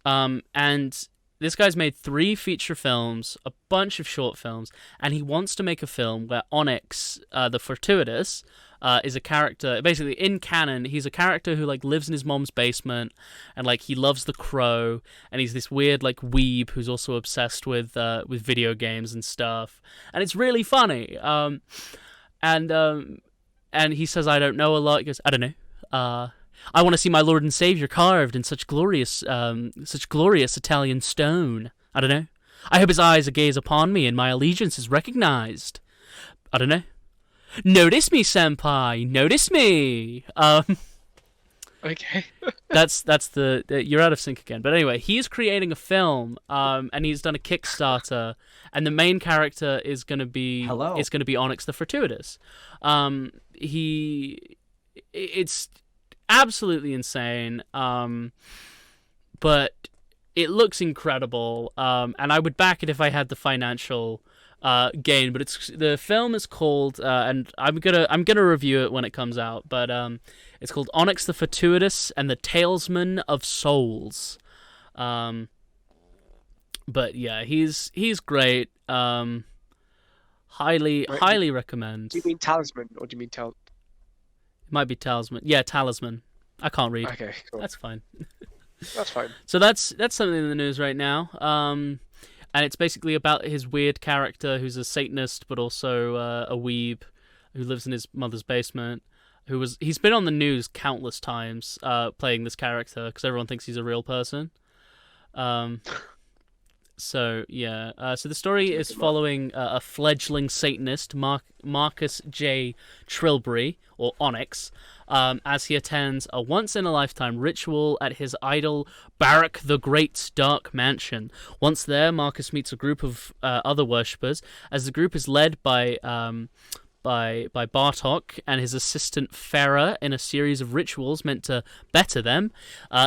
And this guy's made 3 feature films, a bunch of short films, and he wants to make a film where Onyx, the Fortuitous, is a character. Basically, in canon, he's a character who like lives in his mom's basement, and like he loves The Crow, and he's this weird like weeb who's also obsessed with video games and stuff, and it's really funny. And he says, I don't know a lot. He goes, I don't know. I want to see my Lord and Savior carved in such glorious Italian stone. I don't know. I hope his eyes gaze upon me and my allegiance is recognized. I don't know. Notice me, senpai. Notice me. Okay. that's the you're out of sync again. But anyway, he's creating a film, and he's done a Kickstarter, and the main character is gonna be Onyx the Fortuitous. It's absolutely insane, but it looks incredible, and I would back it if I had the financial gain. But the film is called, and I'm gonna review it when it comes out, but it's called Onyx the Fortuitous and the Talesman of Souls. But yeah, he's great. Highly recommend. Do you mean Talisman or do you mean It might be Talisman. Yeah, Talisman. I can't read. Okay, cool. That's fine. That's fine. So that's something in the news right now. And it's basically about his weird character who's a Satanist but also a weeb who lives in his mother's basement. He's been on the news countless times playing this character because everyone thinks he's a real person. So yeah, so the story is following a fledgling Satanist, Marcus J. Trilbury, or Onyx, as he attends a once-in-a-lifetime ritual at his idol Barak the Great's dark mansion. Once there, Marcus meets a group of other worshippers, as the group is led by by Bartok and his assistant Farah in a series of rituals meant to better them,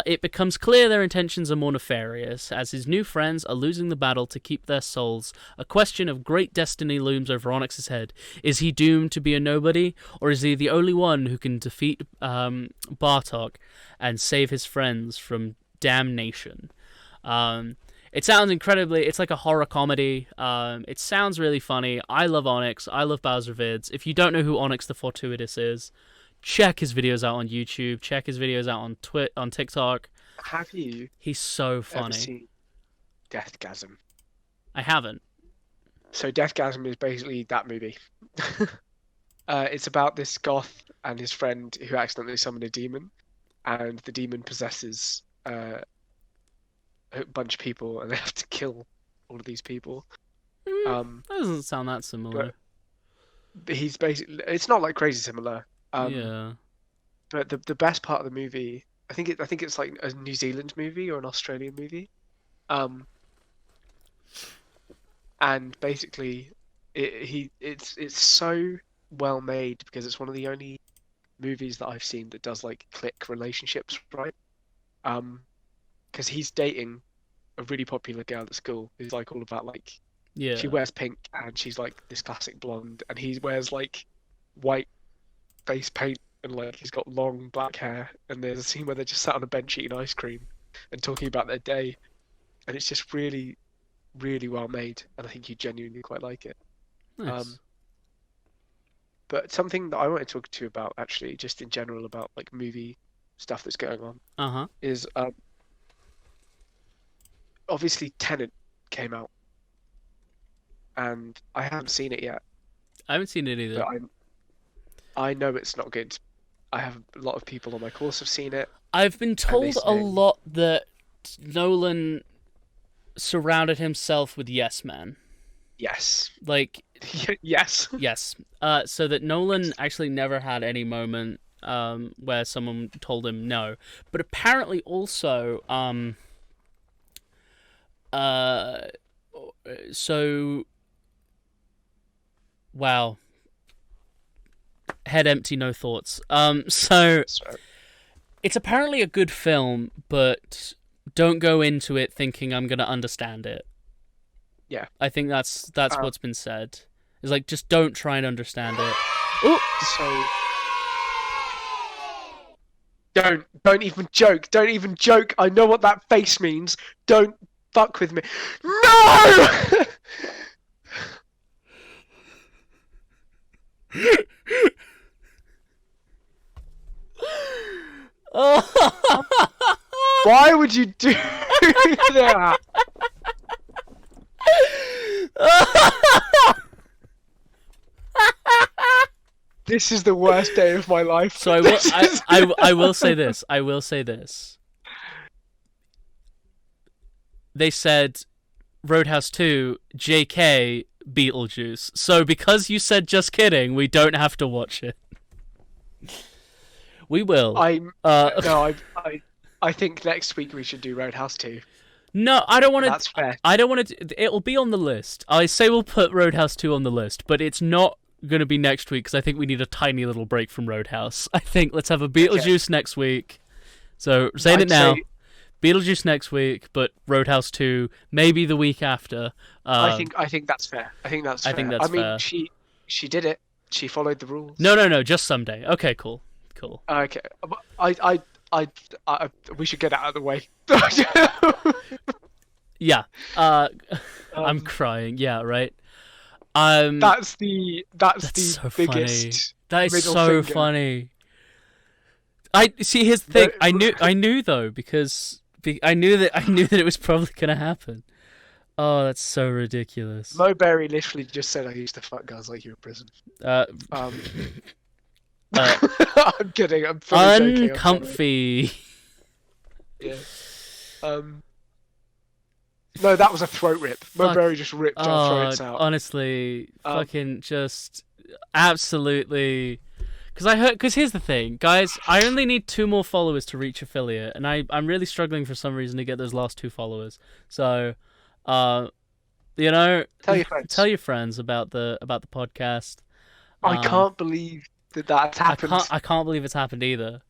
it becomes clear their intentions are more nefarious, as his new friends are losing the battle to keep their souls. A question of great destiny looms over Onyx's head. Is he doomed to be a nobody, or is he the only one who can defeat Bartok and save his friends from damnation? It sounds incredibly... It's like a horror comedy. It sounds really funny. I love Onyx. I love Bowser Vids. If you don't know who Onyx the Fortuitous is, check his videos out on YouTube. Check his videos out on TikTok. Have you He's so ever funny. seen Deathgasm? I haven't. So Deathgasm is basically that movie. It's about this goth and his friend who accidentally summoned a demon, and the demon possesses a bunch of people, and they have to kill all of these people. That doesn't sound that similar. But he's basically... It's not like crazy similar. Yeah. But the best part of the movie, I think it's like a New Zealand movie or an Australian movie. And basically, it's so well made because it's one of the only movies that I've seen that does like click relationships right. Because he's dating a really popular girl at school who's like all about like, Yeah. she wears pink and she's like this classic blonde, and he wears like white face paint and like he's got long black hair, and there's a scene where they're just sat on a bench eating ice cream and talking about their day, and it's just really, really well made, and I think you genuinely quite like it. Nice. But something that I wanted to talk to you about, actually, just in general about like movie stuff that's going on, Uh-huh. is obviously Tenet came out, and I haven't seen it yet, I haven't seen it either. but I know it's not good. I have a lot of people on my course have seen it. I've been told a say- lot that Nolan surrounded himself with yes men. Yes. Like, Yes. yes. So that Nolan actually never had any moment where someone told him no. But apparently also, wow. Head empty, no thoughts. So it's apparently a good film, but don't go into it thinking I'm gonna understand it. Yeah. I think that's what's been said. It's like, just don't try and understand it. Ooh! So don't even joke. Don't even joke. I know what that face means. Don't fuck with me. No! Why would you do that? This is the worst day of my life. So I will say this. I will say this. They said Roadhouse 2, JK, Beetlejuice. So because you said just kidding, we don't have to watch it. We will. I think next week we should do Roadhouse 2. No, I don't want to. That's fair. I don't want to. It'll be on the list. I say we'll put Roadhouse 2 on the list, but it's not going to be next week because I think we need a tiny little break from Roadhouse. I think let's have a Beetlejuice next week. So saying it now. Beetlejuice next week, but Roadhouse 2 maybe the week after. I think that's fair. I think that's fair. fair. She did it. She followed the rules. No, just someday. Okay, cool. Okay. We should get out of the way. Yeah. I'm crying. Yeah, right. That's the so biggest. Funny. That is middle so finger. funny. I see. Here's the thing. I knew though, because I knew that it was probably gonna happen. Oh, that's so ridiculous. Mo Berry literally just said I used to fuck girls like you in prison. I'm kidding. I'm fully joking. Uncomfy. Yeah. No, that was a throat rip. Mo Berry just ripped our throats out. Honestly, fucking just absolutely. Because here's the thing, guys. I only need 2 more followers to reach affiliate, and I'm really struggling for some reason to get those last 2 followers. So, tell your friends. Tell your friends about the podcast. I can't believe that that's happened. I can't believe it's happened either.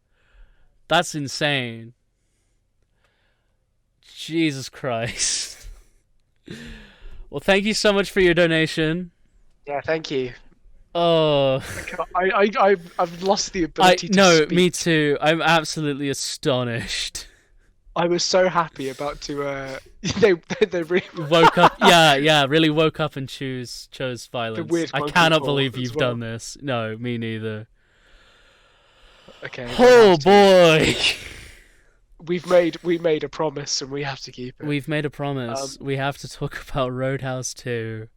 That's insane. Jesus Christ. Well, thank you so much for your donation. Yeah, thank you. Oh, I've lost the ability to no, speak. me too. I'm absolutely astonished. I was so happy about to they really Woke up, yeah, really woke up and chose violence. weird I monkey cannot paw believe as you've well. done this. No, me neither. Okay. Oh boy. We made a promise and we have to keep it. We've made a promise. We have to talk about Roadhouse 2.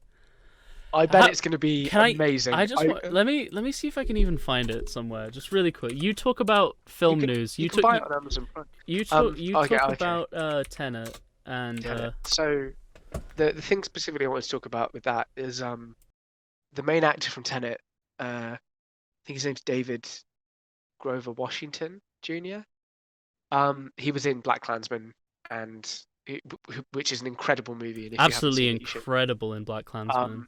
I bet it's going to be amazing. Let me see if I can even find it somewhere. Just really quick. You talk about film news. You can buy it on Amazon Prime. You talk okay. about Tenet and Tenet. So the thing specifically I want to talk about with that is the main actor from Tenet. I think his name's David Grover Washington Jr. He was in BlacKkKlansman, which is an incredible movie. And if absolutely you haven't seen incredible in BlacKkKlansman.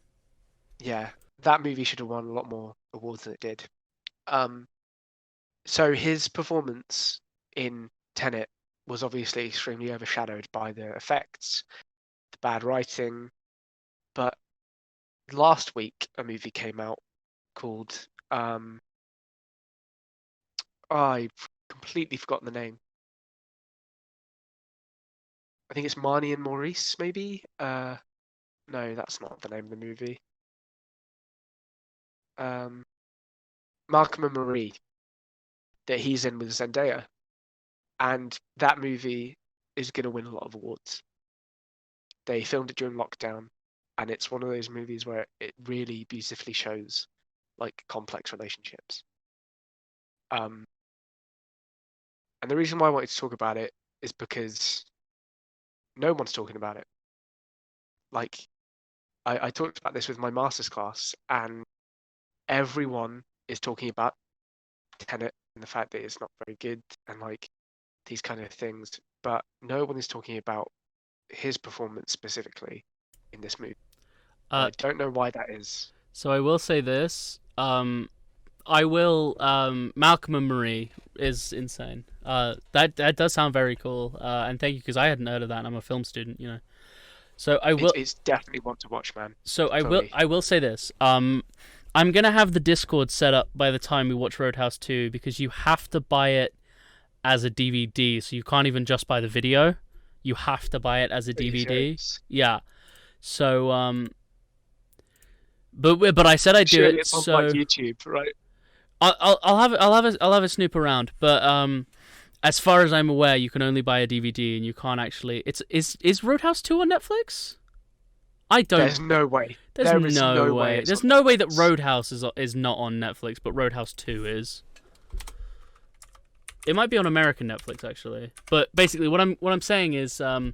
Yeah, that movie should have won a lot more awards than it did. So his performance in Tenet was obviously extremely overshadowed by the effects, the bad writing. But last week, a movie came out called I've completely forgotten the name. I think it's Marnie and Maurice, maybe. No, that's not the name of the movie. Malcolm and Marie, that he's in with Zendaya, and that movie is going to win a lot of awards. They filmed it during lockdown, and it's one of those movies where it really beautifully shows like complex relationships. And the reason why I wanted to talk about it is because no one's talking about it. Like, I talked about this with my master's class, and everyone is talking about Tenet and the fact that it's not very good and like these kind of things, but no one is talking about his performance specifically in this movie. I don't know why that is. So I will say this. I will. Malcolm and Marie is insane. That does sound very cool. And thank you, because I hadn't heard of that, and I'm a film student, you know. So I will. It's definitely one to watch, man. So I will say this. I'm gonna have the Discord set up by the time we watch Roadhouse 2, because you have to buy it as a DVD, so you can't even just buy the video. You have to buy it as a DVD. Yeah. So but I said I'd do it. It's on so like YouTube, right? I'll have a snoop around, but as far as I'm aware, you can only buy a DVD, and you can't actually. Is Roadhouse 2 on Netflix? I don't. There's no way. There's no way. There's no way that Roadhouse is not on Netflix, but Roadhouse 2 is. It might be on American Netflix actually, but basically what I'm saying is I'll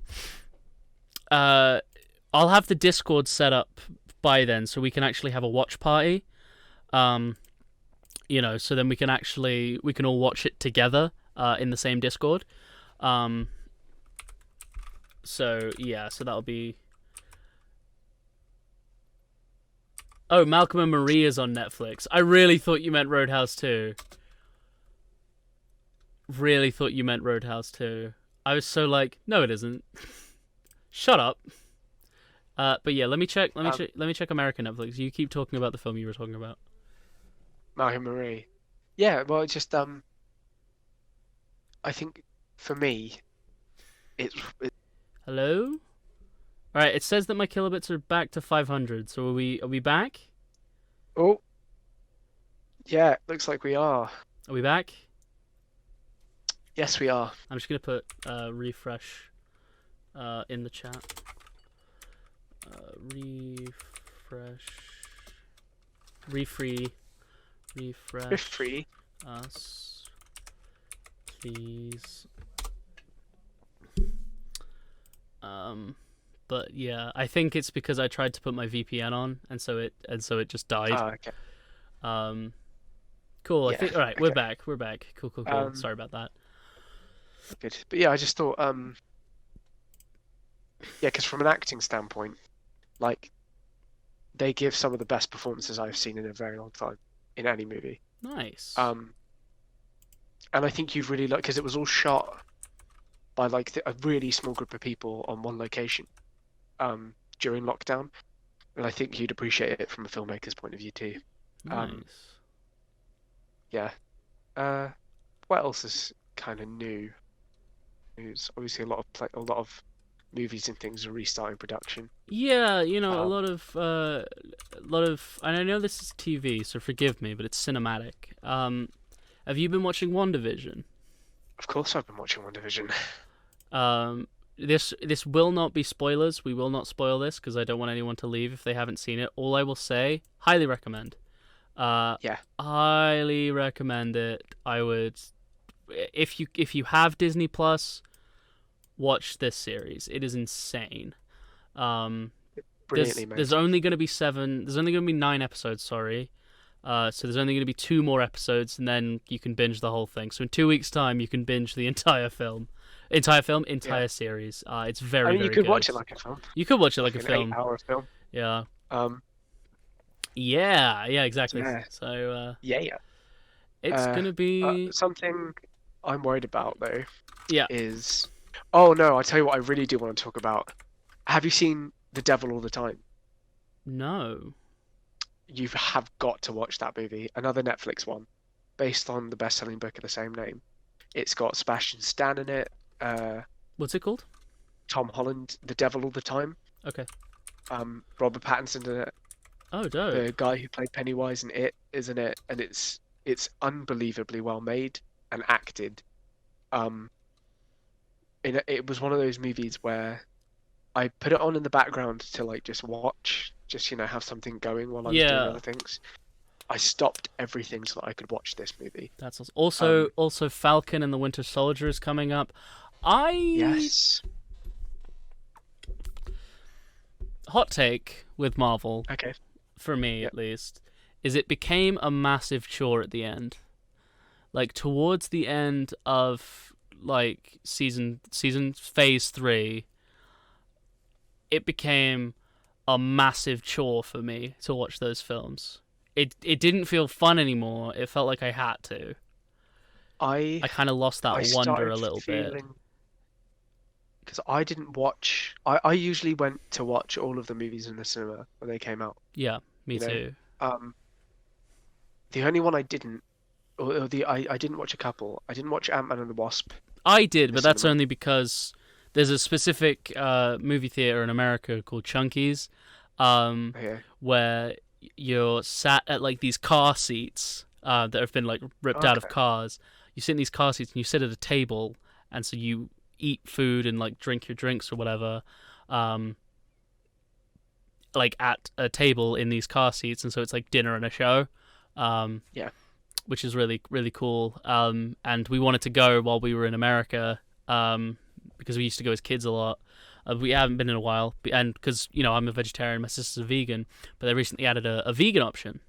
have the Discord set up by then, so we can actually have a watch party. You know, so then we can all watch it together in the same Discord. So yeah, so that'll be. Oh, Malcolm and Marie is on Netflix. I really thought you meant Roadhouse 2. Really thought you meant Roadhouse 2. I was so like, no, it isn't. Shut up. But yeah, let me check American Netflix. You keep talking about the film you were talking about. Malcolm Marie. Yeah, well, it's just I think for me, it's. Hello. All right. It says that my kilobits are back to 500. So are we back? Oh. Yeah, looks like we are. Are we back? Yes, we are. I'm just gonna put refresh in the chat. Refresh us, please. But yeah, I think it's because I tried to put my VPN on, and so it just died. Oh, okay. Cool. Yeah, I think. All right, okay. We're back. Cool. Sorry about that. Good. But yeah, I just thought, yeah, because from an acting standpoint, like, they give some of the best performances I've seen in a very long time. in any movie. Nice. And I think you'd really like, because it was all shot by like a really small group of people on one location during lockdown, and I think you'd appreciate it from a filmmaker's point of view too. Nice. Yeah. What else is kind of new? There's obviously a lot of movies and things are restarting production. Yeah, you know, a lot of, and I know this is TV, so forgive me, but it's cinematic. Have you been watching WandaVision? Of course, I've been watching WandaVision. This will not be spoilers. We will not spoil this because I don't want anyone to leave if they haven't seen it. All I will say, highly recommend. Yeah. Highly recommend it. I would, if you have Disney Plus, watch this series. It is insane. Brilliantly made. There's only going to be 7. There's only going to be 9 episodes. Sorry. So there's only going to be 2 more episodes, and then you can binge the whole thing. So in 2 weeks' time, you can binge the entire series. It's very, I mean, you very could good. watch it like a film. You could watch it like a an film. 8-hour film. Yeah. Yeah, exactly. Yeah. So Yeah. it's gonna be something I'm worried about though. Yeah. Is oh no, I tell you what, I really do want to talk about. Have you seen The Devil All the Time? No. You have got to watch that movie. Another Netflix one, based on the best-selling book of the same name. It's got Sebastian Stan in it. What's it called? Tom Holland, The Devil All the Time. Okay. Robert Pattinson in it. Oh, dope. The guy who played Pennywise in It is in it, and it's unbelievably well made and acted. It was one of those movies where I put it on in the background to like just watch, just have something going while I was doing other things. I stopped everything so that I could watch this movie. That's awesome. Also Falcon and the Winter Soldier is coming up. Yes. Hot take with Marvel. Okay. For me, at least, is it became a massive chore at the end. Like towards the end of like season phase 3, it became a massive chore for me to watch those films. It didn't feel fun anymore. It felt like I had to. I kind of lost that wonder a little bit. Because I didn't watch. I usually went to watch all of the movies in the cinema when they came out. Yeah, me too. The only one I didn't, I didn't watch a couple. I didn't watch Ant-Man and the Wasp. I did, but that's only because there's a specific movie theater in America called Chunky's, where you're sat at like these car seats that have been like ripped out of cars. You sit in these car seats and you sit at a table, and so you eat food and like drink your drinks or whatever, like at a table in these car seats, and so it's like dinner and a show, which is really, really cool. And we wanted to go while we were in America, because we used to go as kids a lot. We haven't been in a while, and because I'm a vegetarian, my sister's a vegan, but they recently added a vegan option,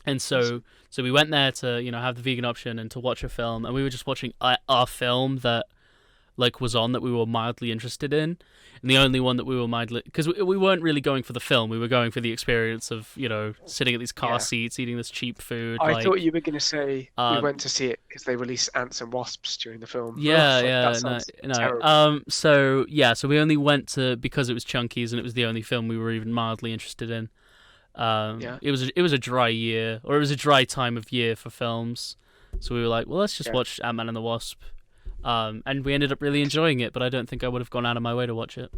and so we went there to have the vegan option and to watch a film, and we were just watching our film that like was on that we were mildly interested in, and the only one that we were mildly, because we weren't really going for the film, we were going for the experience of sitting at these car seats eating this cheap food. I thought you were going to say we went to see it because they released ants and wasps during the film. No. So we only went to because it was Chunky's and it was the only film we were even mildly interested in. It was a dry year, or it was a dry time of year for films, so we were like, well, let's just watch Ant-Man and the Wasp. And we ended up really enjoying it, but I don't think I would have gone out of my way to watch it.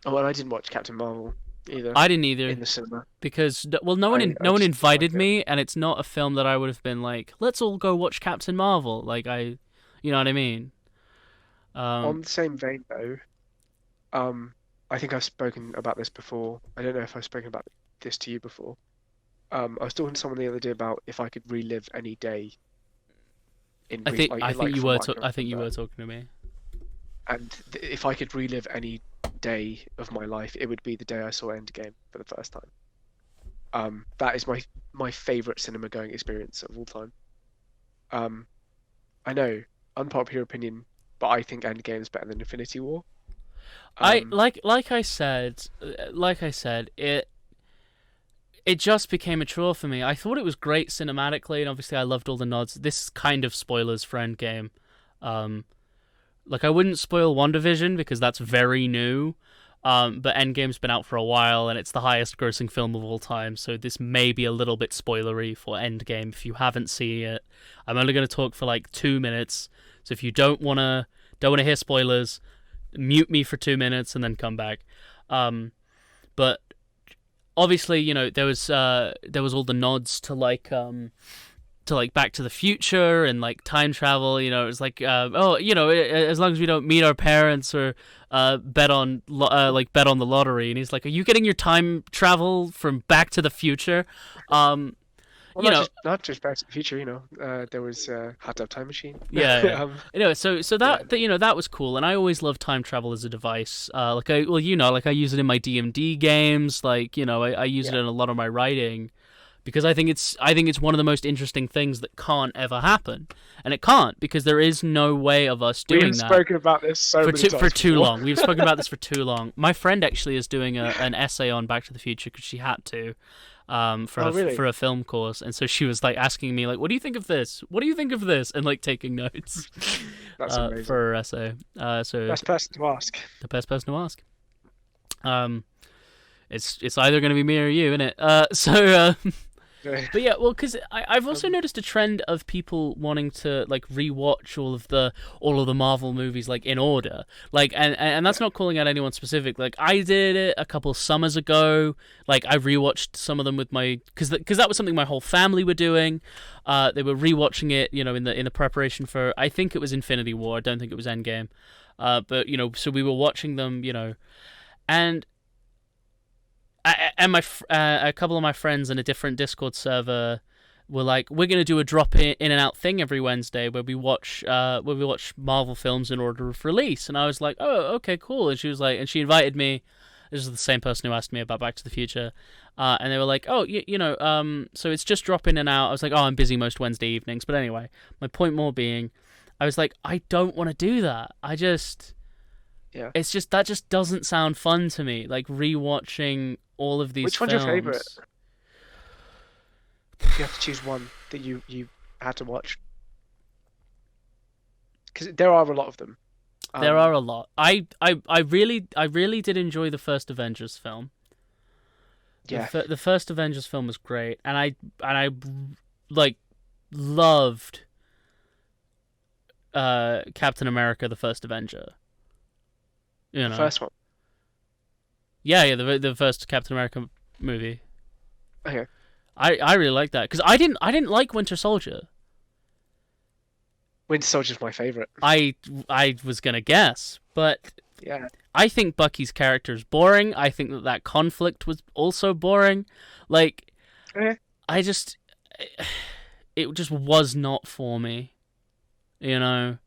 Oh, and I didn't watch Captain Marvel either. I didn't either in the cinema because no one invited me, and it's not a film that I would have been like, let's all go watch Captain Marvel. Like you know what I mean? On the same vein though, I think I've spoken about this before. I don't know if I've spoken about this to you before. I was talking to someone the other day about if I could relive any day. I think you were talking to me. And if I could relive any day of my life, it would be the day I saw Endgame for the first time. That is my favorite cinema going experience of all time. I know, unpopular opinion, but I think Endgame is better than Infinity War. Like I said, it just became a chore for me. I thought it was great cinematically, and obviously I loved all the nods. This is kind of spoilers for Endgame. Like, I wouldn't spoil WandaVision because that's very new. But Endgame's been out for a while, and it's the highest grossing film of all time, so this may be a little bit spoilery for Endgame if you haven't seen it. I'm only going to talk for like 2 minutes, so if you don't want to hear spoilers, mute me for 2 minutes and then come back. But obviously, you know, there was all the nods to like Back to the Future and like time travel. You know, it was like, oh, you know, as long as we don't meet our parents or bet on the lottery. And he's like, are you getting your time travel from Back to the Future? Well, You know, not just Back to the Future. You know, there was Hot Tub Time Machine. yeah. Anyway, so that you know, that was cool, and I always loved time travel as a device. I use it in my D&D games. Like, you know, I use it in a lot of my writing. Because I think it's one of the most interesting things that can't ever happen, and it can't because there is no way of us doing that. We've spoken about this for too long. We've spoken about this for too long. My friend actually is doing an essay on Back to the Future because she had to, for a film course, and so she was like asking me like, "What do you think of this? What do you think of this?" and like taking notes. That's amazing. For her essay. So best person to ask. The best person to ask. It's either going to be me or you, isn't it? But yeah, well, because I've also noticed a trend of people wanting to like rewatch all of the Marvel movies like in order, like and that's not calling out anyone specific. Like I did it a couple summers ago. Like I rewatched some of them with my because that was something my whole family were doing. They were rewatching it, you know, in the preparation for, I think it was Infinity War. I don't think it was Endgame. But you know, so we were watching them, you know, and a couple of my friends in a different Discord server were like, we're going to do a drop in and out thing every Wednesday where we watch Marvel films in order of release. And I was like, oh, okay, cool. And she was like, and she invited me. This is the same person who asked me about Back to the Future. And they were like, oh, you know, so it's just drop in and out. I was like, oh, I'm busy most Wednesday evenings. But anyway, my point more being, I was like, I don't want to do that. It's just, that just doesn't sound fun to me. Like rewatching all of these Which films. one's your favourite? If you have to choose one that you had to watch. Because there are a lot of them. There are a lot. I really did enjoy the first Avengers film. Yeah. The first Avengers film was great, and I like loved Captain America: The First Avenger. You know. The first one. Yeah, the first Captain America movie. Okay. I really like that because I didn't like Winter Soldier. Winter Soldier's my favourite. I was gonna guess, but yeah, I think Bucky's character is boring. I think that conflict was also boring. Like, it just was not for me. You know.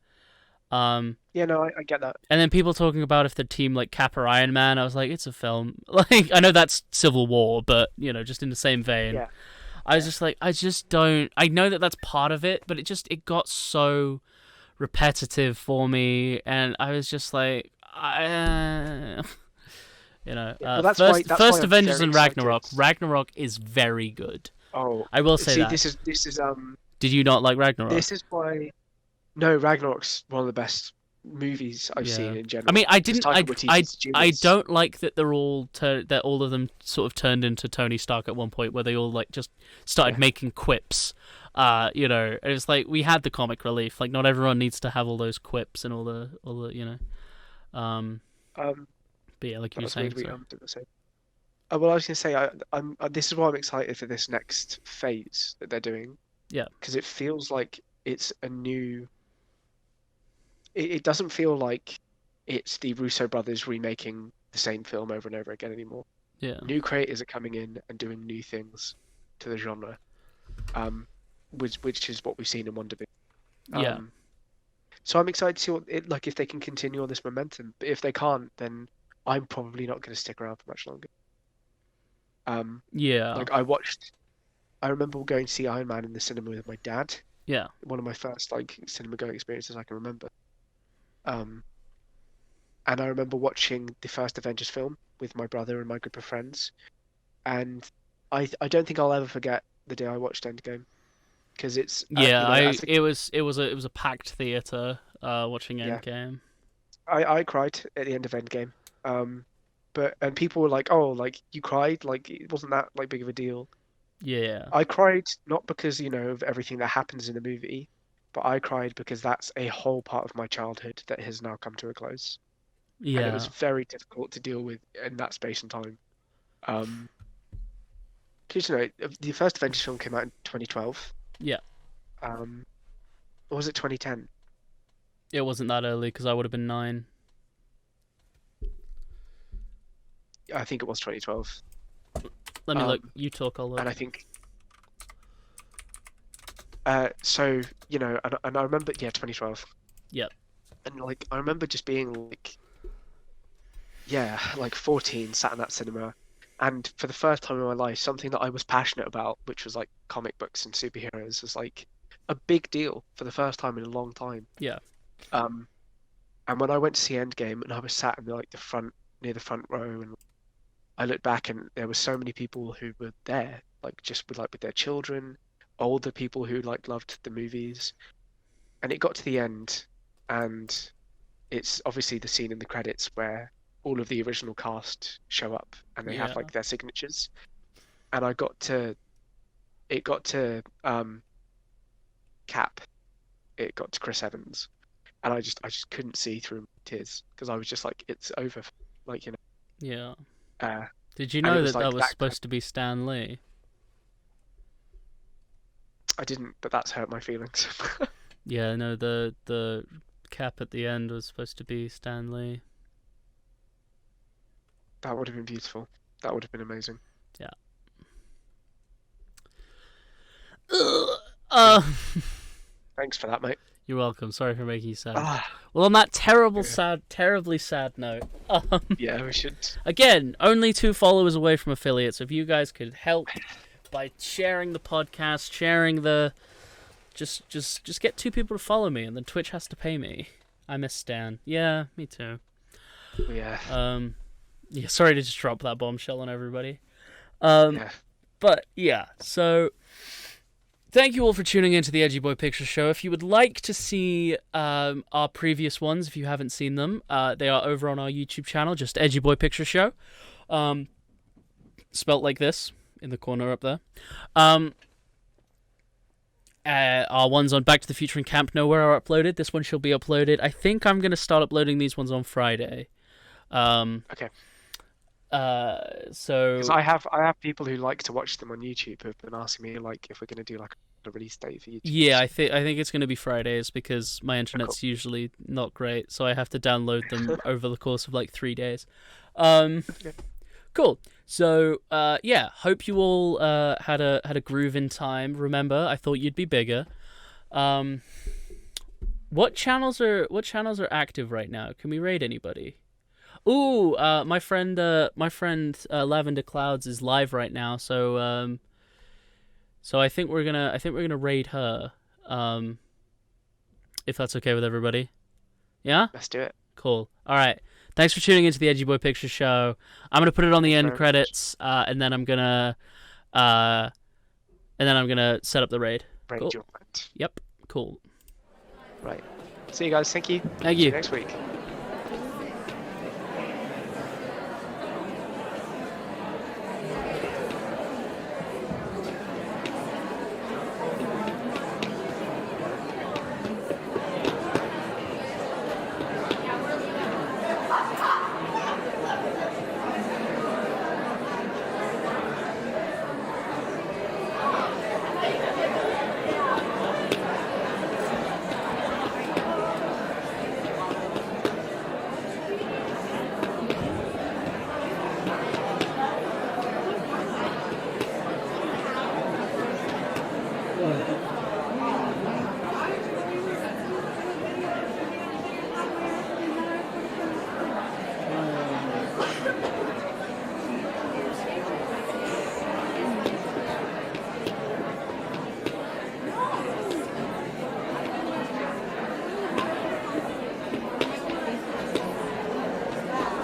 Yeah, no, I get that. And then people talking about if the team like Cap or Iron Man, I was like, it's a film. Like, I know that's Civil War, but you know, just in the same vein. Yeah. I was just like, I just don't. I know that that's part of it, but it got so repetitive for me, and I was just like, you know, that's first why Avengers I'm and very Ragnarok. excited. Ragnarok is very good. Oh, I will say that. This is Did you not like Ragnarok? This is why. No, Ragnarok's one of the best movies I've seen in general. I mean, I didn't. I genius. don't like that they're all that all of them sort of turned into Tony Stark at one point, where they all like just started making quips. You know, it was like we had the comic relief. Like, not everyone needs to have all those quips and all the you know. But yeah, like you were saying. Well, I was gonna say, I'm. This is why I'm excited for this next phase that they're doing. Yeah. Because it feels like it's a new. It doesn't feel like it's the Russo brothers remaking the same film over and over again anymore. Yeah. New creators are coming in and doing new things to the genre, which is what we've seen in WandaVision. Yeah. So I'm excited to see if they can continue on this momentum. But if they can't, then I'm probably not going to stick around for much longer. Yeah. Like I remember going to see Iron Man in the cinema with my dad. Yeah. One of my first cinema going experiences I can remember. And I remember watching the first Avengers film with my brother and my group of friends, and I don't think I'll ever forget the day I watched Endgame, because it's Yeah, as it was a packed theater watching yeah, Endgame. I cried at the end of Endgame. And people were like, "Oh, like you cried? Like it wasn't that like big of a deal." Yeah. I cried not because, of everything that happens in the movie, but I cried because that's a whole part of my childhood that has now come to a close. And it was Yeah. very difficult to deal with in that space and time. Um, because, the first Avengers film came out in 2012. Yeah. Or was it 2010? It wasn't that early because I would have been 9. I think it was 2012. Let me look. You talk, I'll look. And I think, so, and I remember, 2012. Yep. And like, I remember just being like, like 14, sat in that cinema, and for the first time in my life, something that I was passionate about, which was like comic books and superheroes, was like a big deal for the first time in a long time. Yeah. And when I went to see Endgame, and I was sat in near the front row, and I looked back, and there were so many people who were there, like just with their children, older people who like loved the movies, and it got to the end, and it's obviously the scene in the credits where all of the original cast show up and they have Yeah. like their signatures, and it got to Cap, it got to Chris Evans, and I just couldn't see through tears because I was just like, it's over, like Yeah. uh, Did you and it know was that like that was that. supposed to be Stan Lee? I didn't, but that's hurt my feelings. Yeah, no, the cap at the end was supposed to be Stan Lee. That would have been beautiful. That would have been amazing. Yeah. Uh, Thanks for that, mate. You're welcome. Sorry for making you sad. Ah, Well, on that terribly sad note, yeah, we should. again, only 2 followers away from affiliate. So if you guys could help by sharing the podcast, sharing the, just get 2 people to follow me, and then Twitch has to pay me. I miss Stan. Yeah, me too. Yeah. Yeah. Sorry to just drop that bombshell on everybody. Yeah. But yeah, so thank you all for tuning into the Edgy Boi Picture Show. If you would like to see our previous ones, if you haven't seen them, they are over on our YouTube channel, just Edgy Boi Picture Show. Spelt like this, in the corner up there. Our ones on Back to the Future and Camp Nowhere are uploaded. This one shall be uploaded. I think I'm going to start uploading these ones on Friday. Okay. So Because I have people who like to watch them on YouTube who've been asking me like if we're going to do like a release date for YouTube. yeah, I think it's going to be Fridays because my internet's usually not great, so I have to download them over the course of like 3 days. Cool. So yeah, hope you all had a grooving time. Remember, I thought you'd be bigger. What channels are active right now? Can we raid anybody? Ooh, my friend Lavender Clouds is live right now, so I think we're gonna raid her, if that's okay with everybody. Yeah? Let's do it. Cool. All right. Thanks for tuning into the Edgy Boi Picture Show. I'm gonna put it on the end credits, and then I'm gonna set up the raid. Raid Cool. your mind. Yep. Cool. Right. See you guys. Thank you. Thank See you. you next week.